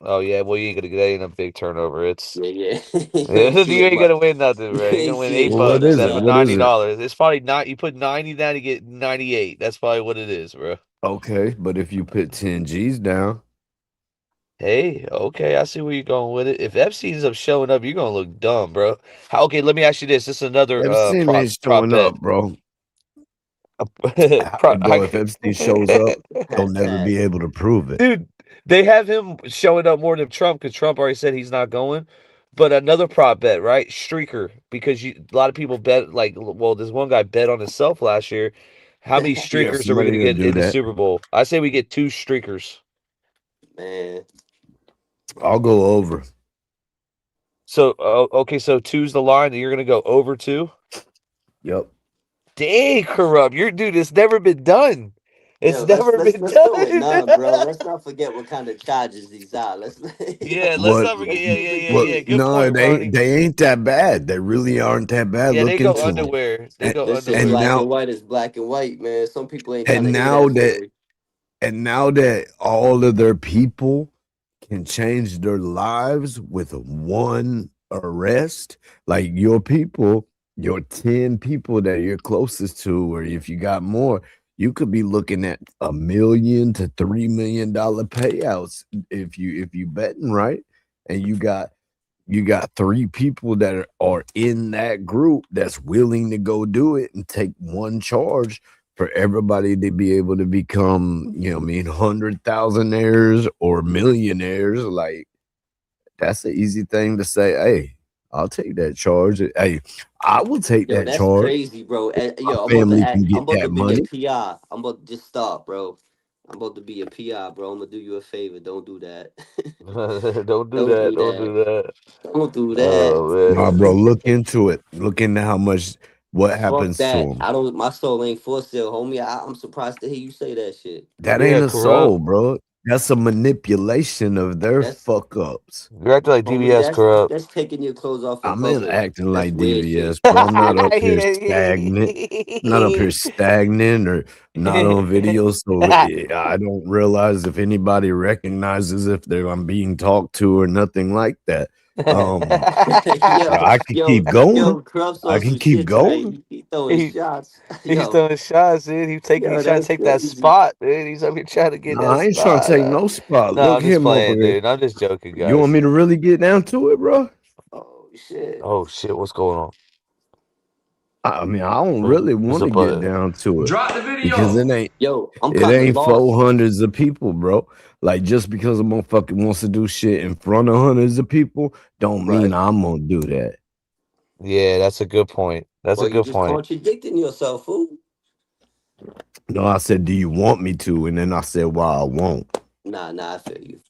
Oh yeah, well you ain't gonna get ain't a big turnover. It's Yeah, yeah. You ain't you seeing ain't much. gonna win nothing, You bro. You're ain't gonna win seeing eight Well, much. what bucks is out it? of What is it? $90. It's probably not. You put 90 down to get 98. That's probably what it is, bro. Okay, but if you put 10 G's down, Hey, okay, I see where you're going with it. If Epstein ends up showing up, you're gonna look dumb, bro. Okay, let me ask you this. This is another Epstein ain't prop showing bet. up, bro. Pro, Bro, if Epstein shows up, they'll never Facts. be able to prove it. dude, they have him showing up more than Trump because Trump already said he's not going. But another prop bet, right? Streaker, because a lot of people bet like, well, this one guy bet on himself last year. How many Yeah, streakers are we somebody gonna will get do in the that. Super Bowl? I say we get two streakers. Man, I'll go over. So, okay, so two's the line, and you're gonna go over two. Yep. Dang, Corrupt, your dude, it's never been done. yo, It's let's never let's been let's throw it done. none, bro. Let's not forget what kind of charges these are. Let's Yeah, let's What? not forget. let's Yeah, keep yeah, it yeah, What? yeah. clean. Good No, point, they ain't. Ronnie. They ain't that bad. They really aren't that bad. Yeah, they Look go into them. underwear. They And, go Listen, and underwear. black now, and white is black and white, man. Some people ain't trying to and hear now that that, story. and now that all of their people can change their lives with one arrest, like your people, your 10 people that you're closest to, or if you got more, you could be looking at $1 million to $3 million payouts if you betting right, and you got 3 people that are in that group that's willing to go do it and take one charge for everybody to be able to become, 100,000aires or millionaires. Like, that's an easy thing to say. Hey, I'll take that charge. Hey, I will take Yo, that that's charge. crazy, bro. My Yo, family can I'm get about to that be your money. PI. I'm about to just stop, bro. I'm about to be your PI, bro. I'm gonna do you a favor. Don't do that. Don't do Don't that. do Don't do that. that. Don't do that. Oh Nah, bro, look into it. Look into what Fuck happens to that. them. I don't. My soul ain't for sale, homie. I'm surprised to hear you say that shit. That ain't Yeah, a corrupt. soul, bro. That's a manipulation of their That's fuck ups. You're acting like homie. DVS corrupt. That's taking your clothes off in I'm in public. acting That's like weird shit. DVS, bro. I'm not up here stagnant. Not up here Yeah. stagnant or not on video. So I don't realize if anybody recognizes if I'm being talked to or nothing like that. yo, I can keep going. Crufts I on can some keep shit tonight. going. He throwing he, shots. he's Yo, throwing shots, dude. He's trying to that's take that crazy. spot, dude. He's up here trying to get Nah, that I ain't trying to spot. take no spot. No, Look I'm just him over playing, here. dude. I'm just joking, You want guys. me to really get down to it, bro? Oh shit. Oh shit, what's going on? I mean, I don't Where's really want the to get button? down to it Drop the because video. Yo, I'm it kind of ain't lost. 400s of people, bro. Like just because a motherfucker wants to do shit in front of hundreds of people, don't mean Right. I'm gonna do that. Yeah, that's a good point. That's Well, a you good just point. contradicting yourself, fool. No, I said, do you want me to? And then I said, well, I won't. Nah, I feel you.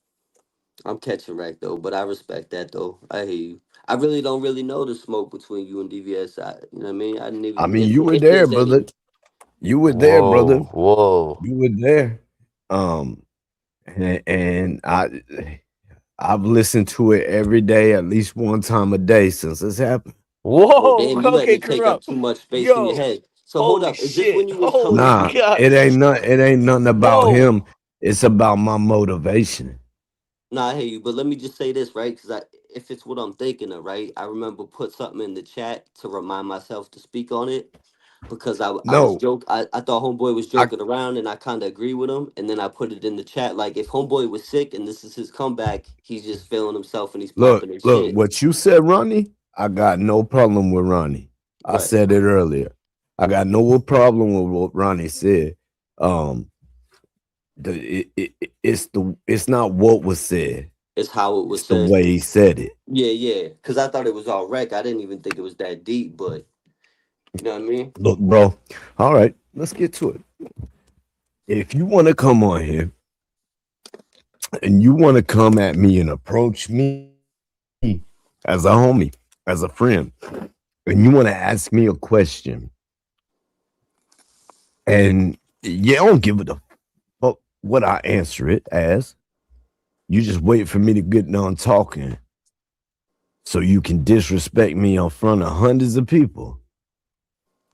I'm catching wreck though, but I respect that though. I hear you. I really don't really know the smoke between you and DVS. You know what I mean? I didn't I even mean, you were if there, there's any. brother. You were there, brother. Whoa. You were there. Um, and I've listened to it every day, at least one time a day since it's happened. Oh Whoa. damn, you letting Okay, it take up corrupt. too much space in your Yo. head. So hold Holy up, is this shit. when you was coming Holy Nah, in? god. it ain't nothing about Whoa. him. It's about my motivation. Nah, I hear you, but let me just say this, right? Because if it's what I'm thinking of, right? I remember put something in the chat to remind myself to speak on it because I was No, joke. I thought Homeboy was I joking around, and I kind of agree with him. And then I put it in the chat like, if Homeboy was sick and this is his comeback, he's just feeling himself and he's popping his look, shit. what you said, Ronnie, I got no problem with Ronnie. I Right. said it earlier. I got no problem with what Ronnie said. It's not what was said. It's how it It's was the said. way he said it. Yeah. Because I thought it was all wreck. I didn't even think it was that deep, but you know what I mean? Look, bro. All right, let's get to it. If you want to come on here and you want to come at me and approach me as a homie, as a friend, and you want to ask me a question, and you don't give a fuck what I answer it as, you just wait for me to get done talking so you can disrespect me in front of hundreds of people.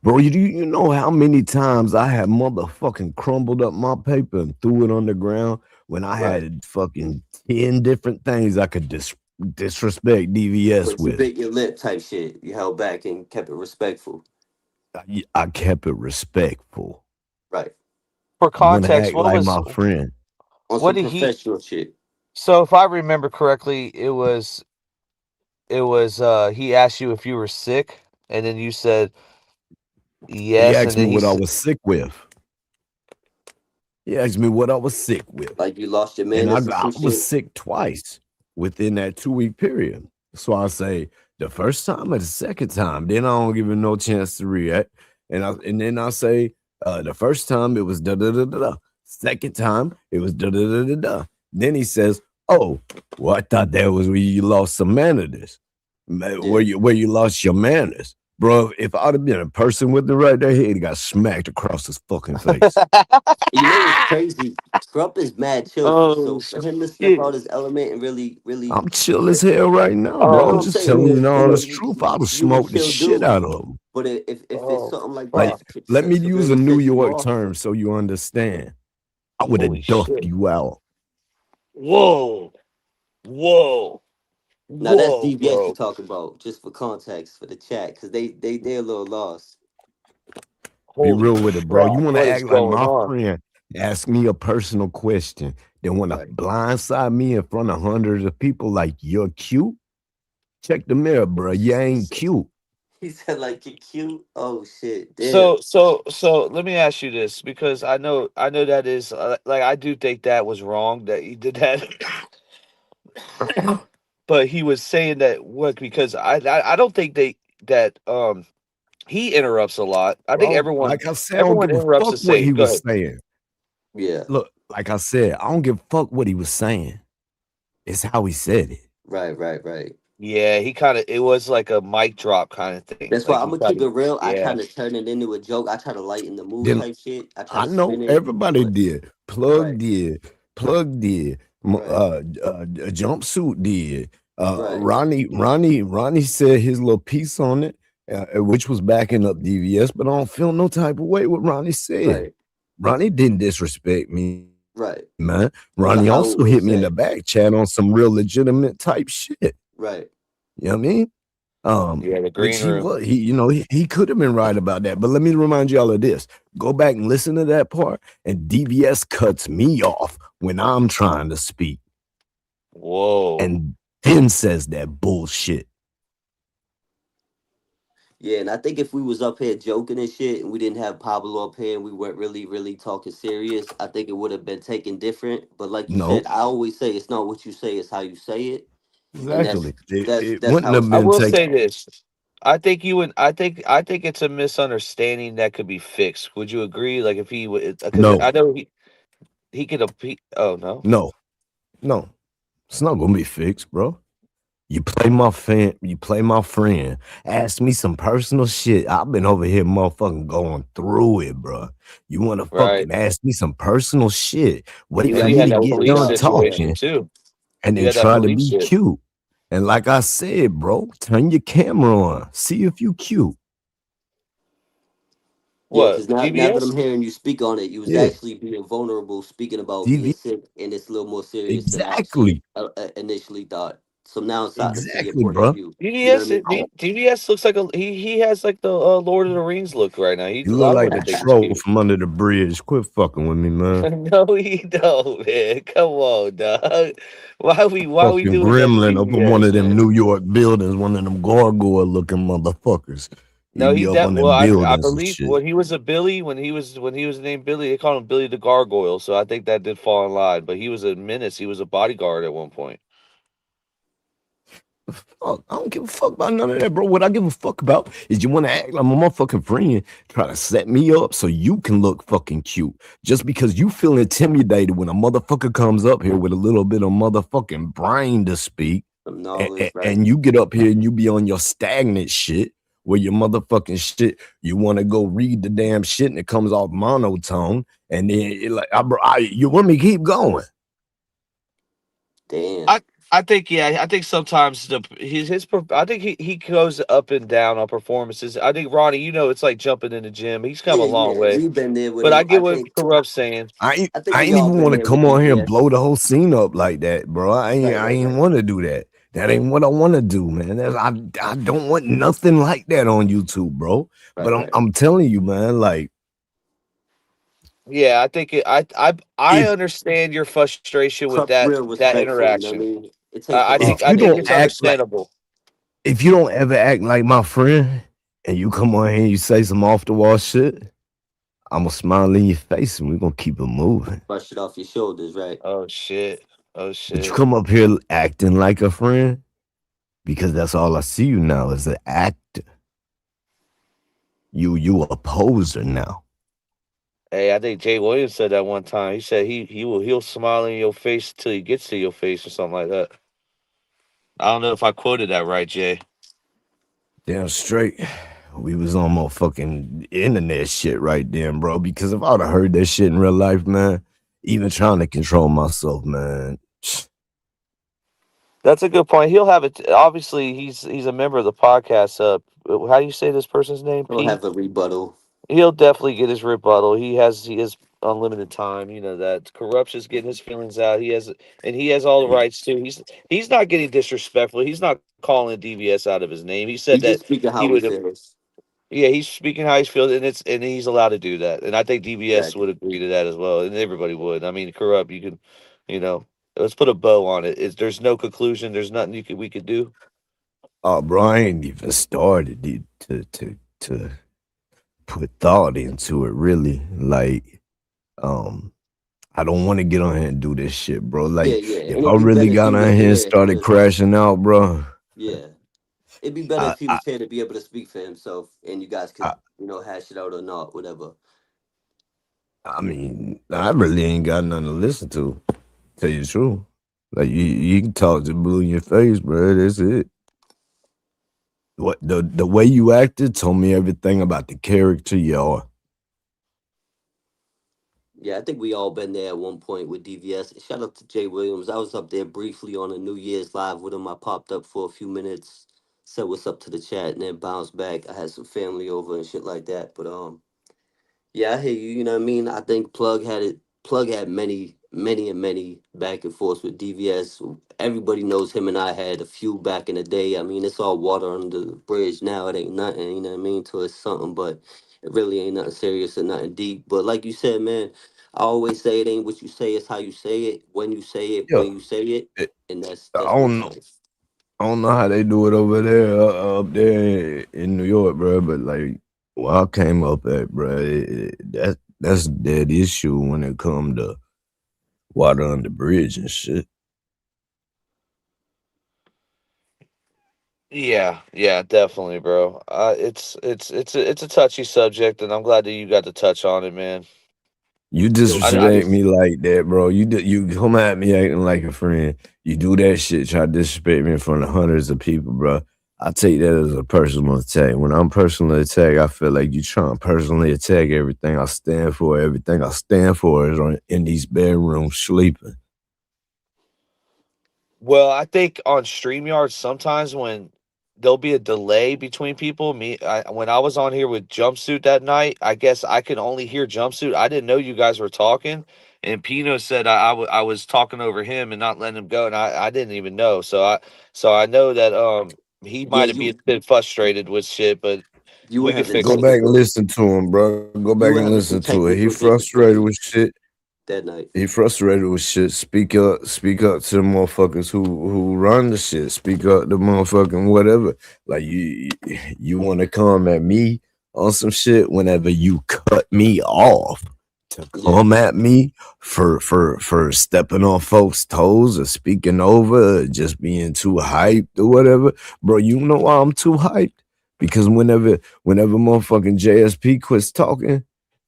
Bro, you know how many times I had motherfucking crumbled up my paper and threw it on the ground when I Right. had fucking 10 different things I could disrespect DVS But you with. bit your lip type shit. You held back and kept it respectful. I kept it respectful. Right. For You want to context, act like my friend. On what some did he professional shit. so if I remember correctly, it was he asked you if you were sick, and then you said He yes, and asked me then what I was sick with. He asked me what I was sick with. Like you lost your And I, manners or I some was shit. sick twice within that 2-week period. So I say the first time or the second time, then I don't give him no chance to react. And then I say the first time it was da da da da da. Second time it was da da da da da. Then he says, "Oh, well, I thought that was where you lost some manners, where you lost your manners." Bro, if I'd have been a person with the right there, he'd got smacked across his fucking face. You know what's crazy? Trump is mad chill. Oh So for him to step out shit. his element and really I'm chill as hell right now, bro. that's what I'm Oh I'm just saying. telling you shit. the You know, honest you truth. you, I would you a smoke the chill shit dude. out of them. But if it's Oh something like Like, that let me to use a really New piss you York off, term so you understand. I would holy have duffed shit. you out. Whoa. Whoa. now that's Whoa, DBS you bro. talking about, just for context for the chat, because they're a little lost. Be Holy real with it, bro. You crap. want to What is act like going my on? friend, ask me a personal question, then want to Right. blindside me in front of hundreds of people like you're cute? Check the mirror, bro. You ain't cute. He said like you're cute. Oh shit, damn. So let me ask you this, because I know that is like, I do think that was wrong that he did that. But he was saying that what, because I don't think that he interrupts a lot. I think Bro, everyone like I said, I don't everyone give a interrupts fuck the what same. he Go was ahead. saying. Yeah. Look, like I said, I don't give a fuck what he was saying. It's how he said it. Right, right, right. Yeah, he kind of, it was like a mic drop kind of thing. That's Like why I'm he gonna kind keep of, it real. I yeah, try to turn it into a joke. I try to lighten the mood Then type shit. I try I to know spin it, everybody but did. right, Plug did. Plug did. right, Jumpsuit did. right, Ronnie said his little piece on it, which was backing up DVS, but I don't feel no type of way what Ronnie said. right, Ronnie didn't disrespect me, man. right. Ronnie It was a also how hit it me in was the said. back chat on some real legitimate type shit. Right. You know what I mean? yeah. The Which green room. he could have been right about that. But let me remind y'all of this. Go back and listen to that part, and DVS cuts me off when I'm trying to speak Whoa. and then says that bullshit. Yeah, and I think if we was up here joking and shit, and we didn't have Pablo up here, and we weren't really talking serious, I think it would have been taken different. But like you said, No, I always say it's not what you say, it's how you say it, and exactly. It that's wouldn't how have it's I been will supposed to say taken. go. this. I think you would. I think it's a misunderstanding that could be fixed. Would you agree? Like if he would, because No, I know he could. Oh no. no, no. It's not gonna be fixed, bro. You play my friend, ask me some personal shit. I've been over here motherfucking going through it, bro. You wanna Right. fucking ask me some personal shit, And wait you And for then you me asked had to him that get for his belief done yeah. situation talking too. and You then had that try to belief be shit. cute. And like I said, bro, turn your camera on. See if you cute. Yeah, What? because now that DBS? I'm hearing you speak on it, you was Yeah. actually being vulnerable, speaking about being DV sick, and it's a little more serious than I actually exactly. initially thought. So now I'm starting to see your Exactly, point of bro. view. You know what DBS, I mean? DBS looks like he has like the Lord of the Rings look right now. He, You a look lot of like the women think he's troll cute. from under the bridge. Quit fucking with me, man. No, he don't, man. Come on, dog. Why we Fucking doing that to gremlin up in one DBS, of them man? New York buildings, one of them gargoyle looking motherfuckers. He No, be he up that on well, them I buildings and believe shit. when he was a Billy, when he was named Billy, they called him Billy the Gargoyle. So I think that did fall in line. But he was a menace. He was a bodyguard at one point. Fuck, I don't give a fuck about none of that, bro. What I give a fuck about is you want to act like my motherfucking friend, try to set me up so you can look fucking cute. Just because you feel intimidated when a motherfucker comes up here with a little bit of motherfucking brain to speak, Some and, knowledge, and, right? and you get up here and you be on your stagnant shit where your motherfucking shit, you want to go read the damn shit and it comes off monotone, and then you want me to keep going. Damn. I I think yeah. I think sometimes I think he goes up and down on performances. I think Ronnie, it's like jumping in the gym. He's come a Yeah, long yeah. way. We've been there with But I him. get what Corrupt's saying. I think I we ain't all even been want to there with come on here and blow DBS. the whole scene up like that, bro. Right, I right, ain't right. want to do that. That ain't what I want to do, man. I don't want nothing like that on YouTube, bro. But Right, right. I'm telling you, man, like Yeah, I think I if understand your frustration with Tough, that real interaction. respectful, you know what I mean? It takes a if lot I you for think don't it's me. act like understandable. if you don't ever act like my friend and you come on here and you say some off the wall shit, I'm gonna smile in your face and we're gonna keep it moving. Brush it off your shoulders, right? Oh shit. Oh But you shit. come up here acting like a friend because that's all I see you now is an actor. You a poser now. Hey, I think Jay Williams said that one time. He said he'll smile in your face till he gets to your face or something like that. I don't know if I quoted that right, Jay. Damn straight. We was on motherfucking internet shit right then, bro. Because if I'd have heard that shit in real life, man, even trying to control myself, man. That's a good point. He'll have it. Obviously, he's a member of the podcast. How do you say this person's name? Don't P. have a rebuttal. He'll definitely get his rebuttal. He has unlimited time. You know that. Corruption's getting his feelings out. He has all the rights too. He's not getting disrespectful. He's not calling DVS out of his name. He said He's that just speaking he how he would. feels. Yeah, he's speaking how he's feeling, and he's allowed to do that. And I think DVS Exactly. would agree to that as well, and everybody would. I mean, corrupt. You can, you know, let's put a bow on it. There's no conclusion. There's nothing we could do. Oh, bro, I ain't even started to put thought into it. Really, like, um, I don't want to get on here and do this shit, bro. Yeah, Like, yeah, if and I it'd be really better if got he on was here and here started to, crashing out, bro, yeah, it'd be better I, if he I, was here to be able to speak for himself, and you guys could, I, hash it out or not, whatever. I mean, I really ain't got nothing to listen to. Tell you the truth, like you can talk to blue in your face, bro. That's it. What the way you acted told me everything about the character y'all. Yeah, I think we all been there at one point with DVS. Shout out to Jay Williams. I was up there briefly on a New Year's live with him. I popped up for a few minutes, said what's up to the chat, and then bounced back. I had some family over and shit like that. But yeah, I hear you. You know what I mean? I think Plug had it. Plug had many, many, and many back and forths with DVS. Everybody knows him and I had a few back in the day. I mean, it's all water under the bridge now. It ain't nothing. You know what I mean? Till it's something, but it really ain't nothing serious and nothing deep. But like you said, man, I always say it ain't what you say, it's how you say it, when you say it, Yeah, when you say it, it, and I that's what don't know. matters. I don't know how they do it over there, up there in New York, bro. But like, where I came up at, bro, that's a dead issue when it come to water under the bridge and shit. Yeah, yeah, definitely, bro. It's a touchy subject, and I'm glad that you got to touch on it, man. You Yo, I disrespect Vegas. me like that, bro. You come at me acting like a friend. You do that shit, try to disrespect me in front of hundreds of people, bro. I take that as a personal attack. When I'm personally attacked, I feel like you trying to personally attack everything I stand for. Everything I stand for is in these bedrooms sleeping. Well, I think on StreamYard sometimes when there'll be a delay between people. When I was on here with Jumpsuit that night, I guess I could only hear Jumpsuit. I didn't know you guys were talking, and Pino said I was talking over him and not letting him go, and I didn't even know. So I know that he Yeah, might have been a bit frustrated with shit, but you were we could having fix Go it. back and technical listen to him, bro. Go you back were and having some listen to it. He technical frustrated with difficulties shit. that night. He frustrated with shit. Speak up to the motherfuckers who run the shit. Speak up to motherfucking whatever. Like you want to come at me on some shit whenever you cut me off to Yeah. come at me for stepping on folks' toes or speaking over or just being too hyped or whatever. Bro, you know why I'm too hyped? Because whenever motherfucking JSP quits talking,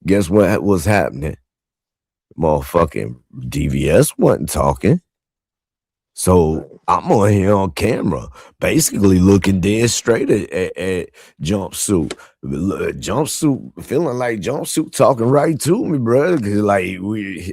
guess what was happening? Motherfucking DVS wasn't talking. So Right. I'm on here on camera, basically looking dead straight at jumpsuit. Jumpsuit feeling like jumpsuit talking right to me, bro. Cause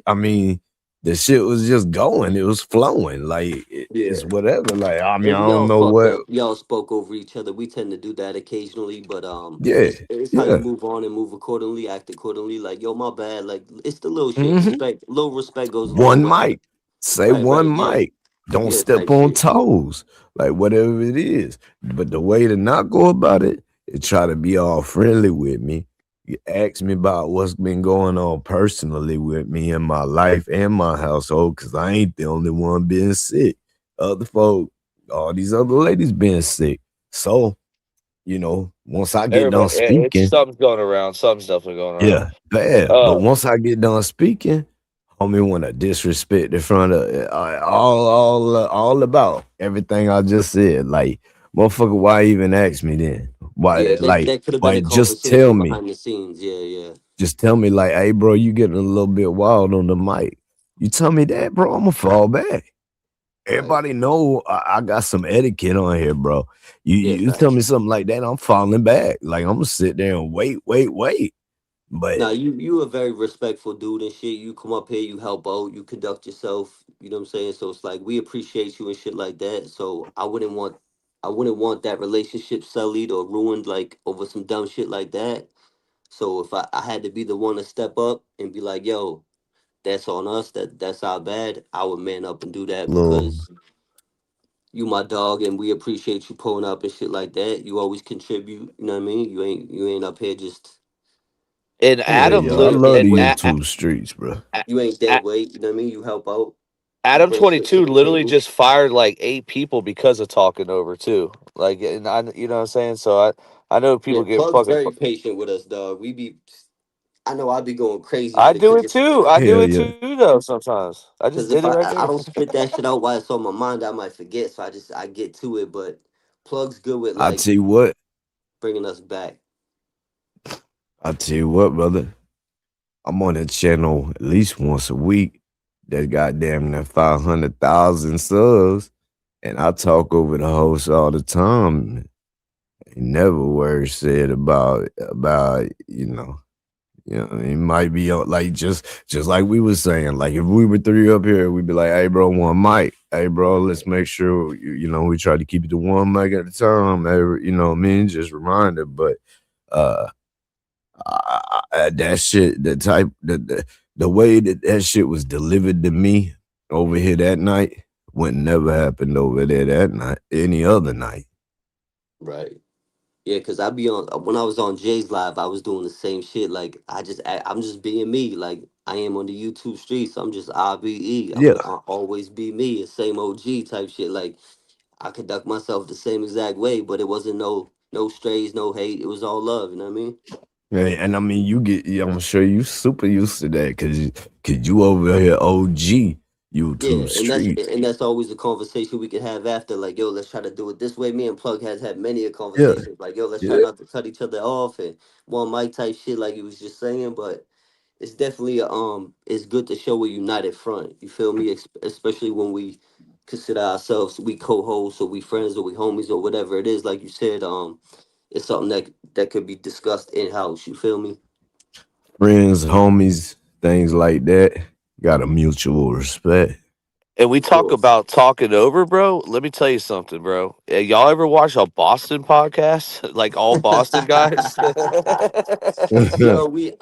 I mean, the shit was just going, it was flowing. Like it's Yeah. whatever. Like, I mean, I And don't y'all know fucked what. up. Y'all spoke over each other. We tend to do that occasionally, but Yeah, it's how you yeah. move on and move accordingly, act accordingly. Like, yo, my bad. Like, it's the little shit. Hmm. Little respect goes a long One way. mic. Say Right, one right, yeah. mic. Don't Yeah, step type on shit. toes. Like whatever it is. But the way to not go about it is try to be all friendly with me. You ask me about what's been going on personally with me in my life and my household, because I ain't the only one being sick. Other folk, all these other ladies being sick. So, once I get done Everybody, it's speaking, something's going around. Something's definitely going around. yeah, bad. But Uh, once I get done speaking, homie want to disrespect in front of all about everything I just said. Like, motherfucker, why even ask me then? Yeah, Why, that could have been a like, just tell conversation me. behind the scenes. Yeah, yeah. Just tell me, like, hey, bro, you getting a little bit wild on the mic. You tell me that, bro, I'm gonna fall back. Right. Everybody know I got some etiquette on here, bro. You Yeah, you tell facts. me something like that, I'm falling back. Like I'm gonna sit there and wait. But Now you a very respectful dude and shit. You come up here, you help out, you conduct yourself. You know what I'm saying? So it's like we appreciate you and shit like that. So I wouldn't want that relationship sullied or ruined like over some dumb shit like that. So if I had to be the one to step up and be like, yo, that's on us, that's our bad, I would man up and do that little, because you my dog and we appreciate you pulling up and shit like that. You always contribute, you know what I mean? You ain't up here just and yeah, Adam's yeah, I you ain't lit. love dead And these weight. two streets, bro. You ain't dead weight, you know what I mean? You help out. He Adam brings shit to 22 the literally table. just fired like 8 people because of talking over too. Like, and you know what I'm saying? So I know Yeah, people get Plug's fucking. very patient with us, dog. We be, I know I be going crazy for I the do it quickest. too. I do Hell it yeah. too though. Sometimes I just Because did if it I right I there. don't spit that shit out while it's on my mind, I might forget. So I get to it. But Plug's good with I like tell you what, bringing us back. I tell you what, brother. I'm on that channel at least once a week. That goddamn that 500,000 subs, and I talk over the host all the time. Ain't never a word said about it might be like just like we was saying. Like if we were three up here, we'd be like, "Hey, bro, one mic. Hey, bro, let's make sure we try to keep it to one mic at a time. You know what I mean? Just reminder, but uh." That shit, the way that shit was delivered to me over here that night would never happened over there that night, any other night. Right. Yeah, because I be on when I was on Jay's live, I was doing the same shit. Like I'm just being me. Like I am on the YouTube streets. I'm just IBE. I'm Yeah, gonna always be me. The same OG type shit. Like I conduct myself the same exact way, but it wasn't no strays, no hate. It was all love. You know what I mean? and I mean, I'm sure you super used to that because you over here OG Yeah, YouTube and that's street. and that's always a conversation we can have after. Like, yo, let's try to do it this way. Me and Plug has had many a Yeah, conversations. Like, yo, let's try yeah. not to cut each other off and one mic type shit, like you was just saying. But it's definitely it's good to show a united front. You feel me? Especially when we consider ourselves we co-hosts or we friends or we homies or whatever it is. Like you said, it's something that could be discussed in house. You feel me? Friends, homies, things like that. Got a mutual respect. And we Of talk course. about talking over, bro. Let me tell you something, bro. Y'all ever watch a Boston podcast? Like all Boston guys? Yo, we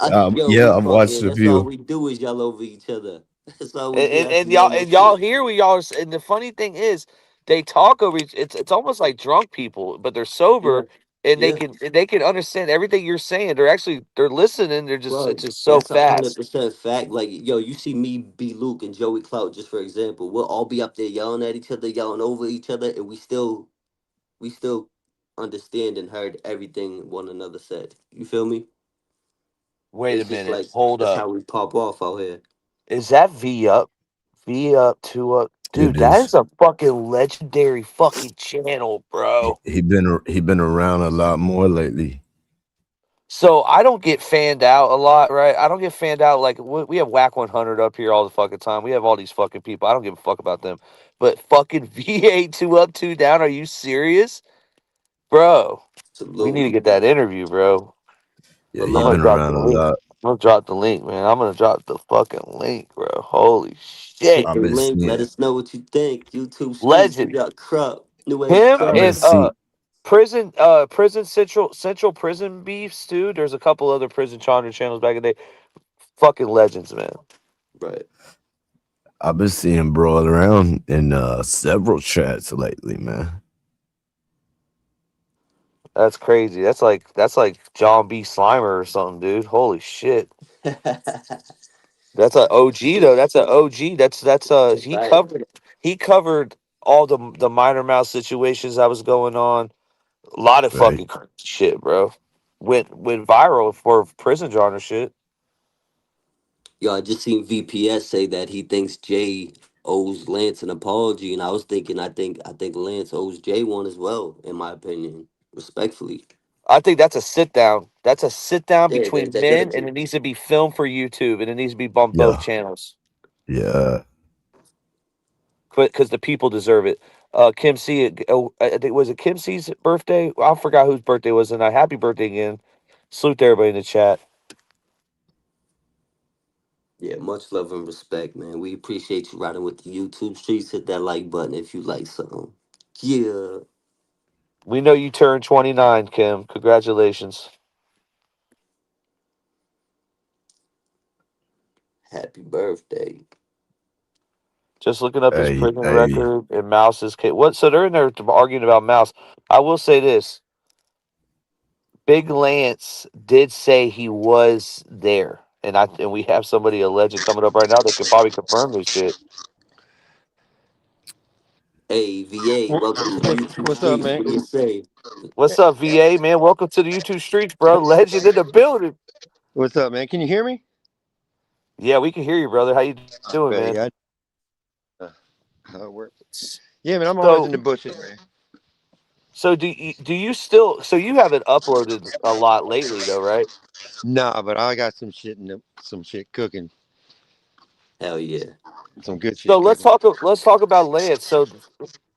Yeah, we I've watched fucking. a That's all few. we do is yell over each other. That's all we and, do. and, That's and the y'all normal and y'all shit. hear what y'all and the funny thing is they talk over it's almost like drunk people, but they're Yeah, sober and yeah. they can understand everything you're saying. They're listening. They're just Bro, it's just so that's 100% fast. fact. Like, yo, you see me, B. Luke, and Joey Clout, just for example. We'll all be up there yelling at each other, yelling over each other, and we still understand and heard everything one another said. You feel me? Wait a It's just minute. like Hold that's up. how we pop off out here. Is that V up? V up, two up. Dude, It that is. is a fucking legendary fucking channel, bro. He been around a lot more lately. So I don't get fanned out a lot, right? I don't get fanned out like we have Whack 100 up here all the fucking time. We have all these fucking people. I don't give a fuck about them. But fucking V8 two up, two down. Are you serious, bro? We need to Salute. get that interview, bro. Yeah, For I'm he gonna been life. drop around the a link. lot. I'm gonna drop the link, man. I'm gonna drop the fucking link, bro. Holy Hit shit, the I've been link. Let seeing. us know what you think. YouTube streets. We legend. got Crop. New Age Him I've been and Crop. seeing. prison central prison beefs too. There's a couple other prison channels back in the day. Fucking legends, man. Right. I've been seeing Broad around in several chats lately, man. That's crazy. That's like John B. Slimer or something, dude. Holy shit. That's a OG though. That's a OG. That's Right. he covered all the minor mouse situations that was going on. A lot of Right. fucking crazy shit, bro. Went viral for prison genre shit. Yo, I just seen VPS say that he thinks Jay owes Lance an apology, and I was thinking, I think Lance owes Jay one as well, in my opinion, respectfully. I think that's a sit down. That's a sit down Yeah, between that gotta men, and be. it needs to be filmed for YouTube, and it needs to be on both Yeah. channels. Yeah. Because the people deserve it. Kim C, I think was it Kim C's birthday? I forgot whose birthday was tonight. Happy birthday again. Salute to everybody in the chat. Yeah, much love and respect, man. We appreciate you riding with the YouTube streets. Hit that like button if you like something. Yeah, We know you turned 29, Kim. Congratulations. happy birthday. Just looking up his Hey, prison hey, record and Mouse's case. What? So they're in there arguing about Mouse. I will say this: Big Lance did say he was there, and we have somebody alleged coming up right now that could probably confirm this shit. Hey, VA, welcome to the YouTube What's up, streets. man? What do you say? What's up, VA man? Welcome to the YouTube streets, bro. Legend in the building. What's up, man? Can you hear me? Yeah, we can hear you, brother. How you doing, Okay, man? yeah. How it works. Yeah, man. I'm always in So, the bushes, man. so do you still? So you haven't uploaded a lot lately, though, right? Nah, but I got some shit cooking, Hell yeah. some good So shit cooking. let's talk about Lance. So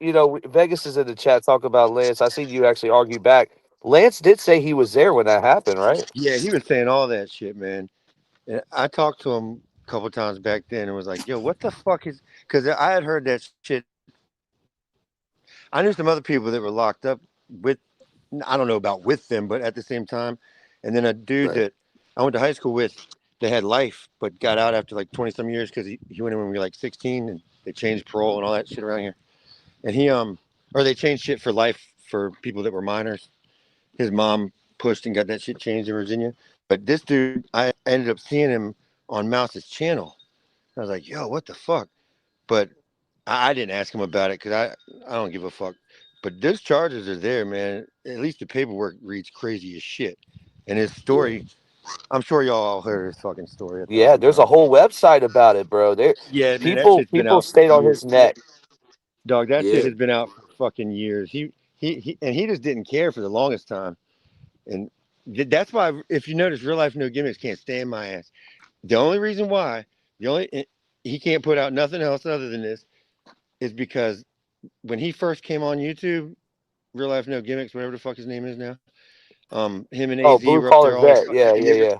Vegas is in the chat. Talk about Lance. I seen you actually argue back. Lance did say he was there when that happened, right? Yeah, he was saying all that shit, man. And I talked to him a couple times back then and was like, "Yo, what the fuck is?" Because I had heard that shit. I knew some other people that were locked up with. I don't know about with them, but at the same time, and then a dude Right. that I went to high school with, they had life, but got out after like 20 some years because he went in when we were like 16, and they changed parole and all that shit around here. And or they changed shit for life for people that were minors. His mom pushed and got that shit changed in Virginia. But this dude, I ended up seeing him on Mouse's channel. I was like, yo, what the fuck? But I didn't ask him about it because I don't give a fuck. But those charges are there, man. At least the paperwork reads crazy as shit. And his Yeah. story, I'm sure y'all all heard his fucking story a Yeah, thousand there's a times. whole website about it, bro. There, Yeah, man, that people shit's been people out for stayed on years. his neck. Dog, that shit Yeah. has been out for fucking years. He just didn't care for the longest time. And that's why, if you notice, real life no gimmicks can't stand my ass. The only reason why, the only he can't put out nothing else other than this is because when he first came on YouTube, real life no gimmicks, whatever the fuck his name is now, him and Oh, AZ blue were up collar there all the vet. time, Yeah, yeah, yeah.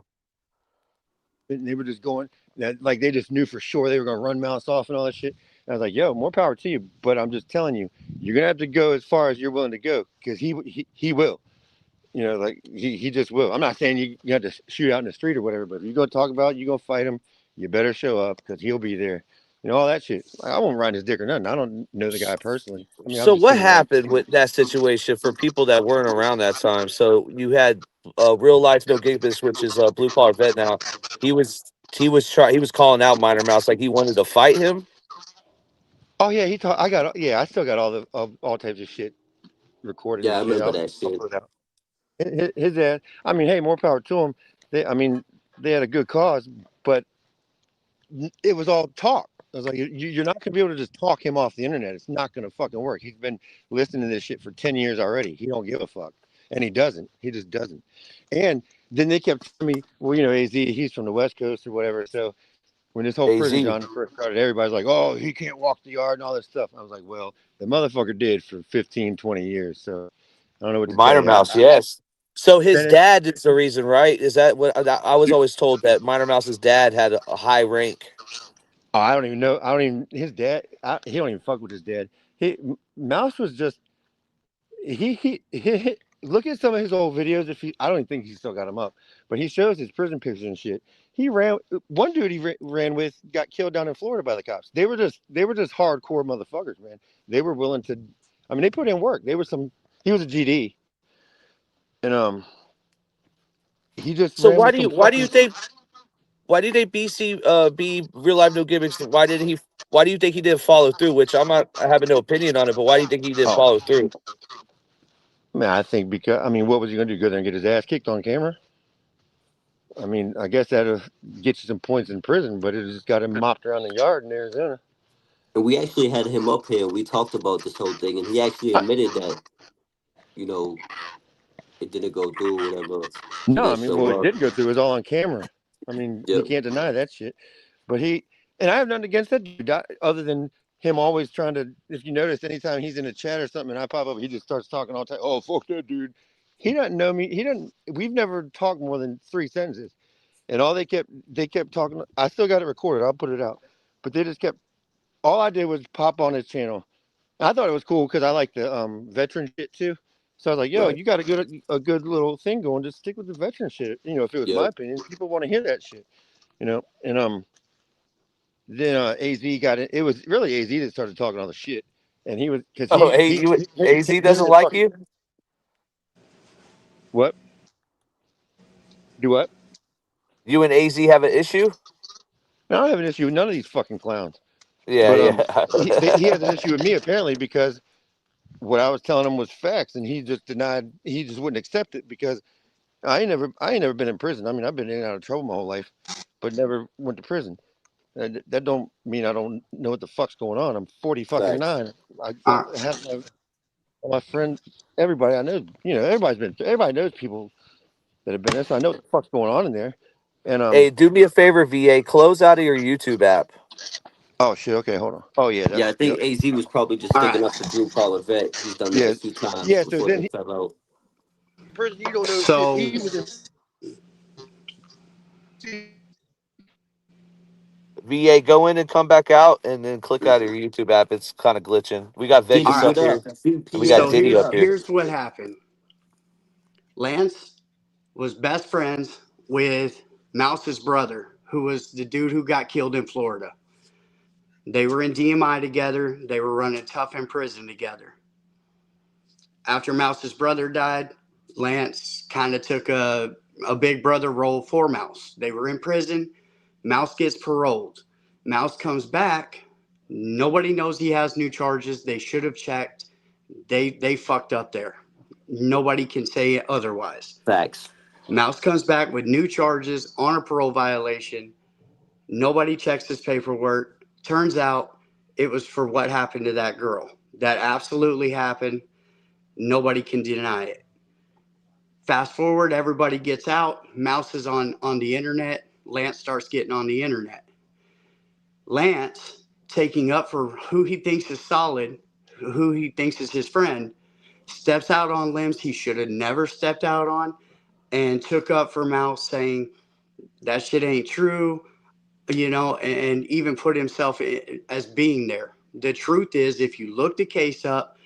and they were just going that like they just knew for sure they were gonna run Mouse off and all that shit. And I was like, yo, more power to you, but I'm just telling you, you're gonna have to go as far as you're willing to go because he will. You know, like he just will. I'm not saying you have to shoot out in the street or whatever, but if you're gonna talk about it, you're gonna fight him, you better show up because he'll be there. You know, all that shit. Like, I won't ride his dick or nothing. I don't know the guy personally. I mean, I've So just what seen him on. happened with that situation for people that weren't around that time? So you had real life no gigbus, which is a blue collar vet now. He was calling out Minor Mouse like he wanted to fight him. Oh yeah, he talked. I still got all the all types of shit recorded Yeah, and I shit. remember I'll that shit. put it out. His ass. I mean, hey, more power to him. I mean, they had a good cause, but it was all talk. I was like, you're not gonna be able to just talk him off the internet. It's not gonna fucking work. He's been listening to this shit for 10 years already. He don't give a fuck, and he doesn't. He just doesn't. And then they kept telling me, well, you know, AZ, he's from the West Coast or whatever. So when this whole AZ. prison genre first started, everybody's like, oh, he can't walk the yard and all this stuff. I was like, well, the motherfucker did for 15, 20 years. So I don't know what to tell Minor you. Mouse, yes. So his Then dad is the reason, right? Is that what I was always told that Minor Mouse's dad had a high rank? oh, I don't even know. I don't even his dad. He don't even fuck with his dad. Mouse was just look at some of his old videos. If he, I don't even think he still got them up, but he shows his prison pictures and shit. He ran one dude ran with got killed down in Florida by the cops. They were just hardcore motherfuckers, man. They were willing to. I mean, they put in work. They were some. He was a GD, and he just So ran with some why do you fucking. think why did they BC be real life no gimmicks? Why do you think he didn't follow through? Which I have no opinion on it, but why do you think he didn't Oh, follow through? man, I think because I mean, what was he gonna do? Go there and get his ass kicked on camera? I mean, I guess that'll get you some points in prison, but it just got him mopped around the yard in Arizona. And we actually had him up here. We talked about this whole thing, and he actually admitted that, you know, it didn't go through, whatever. He No, I didn't mean, well, show it up. did go through. It was all on camera. I mean, he Yep. can't deny that shit. But and I have nothing against that dude, other than him always trying to. If you notice, anytime he's in a chat or something, and I pop up, he just starts talking all the time. Oh, fuck that dude. He doesn't know me. He doesn't. We've never talked more than 3 sentences, and all they kept talking. I still got it recorded. I'll put it out. But they just kept. All I did was pop on his channel. I thought it was cool because I like the veteran shit too. So I was like, "Yo, Right. you got a good little thing going. Just stick with the veteran shit." You know, if it was my Yep. opinion, people want to hear that shit. You know, and then AZ got it. It was really AZ that started talking all the shit, and he was because Oh, AZ him doesn't and like fucking you. what do what? You and AZ have an issue. I don't have an issue with none of these fucking clowns. Yeah, But he has an yeah. issue with me apparently because what I was telling him was facts, and he just denied. He just wouldn't accept it because I ain't never been in prison. I mean, I've been in and out of trouble my whole life, but never went to prison. And that don't mean I don't know what the fuck's going on. I'm 40 fucking Facts. nine. I have my friend, everybody I know. You know, everybody knows people that have been there, so I know what the fuck's going on in there. And Hey, do me a favor, VA. Close out of your YouTube app. oh shit, okay, hold on. Oh yeah, Yeah, I that's think yep. AZ was probably just All sticking right. up for Drew Vet. He's done that Yeah, a few times yeah. So before they then he fell out. prison. You don't know shit. So He was in. VA, go in and come back out, and then click out of your YouTube app. It's kind of glitching. We got Diddy, Vegas all right. up what here, up? and we got So VPN, Diddy what here's up up? here. here's what happened. Lance was best friends with Mouse's brother, who was the dude who got killed in Florida. They were in DMI together. They were running tough in prison together. After Mouse's brother died, Lance kind of took a big brother role for Mouse. They were in prison. Mouse gets paroled. Mouse comes back. Nobody knows he has new charges. They should have checked. They fucked up there. Nobody can say otherwise. Facts. Mouse comes back with new charges on a parole violation. Nobody checks his paperwork. Turns out it was for what happened to that girl. That absolutely happened. Nobody can deny it. Fast forward, everybody gets out. Mouse is on the internet. Lance starts getting on the internet. Lance, taking up for who he thinks is solid, who he thinks is his friend, steps out on limbs he should have never stepped out on, and took up for Mouse, saying that shit ain't true, you know, and even put himself as being there. The truth is, if you look the case up,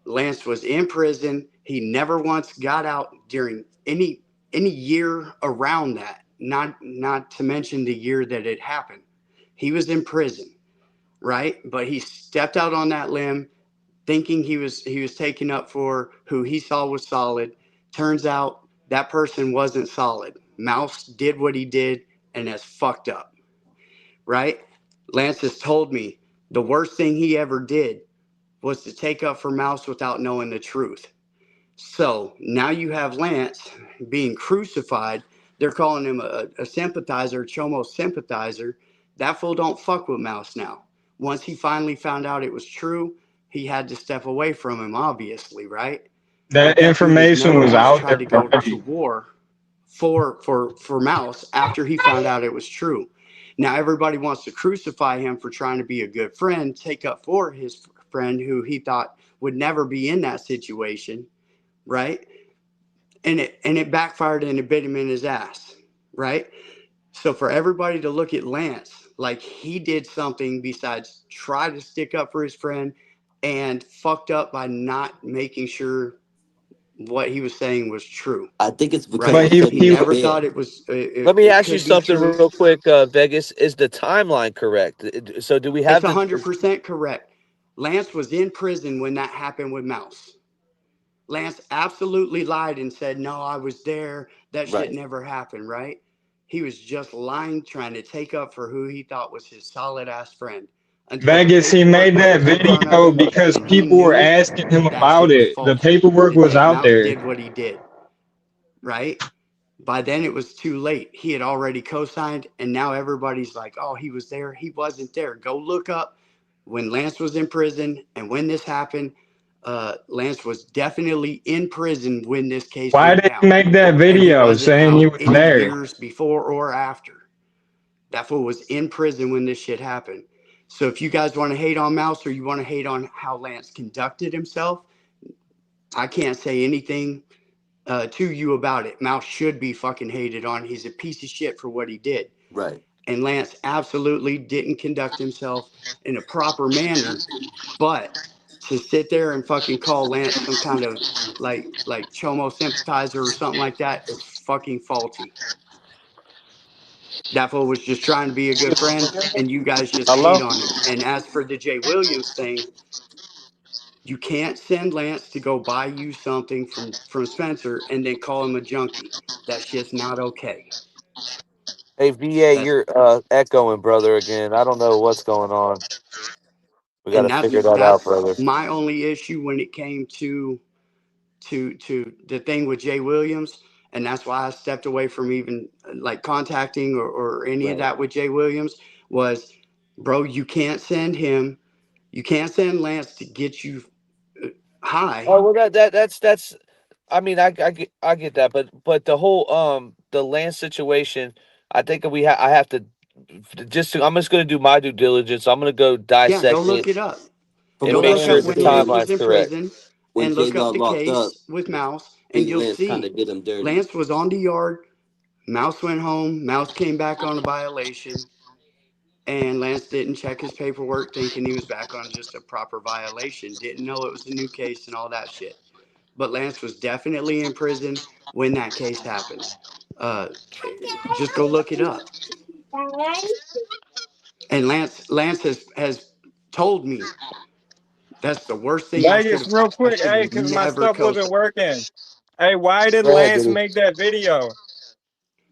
Lance was in prison. He never once got out during any year around that. Not to mention the year that it happened. He was in prison, right? But he stepped out on that limb, thinking he was taking up for who he saw was solid. Turns out that person wasn't solid. Mouse did what he did, and that's fucked up, right? Lance has told me the worst thing he ever did was to take up for Mouse without knowing the truth. So now you have Lance being crucified. They're calling him a sympathizer, Chomo sympathizer. That fool don't fuck with Mouse now. Once he finally found out it was true, he had to step away from him, obviously, right? That But that dude has information never was once out tried there to go to already. war for Mouse after he found out it was true. Now everybody wants to crucify him for trying to be a good friend, take up for his friend who he thought would never be in that situation, right? And it backfired and it bit him in his ass, right? So for everybody to look at Lance like he did something besides try to stick up for his friend and fucked up by not making sure what he was saying was true, I think it's because right? But he said He he was never he thought there. it was Let me it ask you could be something true. real quick, Vegas. Is the timeline correct? So do we It's have the? 100% correct. Lance was in prison when that happened with Mouse. Lance absolutely lied and said, "No, I was there. That shit Right. never happened," right? He was just lying, trying to take up for who he thought was his solid ass friend until the Vegas, he made paperwork was that put in front of video him because and he people were knew asking him that about shit was it. The faulty. paperwork was And out Mouse there. did what he did, right? By then it was too late. He had already co-signed, and now everybody's like, "Oh, he was there. He wasn't there." Go look up when Lance was in prison and when this happened. Lance was definitely in prison when this case Why went did he down, make that and he video wasn't saying he out was any there? years before or after. That fool was in prison when this shit happened. So if you guys want to hate on Mouse or you want to hate on how Lance conducted himself, I can't say anything to you about it. Mouse should be fucking hated on. He's a piece of shit for what he did. Right. And Lance absolutely didn't conduct himself in a proper manner. But to sit there and fucking call Lance some kind of like Chomo sympathizer or something like that is fucking faulty. That fool was just trying to be a good friend, and you guys just hate Hello? on him. And as for the Jay Williams thing, you can't send Lance to go buy you something from Spencer and then call him a junkie. That's just not okay. Hey, VA, That's you're echoing, brother. Again, I don't know what's going on. We got to figure that out, brother. my only issue when it came to the thing with Jay Williams, and that's why I stepped away from even like contacting or any of that with Jay Williams was, bro, you can't send Lance to get you high. Oh well, that's. I mean, I get that, but the whole the land situation, I think I have to I'm just gonna do my due diligence. I'm gonna go Yeah, go dissect look it it up. From and Go what make I look sure up the when Lance understood, was timeline's in correct. prison when and Jay look up got the locked up, case with Mouse, I and think you'll Lance kind see of did him dirty. Lance was on the yard. Mouse went home. Mouse came back on a violation. And Lance didn't check his paperwork thinking he was back on just a proper violation. Didn't know it was a new case and all that shit. But Lance was definitely in prison when that case happened. Uh, just go look it up. And Lance has told me that's the worst thing Vegas, real I quick, should hey, have because my never stuff wasn't co-signed. working. Hey, why did Go ahead, Lance Diddy. make that video?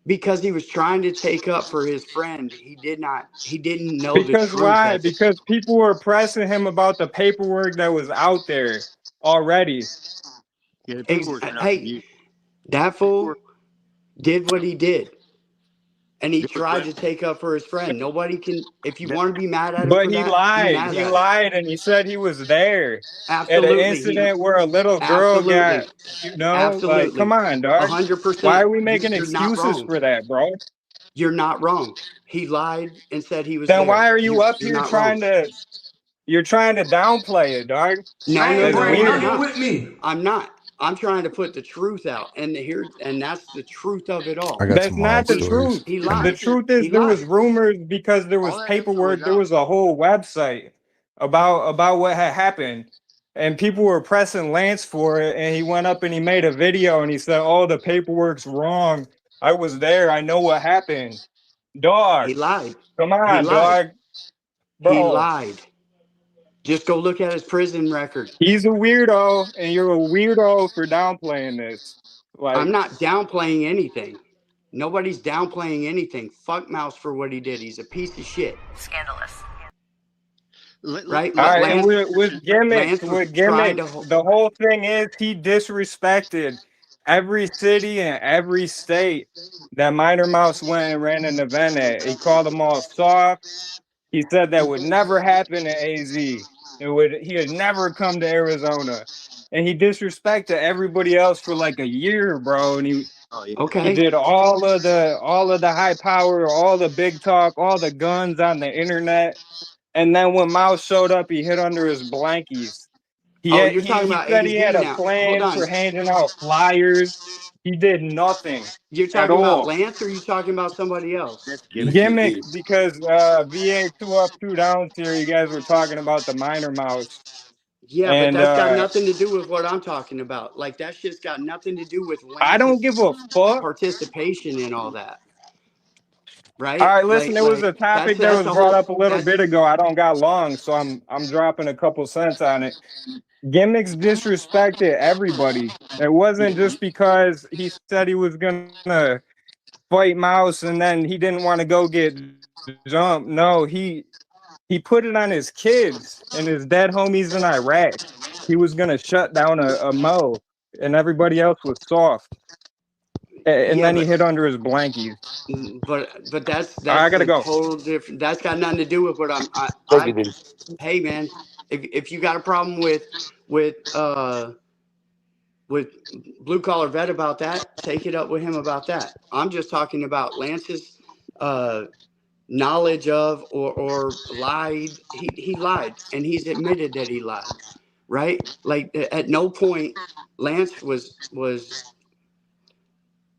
Because he was trying to take up for his friend. He didn't know the Because truth. why? Because people were pressing him about the paperwork that was out there already. Yeah, the paperwork turned out to Hey, be that fool did what he did. And he there was tried web to take up for his friend. Nobody can, if you that, want to be mad at him But for he that, be lied. mad He at him. lied and he said he was there at an Absolutely. incident where a little girl got, Absolutely. like, come Absolutely. on, dog. Why 100%. are we making You're not excuses wrong. for that, bro? You're not wrong. He lied and said he was Then there. why are you up You're here not wrong. you're trying to downplay it, dog? No, It's I'm weird. not. I'm not. I'm trying to put the truth out. And that's the truth of it I all. got That's some not wild the stories. truth. He The lied. truth is He there was lied. rumors because there all was that info was paperwork. There out. was a whole website about what had happened. And people were pressing Lance for it. And he went up and he made a video and he said, oh, the paperwork's wrong. I was there. I know what happened. Dog, He lied. come He on, lied. dog. He Bro, lied. Just go look at his prison record. he's a weirdo. And you're a weirdo for downplaying this. I'm Like, not downplaying anything. Nobody's downplaying anything. Fuck Mouse for what he did. He's a piece of shit. Scandalous. Right? all right, and Lance gimmicks, Lance was with trying gimmicks, to. the whole thing is he disrespected every city and every state that Minor Mouse went and ran an event at. He called them all soft. He said that would never happen in AZ. He had never come to Arizona. And he disrespected everybody else for like a year, bro. And Oh yeah. he Okay. did all of the high power, all the big talk, all the guns on the internet. And then when Mouse showed up, he hid under his blankies. Oh, you're talking He about said he AZ had a now. Hold plan for on. handing out flyers. He did nothing You're at talking about all. Lance or are you talking about somebody else? That's gimmicks. Gimmicks because VA 2 up, 2 downs here. You guys were talking about the Minor Mouse. Yeah, but And that's got nothing to do with what I'm talking about. Like that shit's got nothing to do with I don't give Lance's a fuck. participation in all that. All Right? right, listen, there was a topic that That's was a brought whole up a little that's bit ago. I don't got long, so I'm dropping a couple cents on it. Gimmicks disrespected everybody. It wasn't just because he said he was gonna fight Mouse and then he didn't want to go get jumped. No, he put it on his kids and his dead homies in Iraq. He was gonna shut down a Mo, and everybody else was soft. And yeah, then he hid under his blankies. but I that's gotta a go. total different. That's got nothing to do with what Thank you, dude. hey man, if you got a problem with blue collar vet about that, take it up with him about that. I'm just talking about Lance's knowledge of or lied. He lied and he's admitted that he lied. Right? Like at no point Lance was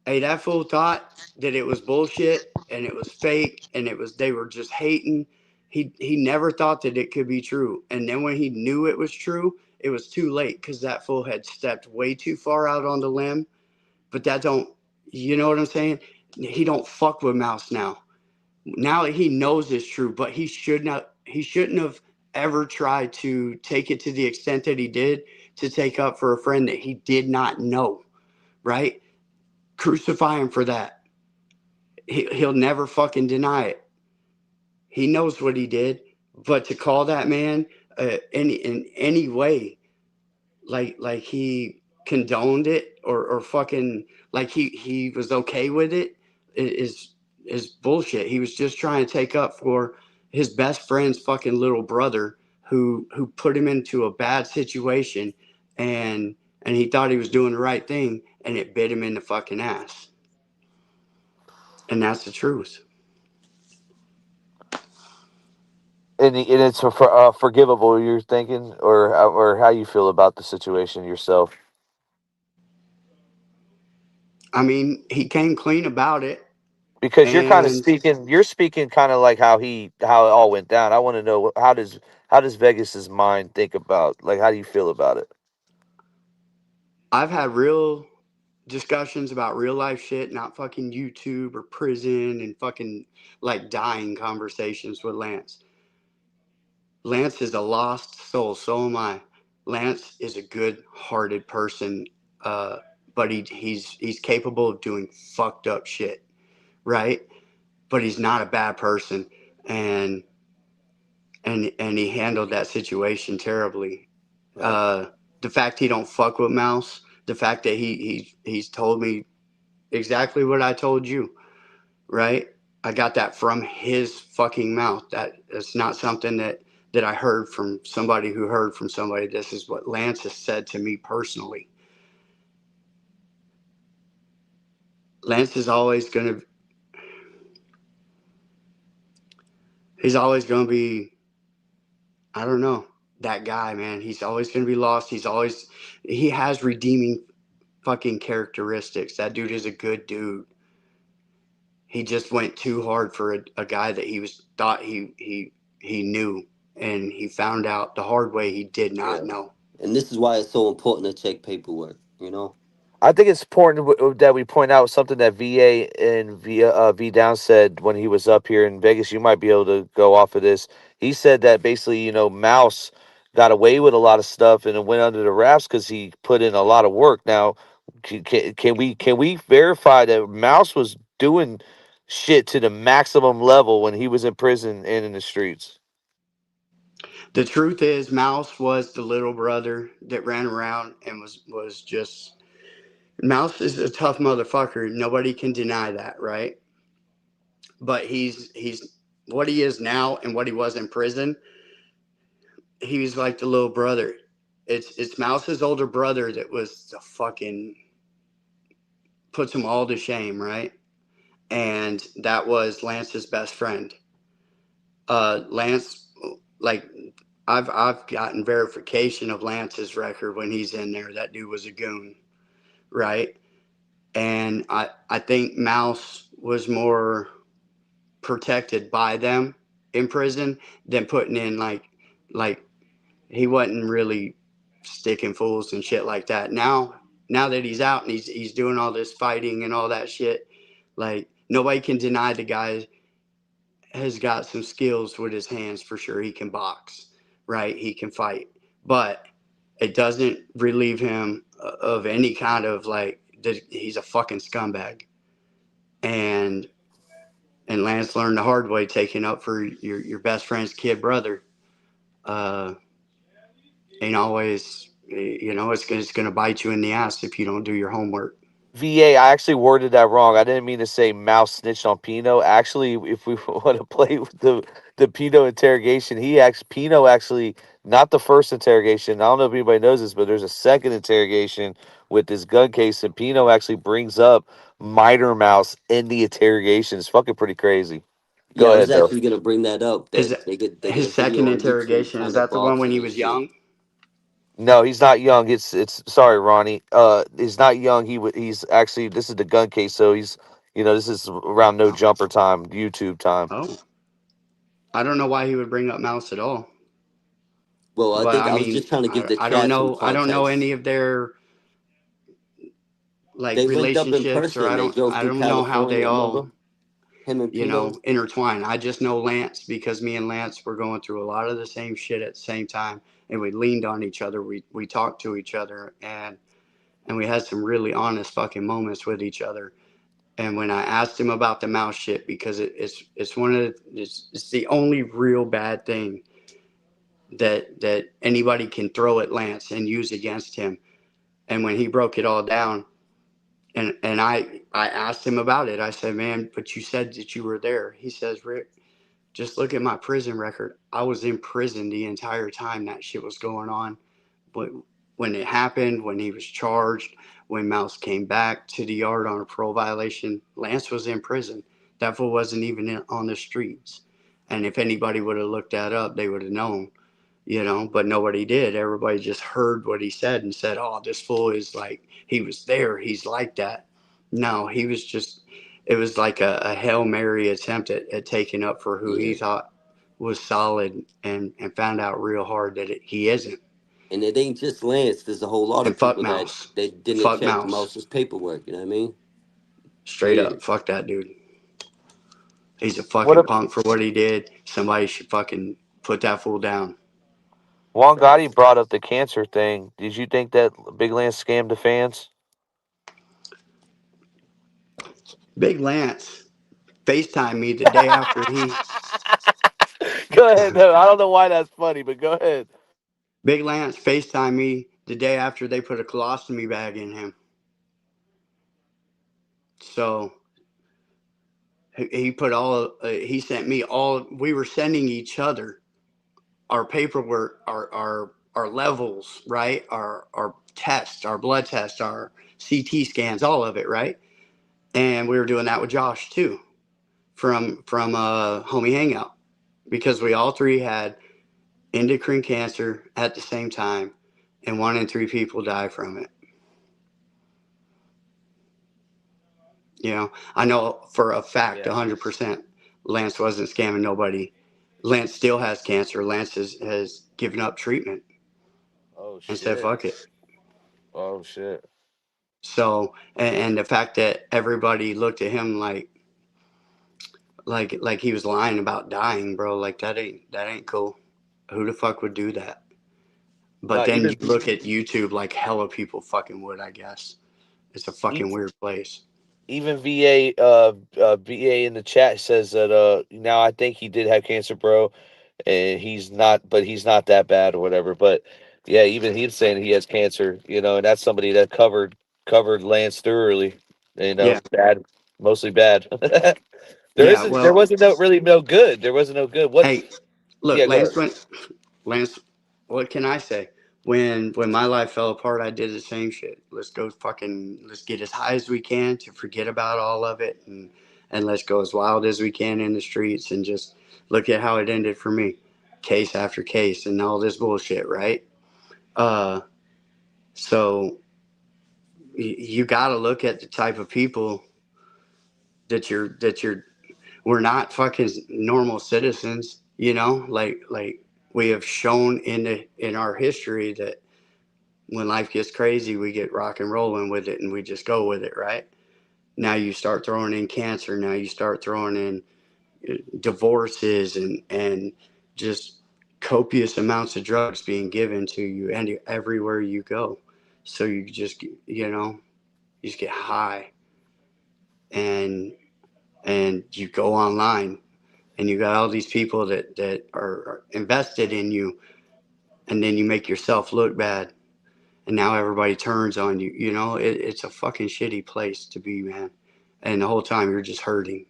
hey, that fool thought that it was bullshit and it was fake and they were just hating. He never thought that it could be true. And then when he knew it was true, it was too late because that fool had stepped way too far out on the limb. But that don't, you know what I'm saying? He don't fuck with Mouse now. Now that he knows it's true, but he shouldn't have ever tried to take it to the extent that he did to take up for a friend that he did not know, right? Crucify him for that. He'll never fucking deny it. He knows what he did. But to call that man in any way, like he condoned it or fucking like he was okay with it is bullshit. He was just trying to take up for his best friend's fucking little brother who put him into a bad situation, and he thought he was doing the right thing, and it bit him in the fucking ass. And that's the truth. And it's forgivable, you're thinking, or how you feel about the situation yourself? I mean, he came clean about it, Because and you're speaking kind of like how it all went down. I want to know how does Vegas's mind think about, like, how do you feel about it? I've had real discussions about real life shit, not fucking YouTube or prison and fucking like dying conversations with Lance. Lance is a lost soul, so am I. Lance is a good-hearted person, but he's capable of doing fucked up shit, right? But he's not a bad person, and he handled that situation terribly. The fact he don't fuck with Mouse, the fact that he's told me exactly what I told you, right? I got that from his fucking mouth. That's not something that I heard from somebody who heard from somebody. This is what Lance has said to me personally. Lance is always gonna he's always gonna be, I don't know, that guy, man. He's always gonna be lost. He has redeeming fucking characteristics. That dude is a good dude. He just went too hard for a guy that thought he knew, and he found out the hard way he did not Yeah. know. And this is why it's so important to check paperwork, you know? I think it's important that we point out something that VA and V Down said when he was up here in Vegas. You might be able to go off of this. He said that basically, Mouse got away with a lot of stuff and it went under the wraps because he put in a lot of work. Now, can we verify that Mouse was doing shit to the maximum level when he was in prison and in the streets? The truth is, Mouse was the little brother that ran around and was just. Mouse is a tough motherfucker. Nobody can deny that, right? But he's what he is now and what he was in prison. He was like the little brother. It's Mouse's older brother that was the fucking puts him all to shame, right? And that was Lance's best friend. Lance, like I've gotten verification of Lance's record when he's in there. That dude was a goon, right? And I think Mouse was more protected by them in prison than putting in like he wasn't really sticking fools and shit like that. Now that he's out and he's doing all this fighting and all that shit, like nobody can deny the guy has got some skills with his hands for sure. He can box, right? He can fight, but it doesn't relieve him of any kind of like that he's a fucking scumbag. And Lance learned the hard way taking up for your best friend's kid brother. Uh, ain't always, it's going to bite you in the ass if you don't do your homework. VA, I actually worded that wrong. I didn't mean to say Mouse snitched on Pino. Actually, if we want to play with the Pino interrogation, Pino actually, not the first interrogation. I don't know if anybody knows this, but there's a second interrogation with this gun case, and Pino actually brings up Minor Mouse in the interrogation. It's fucking pretty crazy. Yeah, Go I was ahead, though. actually gonna bring that up. Is That they get a his second video on YouTube, interrogation? Is kind of that the one when boxing he and was shit. young? No, he's not young. It's sorry, Ronnie. He's not young. He's actually, this is the gun case, so this is around no jumper time, YouTube time. Oh, I don't know why he would bring up Mouse at all. Well, I But think I I was mean, just trying to give the I don't chat some know. I don't know context. any of their like They linked up in relationships, or person. They drove I through don't know how they California. all Remember him and Pino? intertwine. I just know Lance because me and Lance were going through a lot of the same shit at the same time, and we leaned on each other. We talked to each other, and we had some really honest fucking moments with each other. And when I asked him about the Mouse shit, because it's one of it's the only real bad thing that anybody can throw at Lance and use against him. And when he broke it all down, and I asked him about it. I said, man, but you said that you were there. He says, Rick, just look at my prison record. I was in prison the entire time that shit was going on. But when it happened, when he was charged, when Mouse came back to the yard on a parole violation, Lance was in prison. That fool wasn't even on the streets. And if anybody would have looked that up, they would have known, but nobody did. Everybody just heard what he said and said, oh, this fool is like, he was there. He's like that. No, he was just, it was like a Hail Mary attempt at taking up for who he thought was solid and found out real hard that he isn't. And it ain't just Lance. There's a whole lot And of fuck people that Mouse. didn't Fuck check Mouse. Mouse's paperwork. You know what I mean? Straight Yeah. up. Fuck that dude. He's a What fucking if punk for what he did. Somebody should fucking put that fool down. Juan Gotti brought up the cancer thing? Did you think that Big Lance scammed the fans? Big Lance FaceTime me the day after he. Go ahead. No, I don't know why that's funny, but go ahead. Big Lance FaceTime me the day after they put a colostomy bag in him. So he put he sent me all, we were sending each other our paperwork, our levels, right? Our tests, our blood tests, our CT scans, all of it, right? And we were doing that with Josh too, from Homie Hangout, because we all three had endocrine cancer at the same time, and 1 in 3 people die from it. I know for a fact, 100%, Lance wasn't scamming nobody. Lance still has cancer. Lance has given up treatment. Oh and said, shit. fuck it. Oh shit. So, and the fact that everybody looked at him like he was lying about dying, bro, like that ain't cool. Who the fuck would do that? But No, then even you look at YouTube like hella people fucking would, I guess. It's a fucking weird place. even VA in the chat says that now I think he did have cancer, bro, and he's not that bad or whatever. But yeah, even he's saying he has cancer, and that's somebody that covered Lance thoroughly, Yeah. bad, mostly bad. Yeah, There well, wasn't no good. There wasn't no good. What? hey, look, Yeah, go ahead. Lance, what can I say? When my life fell apart, I did the same shit. Let's get as high as we can to forget about all of it, and let's go as wild as we can in the streets, and just look at how it ended for me, case after case and all this bullshit, right? So you got to look at the type of people that you're we're not fucking normal citizens, like we have shown in our history that when life gets crazy, we get rock and rolling with it and we just go with it, right? Now you start throwing in cancer, now you start throwing in divorces and just copious amounts of drugs being given to you and everywhere you go. So you just you just get high and you go online and you got all these people that are invested in you, and then you make yourself look bad, and now everybody turns on you. It's a fucking shitty place to be, man. And the whole time you're just hurting.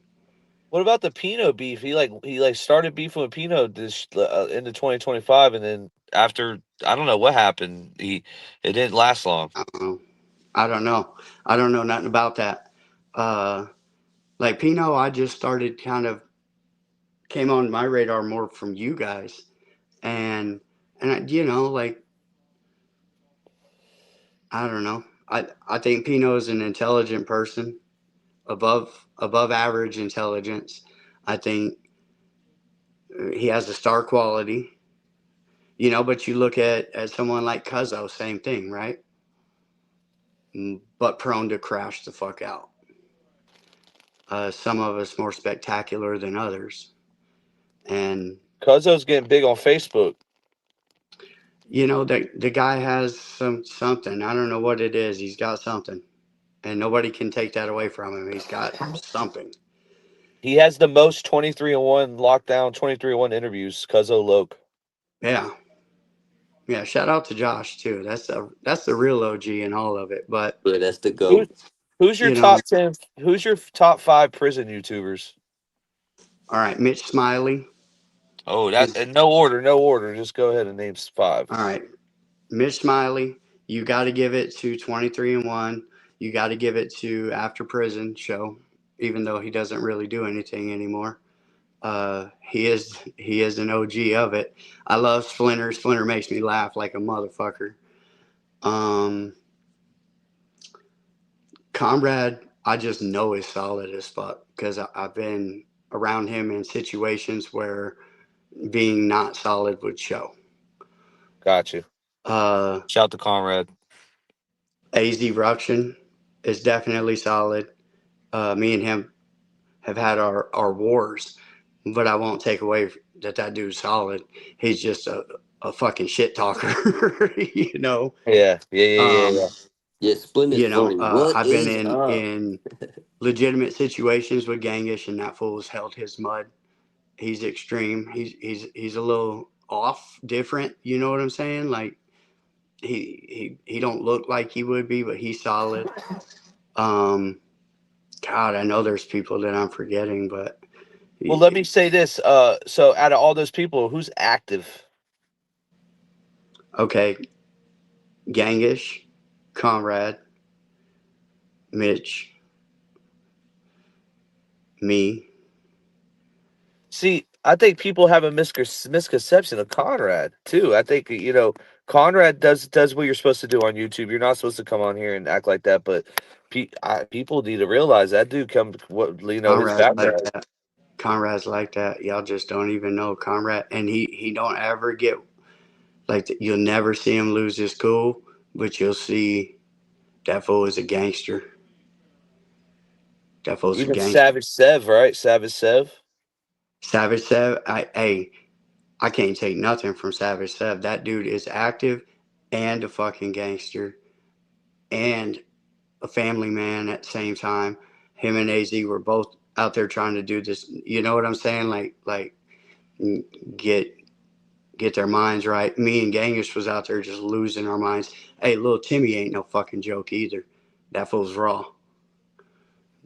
What about the Pino beef? He started beefing with Pino this into 2025, and then after I don't know what happened. It didn't last long. I don't know. I don't know nothing about that. Like Pino, I just started kind of came on my radar more from you guys, and like I don't know. I think Pino is an intelligent person, above average intelligence. I think he has a star quality, but you look at someone like Cuzzo, same thing, right? But prone to crash the fuck out. Some of us more spectacular than others. And Cuzzo's getting big on Facebook. the guy has something. I don't know what it is. He's got something. And nobody can take that away from him. He's got something. He has the most 23-1 lockdown 23-1 interviews. Cuzzo Loke. Yeah. Yeah, shout out to Josh too. That's the real OG in all of it. But Yeah, that's the Who, goat. who's your you know, top 10? Who's your top 5 prison YouTubers? all right, Mitch Smiley Oh, that is in no order, no order. Just go ahead and name 5. all right. Mitch Smiley, you got to give it to 23 and 1. You got to give it to After Prison show, even though he doesn't really do anything anymore. He is an OG of it. I love Splinter. Splinter makes me laugh like a motherfucker. Um, Comrade, I just know is solid as fuck because I've been around him in situations where being not solid would show. Got you. Uh, Shout to Conrad. AZ Ruction is definitely solid. Me and him have had our wars, but I won't take away that dude's solid. He's just a fucking shit talker, you know. Yeah, yeah, yeah, yeah, Um, yeah. Yeah, Splinter's funny. What I've been is in up? legitimate situations with Gangish, and that fool's held his mud. He's extreme. He's a little off, different. You know what I'm saying? Like he don't look like he would be, but he's solid. Um, God, I know there's people that I'm forgetting, but Well, let me say this. So out of all those people, who's active? okay, Gangish, Conrad, Mitch, me. See, I think people have a misconception of Conrad too. I think Conrad does what you're supposed to do on YouTube. You're not supposed to come on here and act like that, but people need to realize that dude come what his Conrad's like background. that. Conrad's like that. Y'all just don't even know Conrad, and he don't ever get like you'll never see him lose his cool, but you'll see that fool is a gangster. That fool's a Even gangster. Savage Sev, right? Savage Sev. Savage Sev, I can't take nothing from Savage Sev. That dude is active and a fucking gangster and a family man at the same time. Him and AZ were both out there trying to do this. You know what I'm saying? Like get get their minds right. Me and Gangish was out there just losing our minds. Hey, little Timmy ain't no fucking joke either. That fool's raw.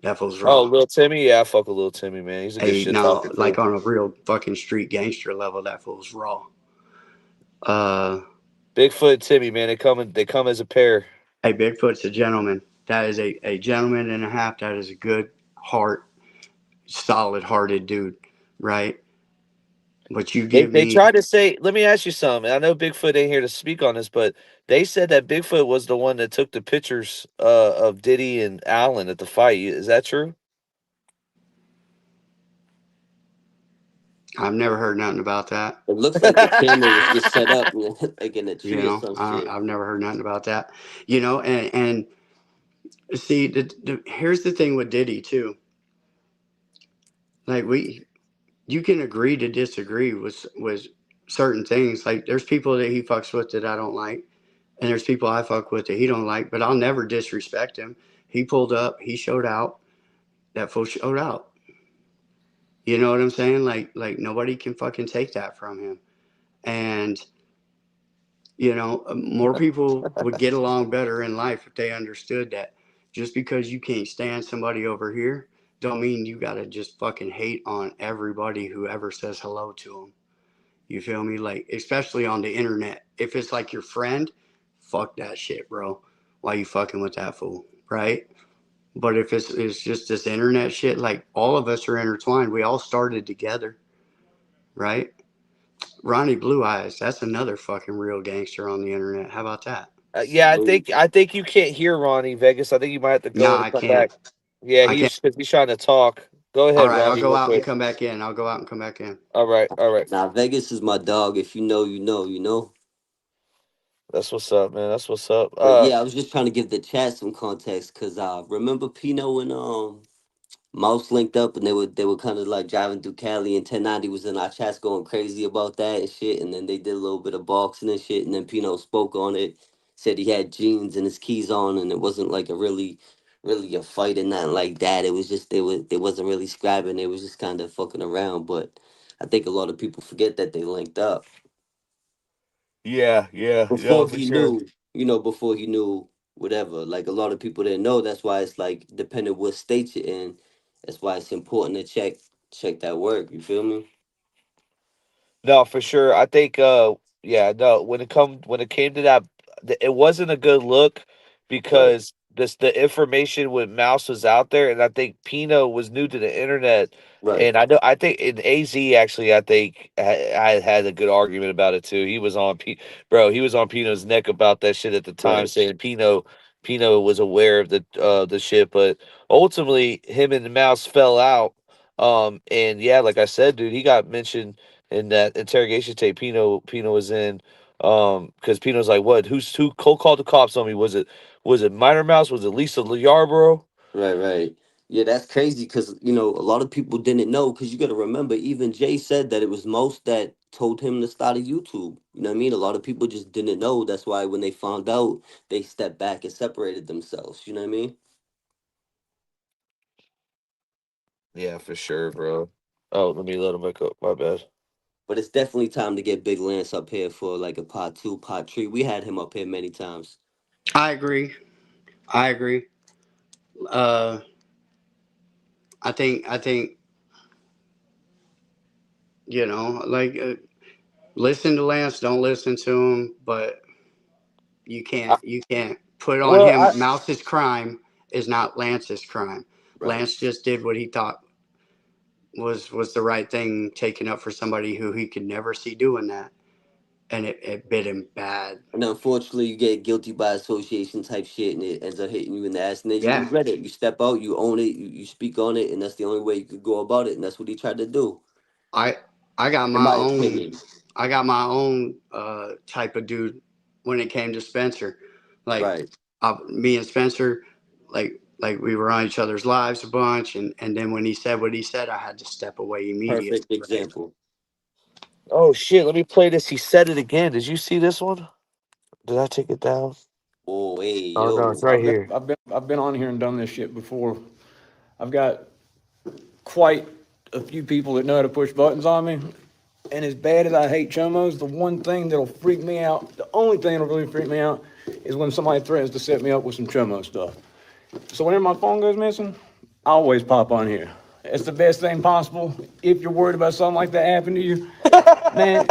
That fool's Oh, raw. Lil Timmy. Yeah, I fuck with Lil Timmy, man. He's a good Hey, shit now, talker like too. on a real fucking street gangster level, that fool's raw. Uh, Bigfoot and Timmy, man. They come as a pair. hey, Bigfoot's a gentleman. That is a gentleman and a half. That is a good heart, solid hearted dude, right? But you They give they me, tried to say. Let me ask you something. I know Bigfoot ain't here to speak on this, but they said that Bigfoot was the one that took the pictures of Diddy and Allen at the fight. Is that true? I've never heard nothing about that. It looks like the camera was just set up, like in a You tree or know, some shit. I've never heard nothing about that. You know, and see, here's the thing with Diddy too. Like you can agree to disagree with certain things. Like there's people that he fucks with that I don't like, and there's people I fuck with that he don't like. But I'll never disrespect him. He pulled up. He showed out. That fool showed out. You know what I'm saying? Like nobody can fucking take that from him. And more people would get along better in life if they understood that just because you can't stand somebody over here don't mean you gotta just fucking hate on everybody who ever says hello to them. You feel me? Like, especially on the internet. If it's like your friend, fuck that shit, bro. Why you fucking with that fool, right? But if it's just this internet shit, like all of us are intertwined. We all started together, right? Ronnie Blue Eyes, that's another fucking real gangster on the internet. How about that? Yeah, Salute. I think you can't hear Ronnie Vegas. I think you might have to go Nah, and I come back. can't. Yeah, I can't. he's trying to talk. Go All ahead, right, I'll Ronnie, go real out and quick. come back in. I'll go out and come back in. All right, all right. Now Vegas is my dog. If you know, you know, you know. That's what's up, man. That's what's up. But yeah, I was just trying to give the chat some context because remember Pino and Mouse linked up and they were kind of like driving through Cali and 1090 was in our chats going crazy about that and shit. And then they did a little bit of boxing and shit. And then Pino spoke on it, said he had jeans and his keys on, and it wasn't like a really a fight and nothing like that. It was just they wasn't really scrapping. They was just kind of fucking around. But I think a lot of people forget that they linked up. Yeah, yeah, no, Before for he sure. knew, before he knew whatever. Like a lot of people didn't know. That's why it's like depending what state you're in. That's why it's important to check that work. You feel me? No, for sure. I think yeah, no, when it came to that, it wasn't a good look Right. because the information with Mouse was out there, and I think Pino was new to the internet, Right. and I think in AZ actually, I think I had a good argument about it too. He was on bro, he was on Pino's neck about that shit at the time, Right. saying Pino was aware of the shit, but ultimately him and the Mouse fell out. And yeah, like I said, dude, he got mentioned in that interrogation tape Pino was in, because Pino's like, what, who cold called the cops on me? Was it Minor Mouse? Was it Lisa Yarborough? Right, right. Yeah, that's crazy because, a lot of people didn't know because you got to remember, even Jay said that it was most that told him to start a YouTube. You know what I mean? A lot of people just didn't know. That's why when they found out, they stepped back and separated themselves. You know what I mean? Yeah, for sure, bro. Oh, let me let him back up. My bad. But it's definitely time to get Big Lance up here for like a part two, part three. We had him up here many times. I agree. I agree. Uh, I think like listen to Lance, don't listen to him, but I, you can't put on well, him. Mouse's crime is not Lance's crime. Right. Lance just did what he thought was the right thing, taking up for somebody who he could never see doing that, and it bit him bad. And unfortunately, you get guilty by association type shit, and it ends up hitting you in the ass, and then you Yeah, regret it. You step out, you own it, you speak on it, and that's the only way you could go about it. And that's what he tried to do, I I got in my my own opinion. I got my own type of dude when it came to Spencer. Like Right. me and Spencer, like we were on each other's lives a bunch, and then when he said what he said, I had to step away immediately. Perfect Right? example. oh shit, let me play this. He said it again. Did you see this one? Did I take it down? Oh, hey, Oh no, it's yo. right here. I've been on here and done this shit before. I've got quite a few people that know how to push buttons on me. And as bad as I hate chomos, the one thing that'll freak me out, the only thing that'll really freak me out, is when somebody threatens to set me up with some chomo stuff. So whenever my phone goes missing, I always pop on here. It's the best thing possible. If you're worried about something like that happening to you, man,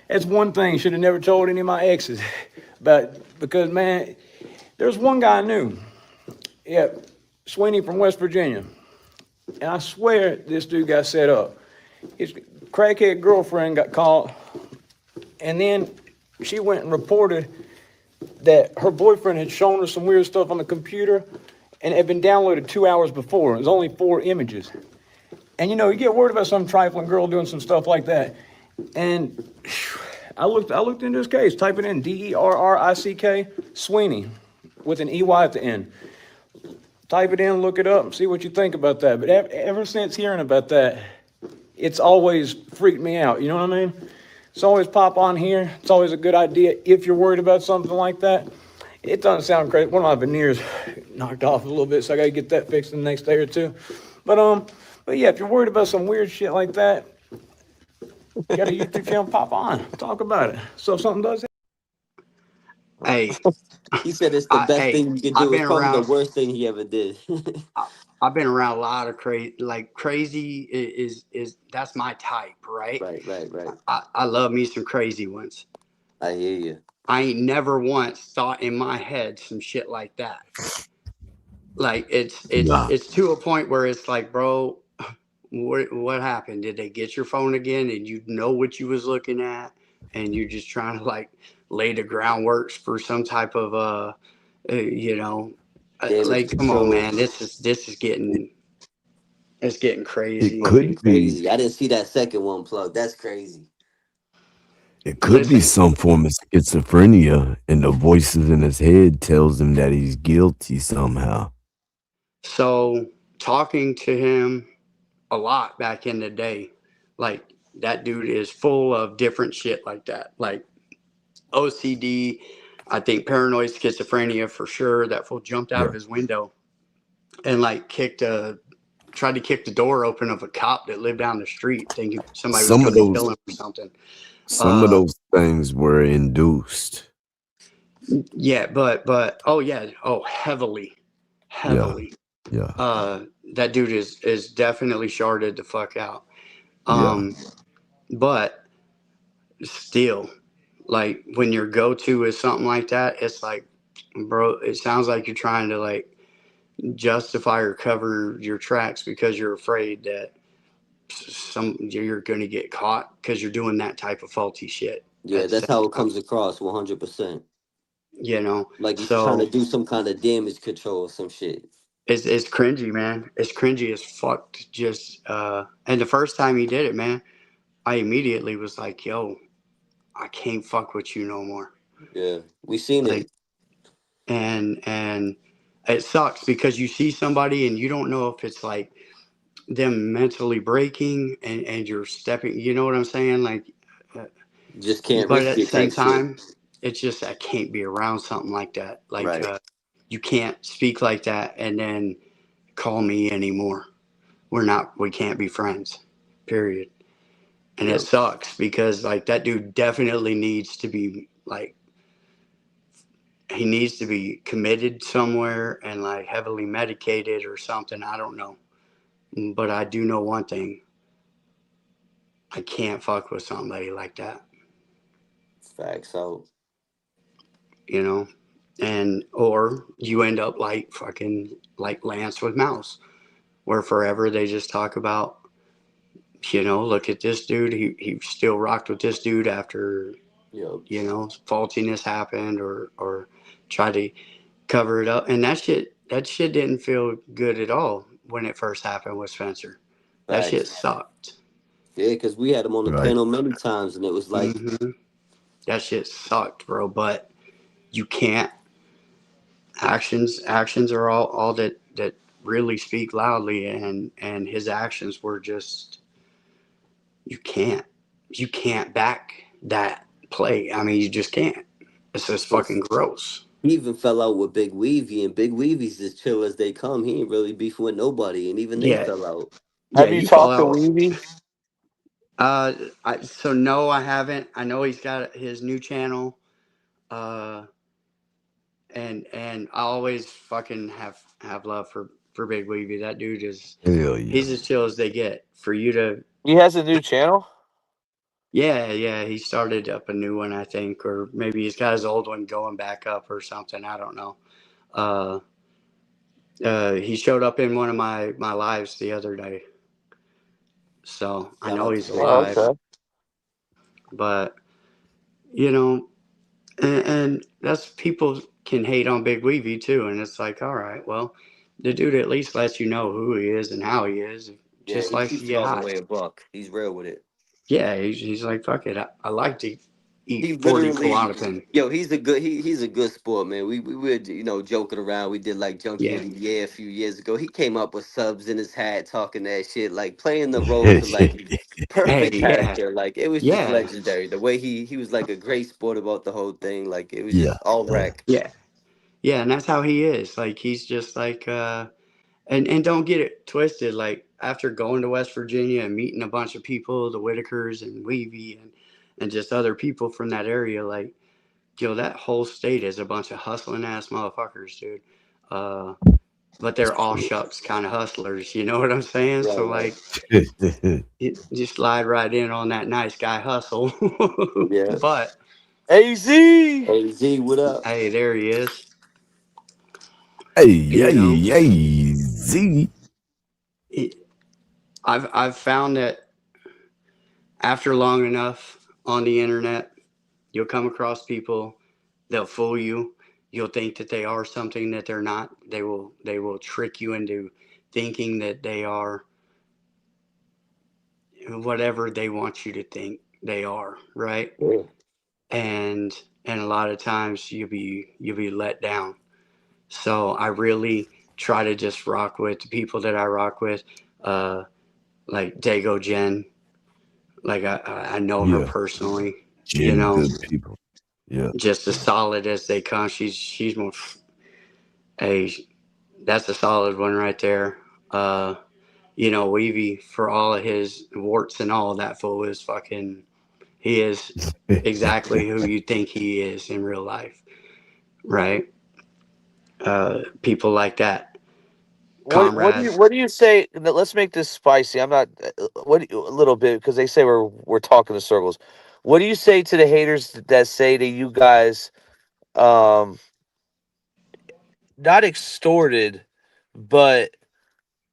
that's one thing. Should have never told any of my exes. But because, man, there's one guy I knew. Yeah, Sweeney from West Virginia. And I swear this dude got set up. His crackhead girlfriend got caught, and then she went and reported that her boyfriend had shown her some weird stuff on the computer, and it had been downloaded 2 hours before. It was only 4 images. And you get worried about some trifling girl doing some stuff like that. And I looked into this case. Type it in, Derrick, Sweeney, with an EY at the end. Type it in, look it up, and see what you think about that. But ever since hearing about that, it's always freaked me out. You know what I mean? It's always pop on here. It's always a good idea if you're worried about something like that. It doesn't sound crazy. One of my veneers knocked off a little bit, so I got to get that fixed in the next day or two. But yeah, if you're worried about some weird shit like that, you got a YouTube channel, pop on, talk about it. So if something does. Hey, He said it's the best hey, thing you can I've do. It's been probably the around. worst thing he ever did. I've been around a lot of crazy. Like crazy is that's my type, right? Right, right, right. I love me some crazy ones. I hear you. I ain't never once thought in my head some shit like that. Like Nah. it's to a point where it's like, bro, what happened? Did they get your phone again? And you know what you was looking at, and you're just trying to like lay the groundwork for some type of you know, Damage like come on, control. man, this is getting it's getting It crazy. Fucking could be. crazy. I didn't see that second one plug. That's crazy. It could be Listen, some form of schizophrenia, and the voices in his head tells him that he's guilty somehow. so talking to him a lot back in the day, like that dude is full of different shit like that, like OCD. I think paranoid schizophrenia for sure. That fool jumped out Yeah. of his window and like tried to kick the door open of a cop that lived down the street, thinking somebody was Some of coming to those kill him or something. Some of those things were induced. Yeah, but oh yeah, oh heavily. Yeah. That dude is definitely sharded the fuck out. Yeah. But still, like when your go-to is something like that, it's like, bro, it sounds like you're trying to like justify or cover your tracks because you're afraid that you're going to get caught because you're doing that type of faulty shit Yeah, at the that's same how it time. comes across 100%. You know, Like you're trying to so do some kind of damage control or some shit. it's cringy, man. It's cringy as fuck. Just and the first time he did it, man, I immediately was like, yo, I can't fuck with you no more. Yeah, we seen Like, it. and it sucks because you see somebody and you don't know if it's like them mentally breaking and you're stepping, you know what I'm saying? Like, Just can't but risk at the it same type shit. time, it's just I can't be around something like that. Like, Right. you can't speak like that and then call me anymore. We can't be friends. Period. And it Yep. sucks because like that dude definitely needs to be like he needs to be committed somewhere and like heavily medicated or something. I don't know. But I do know one thing. I can't fuck with somebody like that. Facts out. You know? And or you end up like fucking like Lance with Mouse, where forever they just talk about, look at this dude. He still rocked with this dude after, Yep. faultiness happened or try to cover it up. And that shit didn't feel good at all when it first happened with Spencer. That shit Facts. sucked. Yeah, because we had him on the Right. panel many times, and it was like, That shit sucked, bro. But you can't. Actions are all that really speak loudly, and his actions were just you can't back that play. I mean, you just can't. It's just fucking gross. he even fell out with Big Weavy, and Big Weavy's as chill as they come. He ain't really beefing with nobody, and even they Yeah, fell out. yeah. Have you You fall talked to out. Weeby? So no, I haven't. I know he's got his new channel, uh, and I always fucking have love for Big Weeby. That dude Hell yeah. he's as chill as they get. For you to, He has a new channel. yeah, he started up a new one, I think, or maybe he's got his old one going back up or something. I don't know. Uh, he showed up in one of my lives the other day, so I Shout know out to he's Big Oh, alive. Weavy. okay. But you know, and that's people can hate on Big Weavy too, and it's like, all right, well, the dude at least lets you know who he is and how he is, Yeah, just he like keeps it you all the hot. way a buck. He's real with it. Yeah, he's like, fuck it, I like to eat He 40 literally, Klonopin. yo, he's a good sport, man. We were joking around. We did like Junkie Yeah, of the Year a few years ago. He came up with subs in his hat, talking that shit, like playing the roles of like hey, perfect yeah, character. Like it was just yeah, legendary. The way he was like a great sport about the whole thing. Like it was Yeah. just all wreck. yeah, yeah, and that's how he is. Like he's just like, and don't get it twisted. Like after going to West Virginia and meeting a bunch of people, the Whitakers and Weavy and just other people from that area, like that whole state is a bunch of hustling ass motherfuckers, dude. Uh, but That's they're all true. shucks kind of hustlers. You know what I'm saying? Right, So right. like, you slide right in on that nice guy hustle. Yeah. But AZ. Hey Z, what up? hey, there he is. Hey, You know, hey, hey, Z. I've found that after long enough on the internet, you'll come across people. They'll fool you. You'll think that they are something that they're not. They will trick you into thinking that they are whatever they want you to think they are, right? Yeah. And a lot of times you'll be let down. So I really try to just rock with the people that I rock with, uh, like Dago Jen. Like I know her Yeah. personally, Gen good people. Yeah. just as solid as they come. She's more. Hey, that's a solid one right there. Weavy, for all of his warts and all, that fool is fucking. He is exactly who you think he is in real life, right? People like that, comrades. What do you say? Let's make this spicy. I'm not a little bit because they say we're talking in circles. What do you say to the haters that say that you guys um not extorted but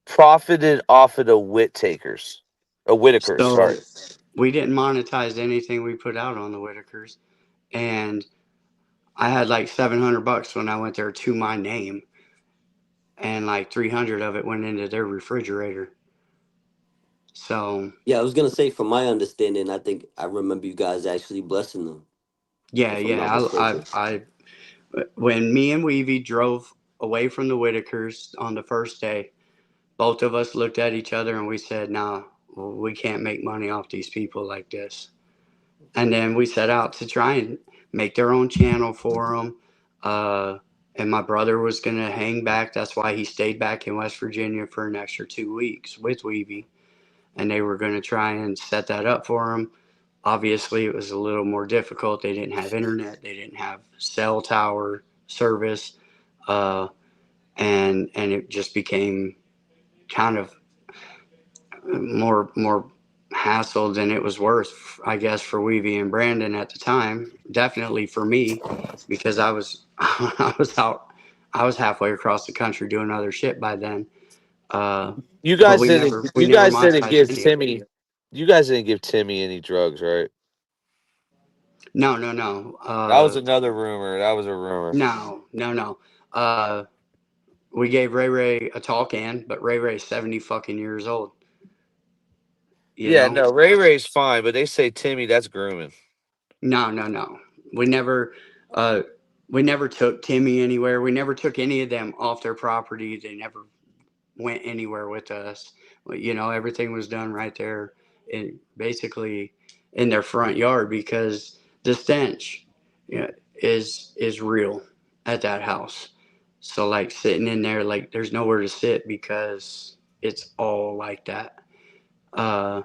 profited off of the Whitakers, So sorry. we didn't monetize anything we put out on the Whitakers, and I had like $700 when I went there to my name, and like 300 of it went into their refrigerator. So Yeah, I was gonna say, from my understanding, I think I remember you guys actually blessing them, yeah, if I'm not yeah. mistaken. When me and Weavy drove away from the Whitakers on the first day, both of us looked at each other and we said, "Nah, we can't make money off these people like this." And then we set out to try and make their own channel for them. And my brother was going to hang back. That's why he stayed back in West Virginia for an extra 2 weeks with Weavy. And they were going to try and set that up for him. Obviously, it was a little more difficult. They didn't have internet. They didn't have cell tower service. And it just became kind of more hassle than it was worth, I guess, for Weavy and Brandon at the time. Definitely for me, because I was I was out, I was halfway across the country doing other shit by then. You But guys we didn't never we you never guys didn't monetized give any of it. Timmy you guys didn't give Timmy any drugs, right? No, no, no. That was another rumor. That was a rumor. No, no, no. We gave Ray Ray a tall can, but Ray Ray's 70 fucking years old. You Yeah, know? no, Ray Ray's fine, but they say Timmy, that's grooming. No, no, no. We never uh we never took Timmy anywhere. We never took any of them off their property. They never went anywhere with us. You know, everything was done right there in basically in their front yard because the stench, you know, is real at that house. So like sitting in there, like there's nowhere to sit because it's all like that. Uh,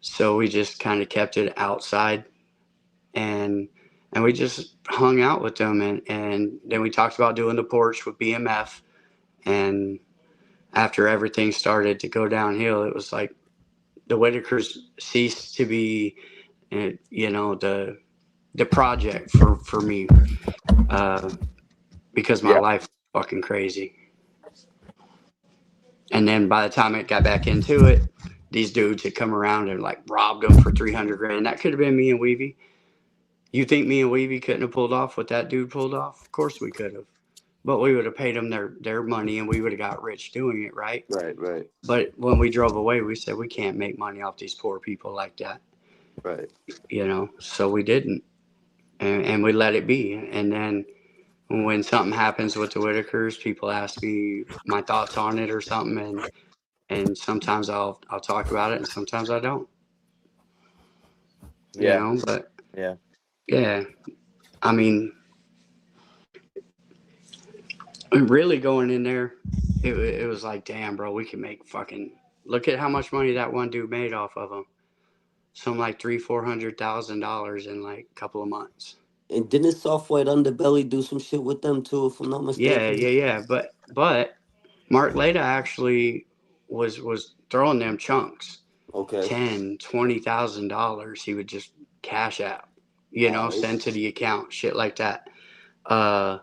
so we just kind of kept it outside and we just hung out with them and then we talked about doing the porch with BMF and after everything started to go downhill, it was like the Whitakers ceased to be, you know, the project for me because my Yeah. life was fucking crazy. And then by the time it got back into it, these dudes had come around and like robbed them for 300 grand. That could have been me and Weavy. You think me and Weavy couldn't have pulled off what that dude pulled off? Of course we could have. But we would have paid them their money and we would have got rich doing it, right? Right, right, But when we drove away, we said we can't make money off these poor people like that, right. you know. So we didn't, and we let it be. And then when something happens with the Whitakers, people ask me my thoughts on it or something, and sometimes I'll talk about it, and sometimes I don't, you Yeah. know. But Yeah. yeah, I mean, really going in there, it was like, damn, bro, we can make fucking. Look at how much money that one dude made off of them. Some like $300,000-$400,000 in like a couple of months. And didn't Soft White Underbelly do some shit with them too, if I'm not Yeah, mistaken? yeah, yeah. But Mark Leda actually was throwing them chunks, Okay. $10,000-$20,000. He would just cash out, you know, All right. send to the account, shit like that. Uh,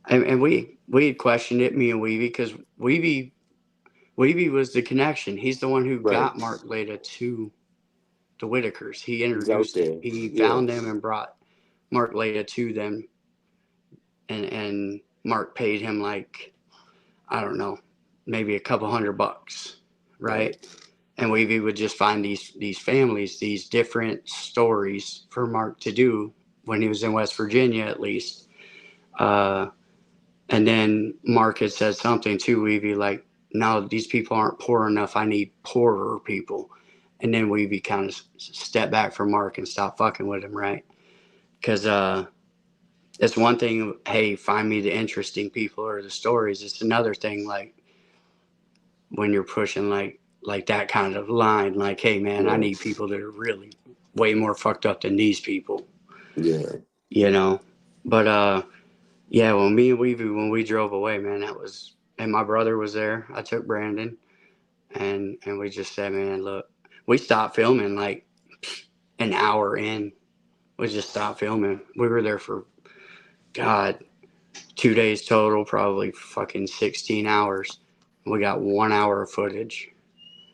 and we had questioned it, me and Weavy, because Weavy was the connection. He's the one who Right. got Mark Leda to the Whitakers. He's out there. He Yeah. found them and brought Mark Leda to them, and Mark paid him like, I don't know, maybe a couple $100, Right. right? And we would just find these families, these different stories for Mark to do when he was in West Virginia, at least. And then Mark had said something to Weavy like, "No, these people aren't poor enough. I need poorer people." And then Weavy kind of stepped back from Mark and stopped fucking with him, right? Because it's one thing, hey, find me the interesting people or the stories. It's another thing, like when you're pushing like that kind of line, like, hey man, I Yeah. need people that are really way more fucked up than these people, Yeah. you know. But yeah, when me and when we drove away, man, that was, and my brother was there. I took Brandon, and we just said, man, look, we stopped filming like an hour in. We just stopped filming. We were there for, God, 2 days total, probably fucking 16 hours. We got 1 hour of footage.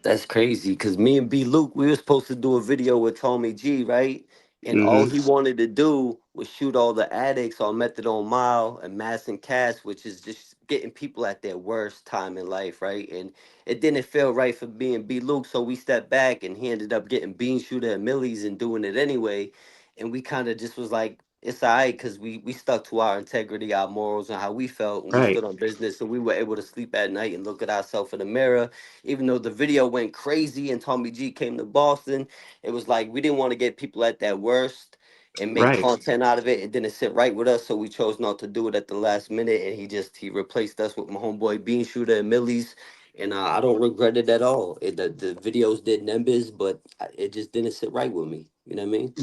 That's crazy because me and B Luke, we were supposed to do a video with Tommy G, right? And all Mm-hmm. he wanted to do was shoot all the addicts on methadone mile and mass and cash, which is just getting people at their worst time in life, right? And it didn't feel right for me and B Luke, so we stepped back and he ended up getting Bean Shooter and Millie's and doing it anyway. And we kind of just was like, it's all right because we stuck to our integrity, our morals, and how we felt, and we Right. stood on business, and we were able to sleep at night and look at ourselves in the mirror. Even though the video went crazy and Tommy G came to Boston, it was like we didn't want to get people at that worst and make Right. content out of it. It didn't sit right with us, so we chose not to do it at the last minute. And he replaced us with my homeboy Bean Shooter and Millie's. And I don't regret it at all. The videos did numbers, but it just didn't sit right with me. You know what I mean?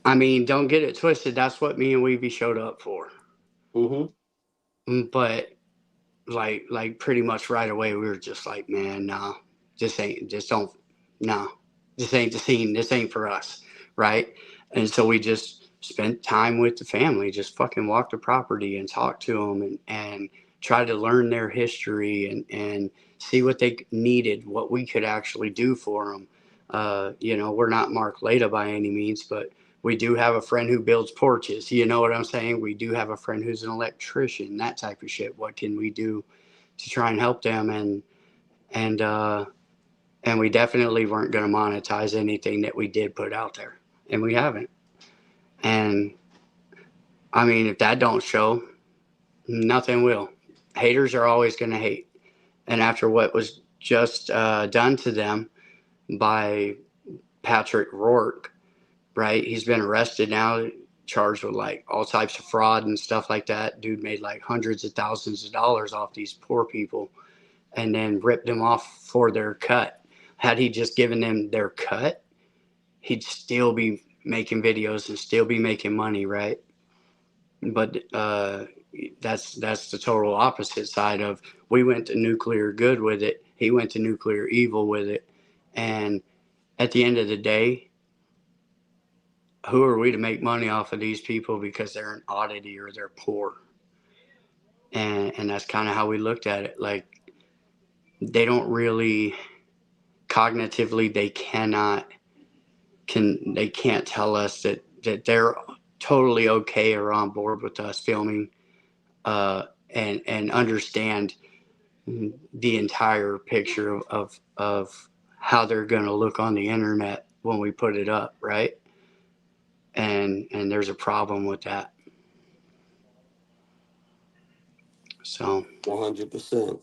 I mean, don't get it twisted. That's what me and Weavy showed up for. Mm-hmm. But like pretty much right away, we were just like, man, nah, just don't, nah, this ain't the scene. This ain't for us, right? And so we just spent time with the family, just fucking walked the property and talked to them, and tried to learn their history and see what they needed, what we could actually do for them. You know, we're not Mark Leda by any means, but we do have a friend who builds porches. You know what I'm saying? We do have a friend who's an electrician, that type of shit. What can we do to try and help them? And and we definitely weren't going to monetize anything that we did put out there, and we haven't. And I mean, if that don't show, nothing will. Haters are always going to hate. And after what was just done to them by Patrick Rourke, right? He's been arrested now, charged with like all types of fraud and stuff like that. Dude made like hundreds of thousands of dollars off these poor people and then ripped them off for their cut. Had he just given them their cut, he'd still be making videos and still be making money, right? But that's the total opposite side of, we went to nuclear good with it. He went to nuclear evil with it. And at the end of the day, who are we to make money off of these people because they're an oddity or they're poor? And that's kind of how we looked at it. Like, they don't really cognitively, they can't tell us that they're totally okay or on board with us filming and understand the entire picture of how they're going to look on the internet when we put it up, right? And there's a problem with that. So 100%.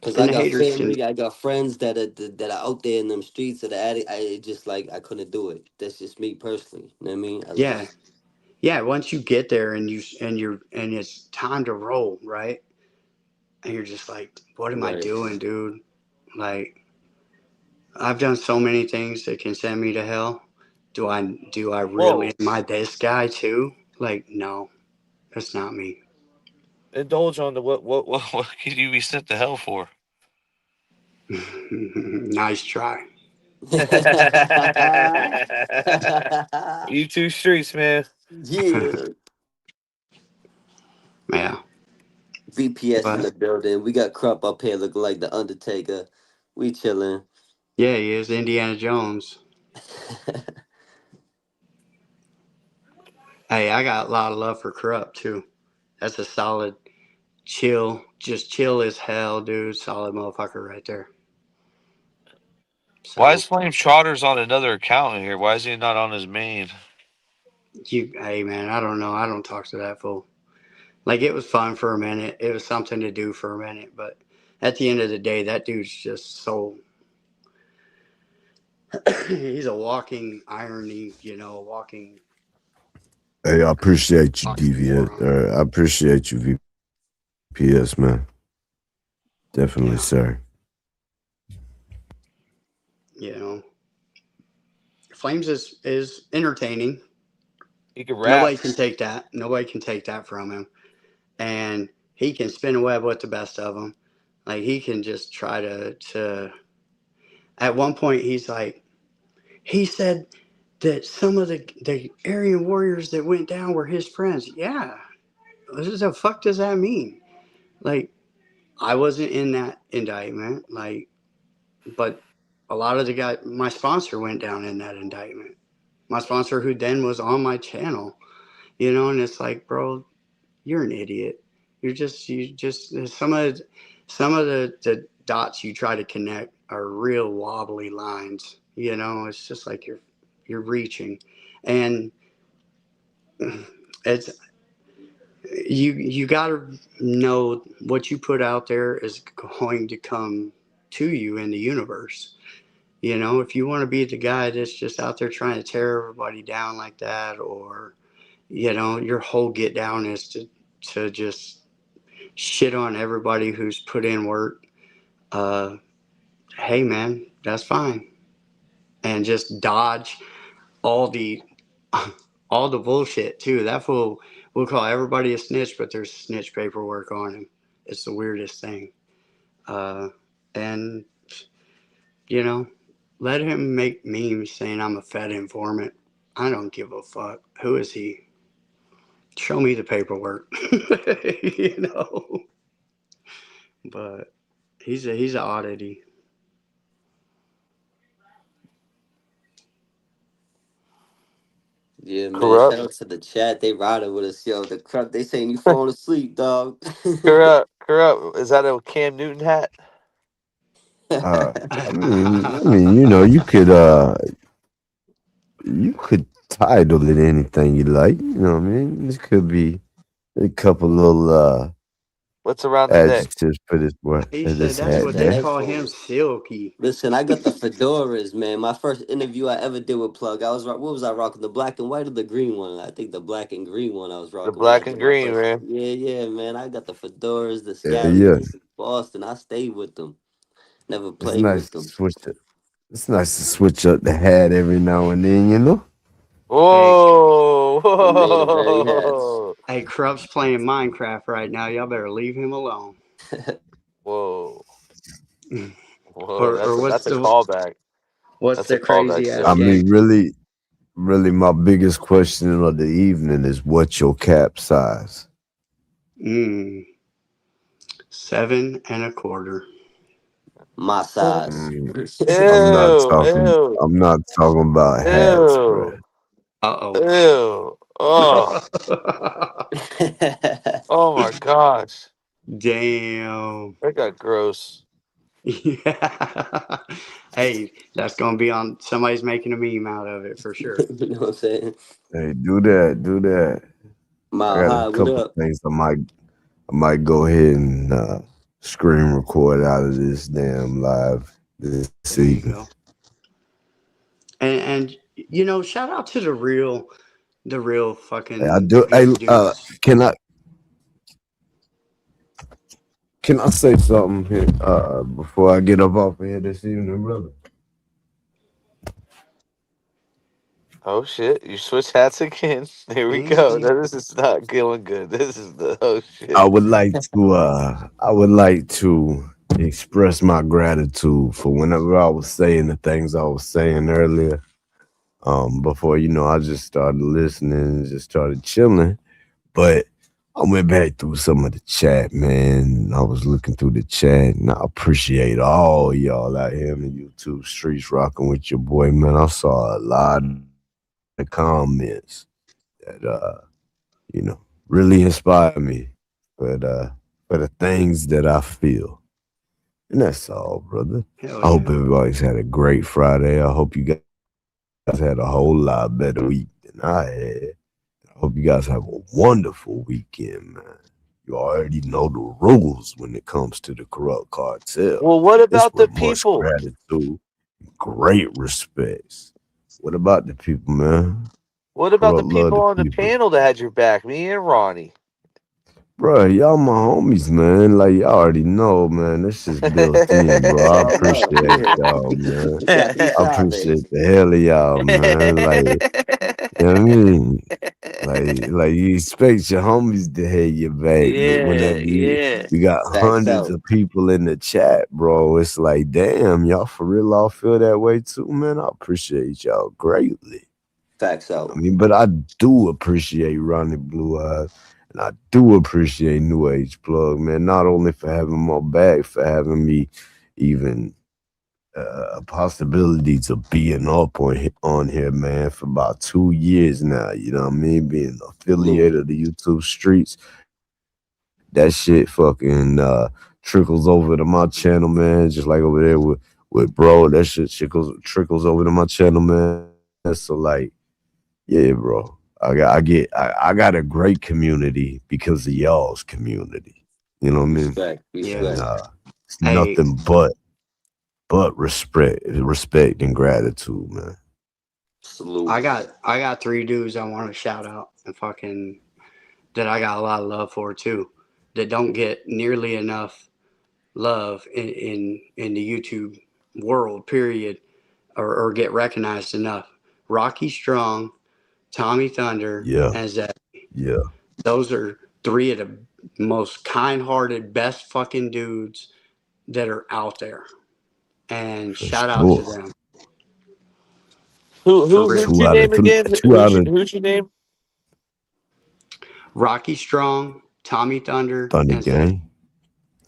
Cause and I the got haters can, family, I got friends that are out there in them streets that are addict. I just like I couldn't do it. That's just me personally. You know what I mean? I was yeah, just yeah. Once you get there and it's time to roll, right? And you're just like, what am I right. doing, dude? Like, I've done so many things that can send me to hell. Do I really, Whoa. am I this guy too? Like, no, that's not me. Indulge on the what could you be sent to hell for? Nice try. You two streets, man. Yeah. Yeah. VPS in But the building. We got Crump up here looking like the Undertaker. We chilling. yeah, he is Indiana Jones. Hey, I got a lot of love for Corrupt too. That's a solid, chill, just chill as hell, dude. Solid motherfucker right there. Why So is Flame Trotters on another account in here? Why is he not on his main? hey man, I don't know. I don't talk to that fool. Like, it was fun for a minute. It was something to do for a minute, but at the end of the day, that dude's just so. He's a walking irony, walking. Hey, I appreciate you, Walking Deviant. moron. I appreciate you, VPS, man. Definitely, Yeah. sir. You know. Flames is entertaining. He can rap. Nobody can take that. Nobody can take that from him. And he can spin a web with the best of them. Like he can just try to. At one point, he's like, he said that some of the Aryan warriors that went down were his friends. Yeah, what the fuck does that mean? Like, I wasn't in that indictment. Like, but a lot of the guy, my sponsor went down in that indictment. My sponsor, who then was on my channel, and it's like, bro, you're an idiot. You just some of the dots you try to connect are real wobbly lines. It's just like you're reaching, and it's you got to know what you put out there is going to come to you in the universe. If you want to be the guy that's just out there trying to tear everybody down like that, or your whole get down is to just shit on everybody who's put in work, hey man, that's fine. And just dodge all the all the bullshit too. That fool will call everybody a snitch, but there's snitch paperwork on him. It's the weirdest thing. And let him make memes saying I'm a Fed informant. I don't give a fuck. Who is he? Show me the paperwork. But he's an oddity. Yeah, man. Shout Corrupt. out to the chat. They riding with us, yo. The crowd, they saying you falling asleep, dog. Corrupt. Is that a Cam Newton hat? You could title it anything you like. You know what I mean? This could be a couple little What's around the neck? adjectives for this word. He said This that's hat what they there. call him, silky. Listen, I got the fedoras, man. My first interview I ever did with Plug, what was I rocking? The black and white or the green one? I think the black and green one I was The rocking when I black and did my green, first. man. Yeah, man. I got the fedoras, the Yeah. scallions, Boston. I stayed with them. Never It's played nice with to them. switch it. It's nice to switch up the hat every now and then, you know? Whoa, We made it very hats. whoa, Hey, Corrupt's playing Minecraft right now. Y'all better leave him alone. whoa. Or That's a callback. what's That's a the callback, crazy ass I sir. mean, game? really, my biggest question of the evening is what's your cap size? 7 1/4. My size. I'm not Ew, talking. ew, I'm not talking about hats, bro. ew, Uh ew. Oh, oh. oh my gosh. Damn. That got gross. Yeah. Hey, that's gonna be on. Somebody's making a meme out of it for sure. You know what I'm saying? Hey, do that. I Mile got a high, what couple up? things I might go ahead and screen record out of this damn live this There you evening. go. And shout out to the real Hey, I fucking do. Hey, big dudes. can I say something here before I get up off of here this evening, brother? Oh shit! You switch hats again. Here we go. Mm-hmm. No, this is not going good. This is the oh shit. I would like to express my gratitude for whenever I was saying the things I was saying earlier. Before I just started listening and just started chilling. But I went back through some of the chat, man. I was looking through the chat, and I appreciate all y'all out here in the YouTube streets rocking with your boy, man. I saw a lot of comments that really inspire me for the things that I feel. And that's all, brother. Hell I hope yeah. everybody's had a great Friday. I hope you guys had a whole lot better week than I had. I hope you guys have a wonderful weekend, man. You already know the rules when it comes to the corrupt cartel. Well, what It's about the with much people? gratitude, great respects. What about the people, man? What about the Corrupt love people the on the people. panel that had your back? Me and Ronnie. Bro, y'all my homies, man. Like y'all already know, man. This shit's built in, bro. I All love. appreciate Yeah. y'all, man. Happy I Friday. appreciate the hell of y'all, man. Like, you know what I mean? Like you expect your homies to have your back, but Yeah, whenever yeah. you got Facts hundreds out. of people in the chat, bro, it's like, damn, y'all for real all feel that way too, man. I appreciate y'all greatly. Facts I out. mean, but I do appreciate Ronnie Blue Eyes, and I do appreciate New Age Plug, man. Not only for having my back, for having me even a possibility to being up on here, man, for about 2 years now. You know what I mean? Being Salute. affiliated of the YouTube streets, that shit fucking trickles over to my channel, man. Just like over there with bro, that shit trickles over to my channel, man. So like, yeah, bro. I got a great community because of y'all's community. You know what I mean? Respect. Yeah. And Respect. it's Hey, nothing but respect and gratitude, man. Salute. I got three dudes I want to shout out and fucking that I got a lot of love for too. That don't get nearly enough love in the YouTube world, period, or get recognized enough. Rocky Strong, Tommy Thunder, Yeah, and Zach. yeah, Those are three of the most kind-hearted, best fucking dudes that are out there. And for shout out to sure. them Who for who real. who's Two your out of name three. again? Two out of Who's your name? Rocky Strong, Tommy Thunder, Thunder and Zach. Gang.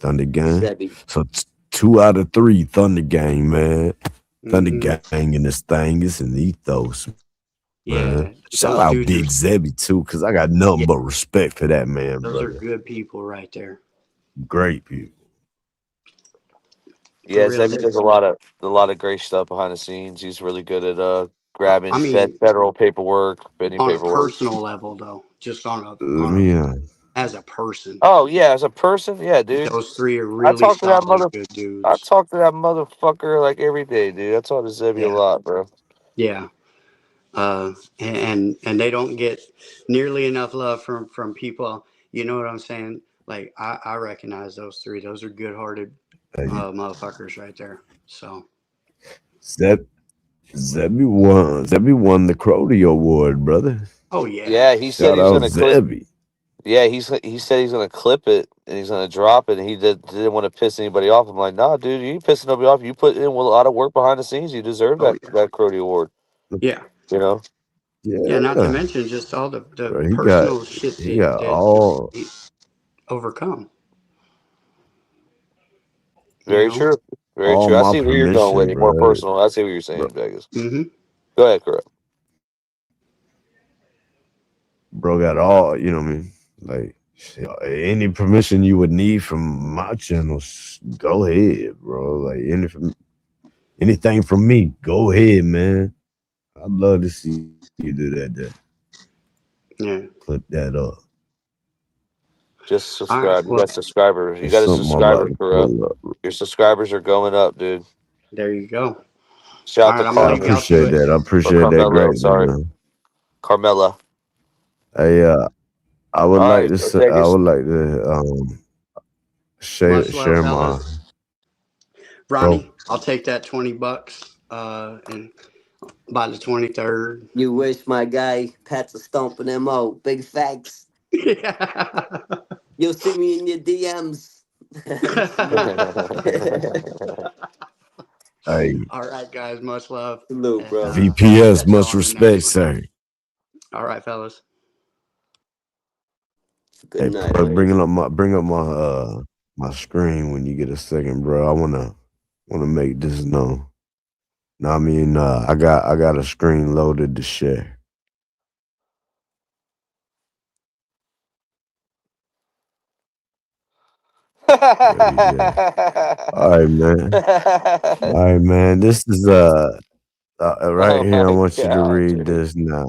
Thunder Gang. Zebby. So 2 out of 3 Thunder Gang, man. Thunder Hmm. Gang in this thing is an ethos, man. Yeah, Shout out those Big dudes are. Zebby too, cause I got nothing Yeah, but respect for that man, those are brother. good people right there. Great people. For Yeah, real. Zebby does a lot of great stuff behind the scenes. He's really good at grabbing I mean, federal paperwork, pending on a paperwork. personal level, though, just Let on a me as a person, Oh yeah, as a person, yeah, dude. those three are I really talk to that solid, mother. good I dudes. talk to that motherfucker like every day, dude. I talk to Zebby a Yeah, lot, bro. yeah. And they don't get nearly enough love from people. You know what I'm saying? Like I recognize those three. Those are good-hearted motherfuckers right there. So, Zeb Zebby won the Crody Award, brother. oh yeah, Yeah, he said Shout he's out gonna clip. Zebby. Yeah, he said he's gonna clip it and he's gonna drop it. And he didn't want to piss anybody off. I'm like, nah, dude, you ain't pissing nobody off. You put in a lot of work behind the scenes. You deserve oh that Crody Award. yeah, You know, yeah. Not to Yeah. mention just all the Bro, personal shit he got that all he overcome. You very know. true, very all true. I my see where you're going with permission, it. More bro. personal. I see what you're Bro, saying, Vegas. Hmm. Go ahead, Correct. bro got all, you know what I mean? Like shit, any permission you would need from my channels, go ahead, bro. Like anything from me, go ahead, man. I'd love to see you do that there. Yeah. Clip that up. Just All right. subscribe. You Well, got subscribers. You It's got a something I'm about subscriber, to Corrupt. pull up. Your subscribers are going up, dude. there you go. Shout All out to right. I'm gonna I leave Carmen y'all to appreciate it. that. I or appreciate that Carmela. greatly, Sorry, man. Carmela. Hey, I would All like right, to say, I Vegas. would like to Much love, share my fellas. bro. Ronnie, I'll take that $20 and by the 23rd. You wish, my guy. Pat's a stomping them out. Big facts. Yeah. You'll see me in your DMs. Salute. Hey, All right, guys. Much love. Salute, And bro. I'll VPS, catch y'all much on the next respect, one. sir. All right, fellas. Good Hey, night, plug, man. bring up my screen when you get a second, bro. I wanna make this known. No, I mean, I got a screen loaded to share. There we go. All right, man. All right, man. This is right Oh here. I my want you to god, read dude. this now.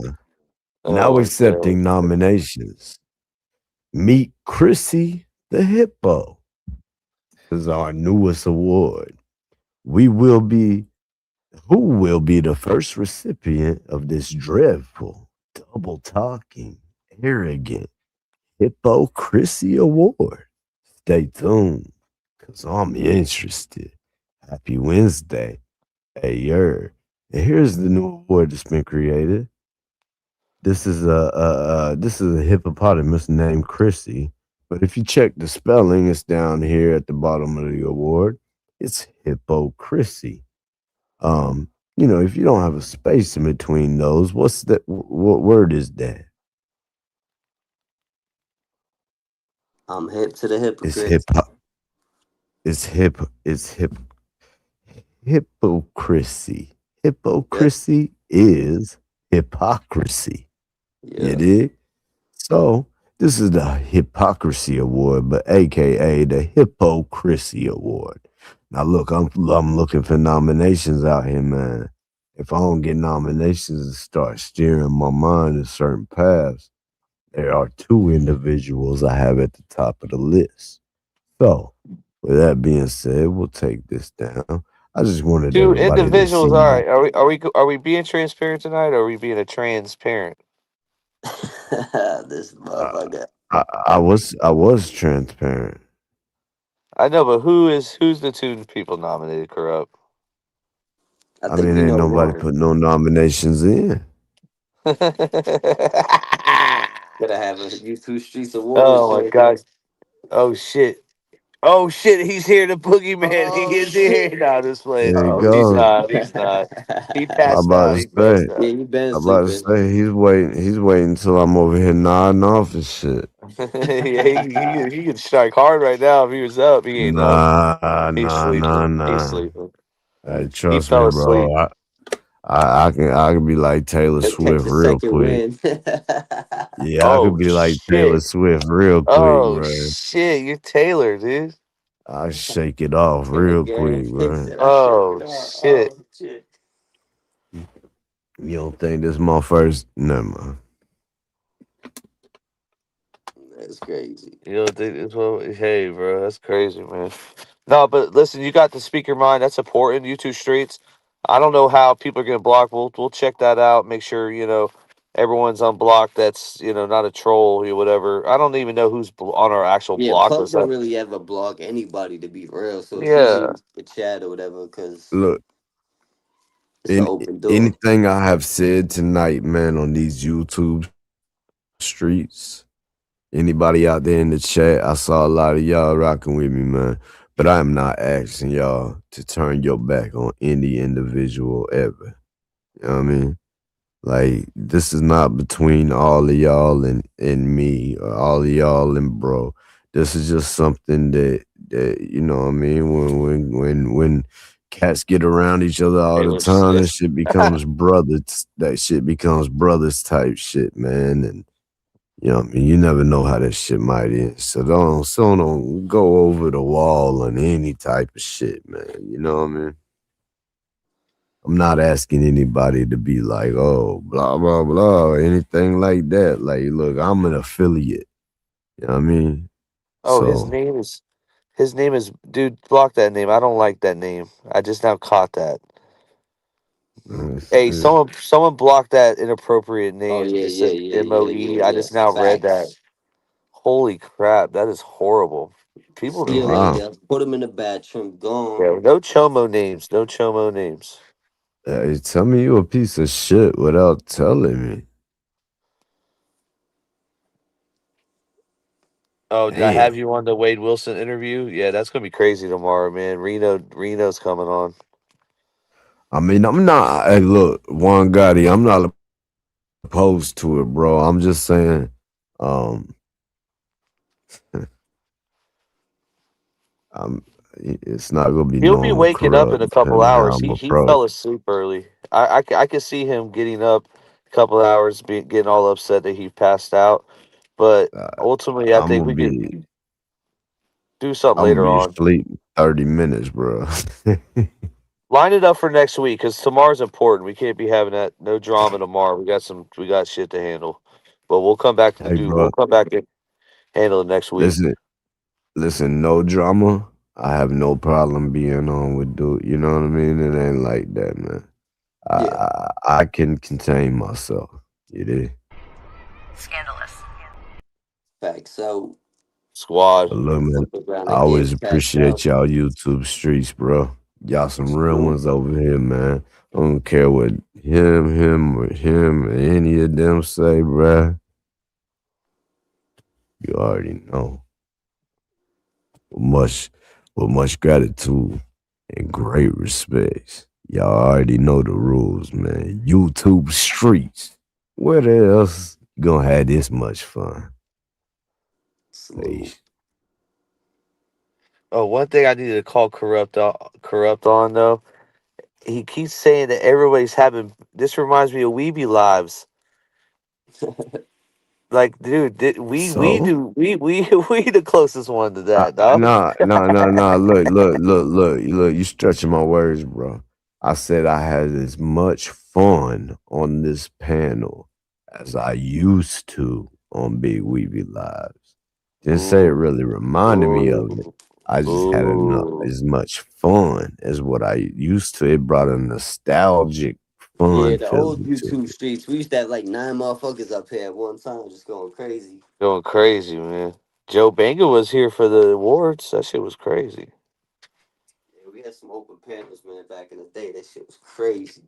Now Oh my god. accepting nominations. Meet Chrissy the Hippo. This is our newest award. We will be Who will be the first recipient of this dreadful, double talking, arrogant, Hypocrisy Award. Stay tuned, because I'm interested. Happy Wednesday. Hey, and here's the new award that's been created. This is a hippopotamus named Chrissy. But if you check the spelling, it's down here at the bottom of the award. It's hypocrisy. If you don't have a space in between those, what's that? What word is that? I'm hip to the It's hypocrites. hip hop. It's hypocrisy. Yep. Hypocrisy is hypocrisy. You Yeah. dig? So this is the Hypocrisy Award, but AKA the Hypocrisy Award. Now look, I'm looking for nominations out here, man. If I don't get nominations and start steering my mind in certain paths, there are two individuals I have at the top of the list. So, with that being said, we'll take this down. I just wanted Two everybody to individuals. see All my. right. Are we being transparent tonight, or are we being a transparent? This Uh, motherfucker. I was transparent. I know, but who's the two people nominated? Corrupt. I I think mean, we ain't know nobody one. put no nominations in. Gotta have a YouTube Streets Awards Oh my joint. gosh. Oh shit. Oh shit. He's here. The boogeyman. He Oh is here. shit. Nah, just playing. There you Oh He's go. shit. not. He's not. He I'm passed about out. to He say. passed Yeah, out. you been I'm about to sleeping. say he's waiting. He's waiting until I'm over here nodding off and shit. Yeah, he could strike hard right now if he was up. He ain't up. Nah, He's nah, nah, sleeping. He's nah. sleeping. Hey, He trust me, fell bro. asleep. I can be like Taylor He'll catch Swift a real second quick. win. Yeah, I could Oh be like Taylor shit. Swift real quick, Oh bro. shit. You're Taylor, dude. I shake it off And real again, quick, he bro. said I shake Oh it off. shit. Oh shit. You don't think this my first? Never mind. That's crazy. You know, it's well, hey, bro, that's crazy, man. No, but listen, you got the speaker mind. That's important. You two streets. I don't know how people are gonna block. We'll check that out. Make sure everyone's unblocked. That's not a troll or whatever. I don't even know who's on our actual Yeah, block Puff list. don't really ever block anybody to be real, so it's Yeah. easy to chat or whatever because Look, it's an in open door. anything I have said tonight, man, on these YouTube streets, anybody out there in the chat, I saw a lot of y'all rocking with me, man. But I am not asking y'all to turn your back on any individual ever. You know what I mean? Like, this is not between all of y'all and me or all of y'all and bro. This is just something that you know what I mean? When cats get around each other all the Taylor time, Swift. that shit becomes brothers type shit, man. And you know what I mean? You never know how that shit might end. So don't go over the wall on any type of shit, man. You know what I mean? I'm not asking anybody to be like, oh, blah, blah, blah, or anything like that. Like, look, I'm an affiliate. You know what I mean? Oh, So, his name is dude. Block that name. I don't like that name. I just now caught that. it's, Hey, it's, someone blocked that inappropriate Oh name. yeah, It yeah, says yeah, yeah, MOE. yeah, I yeah. just now read that. Facts. Holy crap, that is horrible. People See need you to. wow. later. Put him in the bathroom. Gone. Yeah, no chomo names. No chomo names. Hey, tell me you a piece of shit without telling me. Oh, did I Damn. have you on the Wade Wilson interview? Yeah, that's gonna be crazy tomorrow, man. Reno's coming on. I mean, I'm not, hey, look, Juan Gotti, I'm not opposed to it, bro. I'm just saying, um, I'm, it's not going to be He'll be normal waking up in corrupt, a couple depending how hours. I'm He approached. fell asleep early. I could see him getting up a couple hours, getting all upset that he passed out. But ultimately, I I'm think gonna we could be do something I'm gonna later be on. asleep in 30 minutes, bro. Line it up for next week because tomorrow's important. We can't be having that no drama tomorrow. We got shit to handle. But we'll come back to Hey, bro, we'll come back and handle it next week. listen, listen, no drama. I have no problem being on with dude. You know what I mean? It ain't like that, man. I Yeah. I, I can contain myself. You did. Scandalous. Facts. So Squad. But look, man, flip around I the always game's passed out. appreciate y'all YouTube streets, bro. Y'all some real Salute. ones over here, man. I don't care what or any of them say, bruh. You already know. With much gratitude and great respect. Y'all already know the rules, man. YouTube streets. Where the else you gonna have this much fun? Salute. Oh, one thing I needed to call corrupt on though. He keeps saying that everybody's having. This reminds me of Weeby lives. Like, dude, we So? do we the closest one to that, dog. Nah, nah, nah, nah. Look. You stretching my words, bro. I said I had as much fun on this panel as I used to on Big Weeby Lives. Didn't say it Ooh, really reminded me of it. ooh, I just had ooh. as much fun as what I used to. It brought a nostalgic Yeah, fun the old feeling to YouTube it. streets. We used to have like 9 motherfuckers up here at one time, just going crazy. Going crazy, man. Joe Banga was here for the awards. That shit was crazy. Yeah, we had some open panels, man, back in the day. That shit was crazy.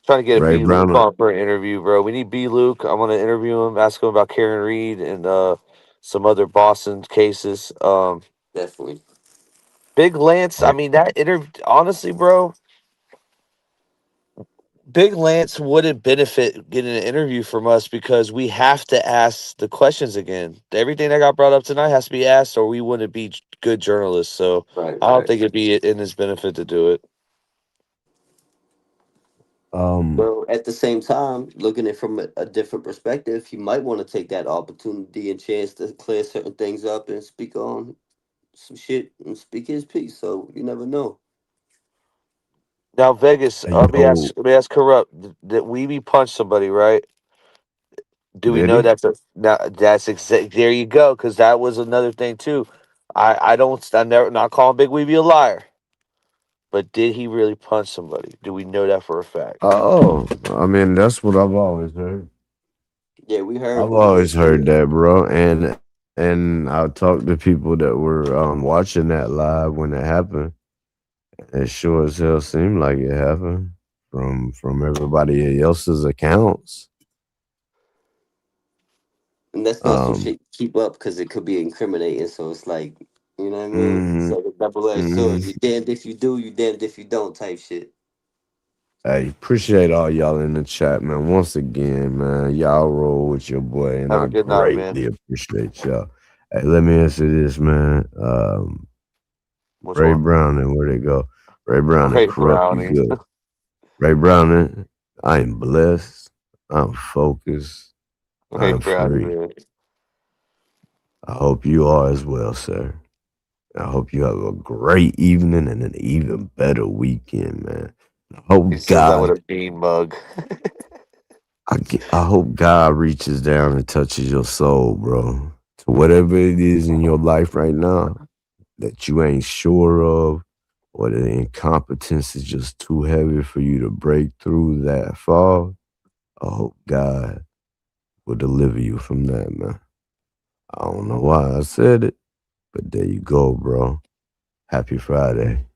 Trying to get a Ray B Luke Brown, on for an interview, bro. We need B Luke. I'm gonna interview him, ask him about Karen Reed and some other Boston cases. Definitely. Big Lance. I mean that interview. Honestly, bro, Big Lance wouldn't benefit getting an interview from us because we have to ask the questions again. Everything that got brought up tonight has to be asked, or we wouldn't be good journalists. So Right, I don't right. think it'd be in his benefit to do it. Well, at the same time, looking at it from a different perspective, he might want to take that opportunity and chance to clear certain things up and speak on some shit and speak his piece. So you never know. Now Vegas, hey, yo, let me ask corrupt. Did we punch somebody, right? Do we did know he? that's a now that's exact? There you go, because that was another thing too. I don't I never not calling Big Weeby a liar, but did he really punch somebody? Do we know that for a fact? Oh, I mean, that's what I've always heard. Yeah, we heard, I've but we didn't always see heard it. that, bro. And I talked to people that were watching that live when it happened. It sure as hell seemed like it happened from everybody else's accounts. And that's not some Um, shit to keep up because it could be incriminating. So it's like, you know what I mean? It's mhm, like a double-edged sword. mhm. You damned if you do, you damned if you don't type shit. Hey, appreciate all y'all in the chat, man. Once again, man, y'all roll with your boy, and Have I a good night, man. greatly appreciate y'all. Hey, let me answer this, man. Which Ray one? Browning, where'd it go? Ray Browning, Ray corrupt you Browning. good. Ray Browning, I am blessed. I'm focused. Ray I'm Browning, free. man. I hope you are as well, sir. I hope you have a great evening and an even better weekend, man. I He hope says that with God, a bean mug. I hope God reaches down and touches your soul, bro. To whatever it is in your life right now that you ain't sure of, or the incompetence is just too heavy for you to break through that fall. I hope God will deliver you from that, man. I don't know why I said it, but there you go, bro. Happy Friday.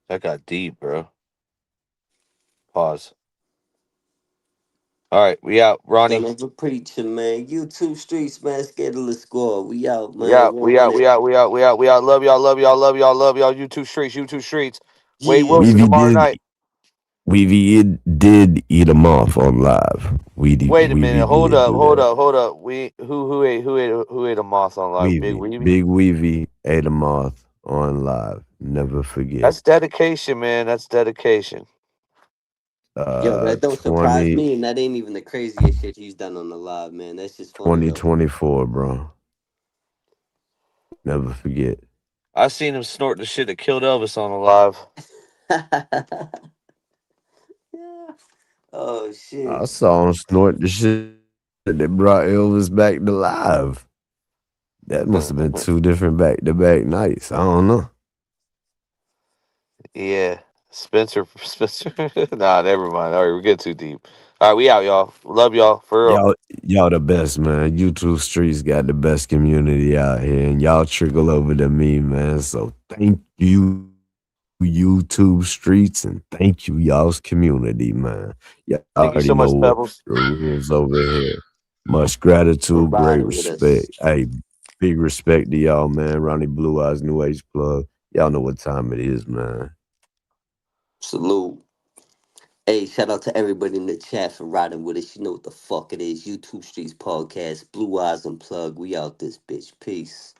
That got deep, bro. Pause. All right, we out, Son Ronnie. of a preacher, man. YouTube streets, man. Scandalous score. We out, We man. out. We out. 100. We out. We out. We out. We out. Love y'all. Love y'all. Love y'all. Love y'all. You two streets. You two streets. Wade Yeah. Wilson Weevy tomorrow did night. Did eat him off on live. Wait a minute. Weevy Hold did up. do Hold that. up. Hold up. We who ate a moth on live? Big Weeby. Big Weevy ate a moth on live. Never forget. That's dedication, man. That's dedication. Yo, that don't surprise 20 me, and that ain't even the craziest shit he's done on the live, man. That's just funny, though. 2024, bro. Never forget. I seen him snort the shit that killed Elvis on the live. Oh, I shit. saw him snort the shit that brought Elvis back to live. That must have been two different back to back nights. I don't know. Yeah. Spencer. Nah, never mind. All right, we're getting too deep. All right, we out, y'all. Love y'all for real. Y'all the best, man. YouTube streets got the best community out here, and y'all trickle over to me, man. So thank you, YouTube streets, and thank you, y'all's community, man. Y'all already Thank you so know much, what Pebbles. the rules over here. Much For gratitude, great riding with us. respect. Hey, big respect to y'all, man. Ronnie Blue Eyes, New Age Plug. Y'all know what time it is, man. Salute. Hey, shout out to everybody in the chat for riding with us. You know what the fuck it is. YouTube Streets Podcast, Blue Eyes Unplugged. We out this bitch. Peace.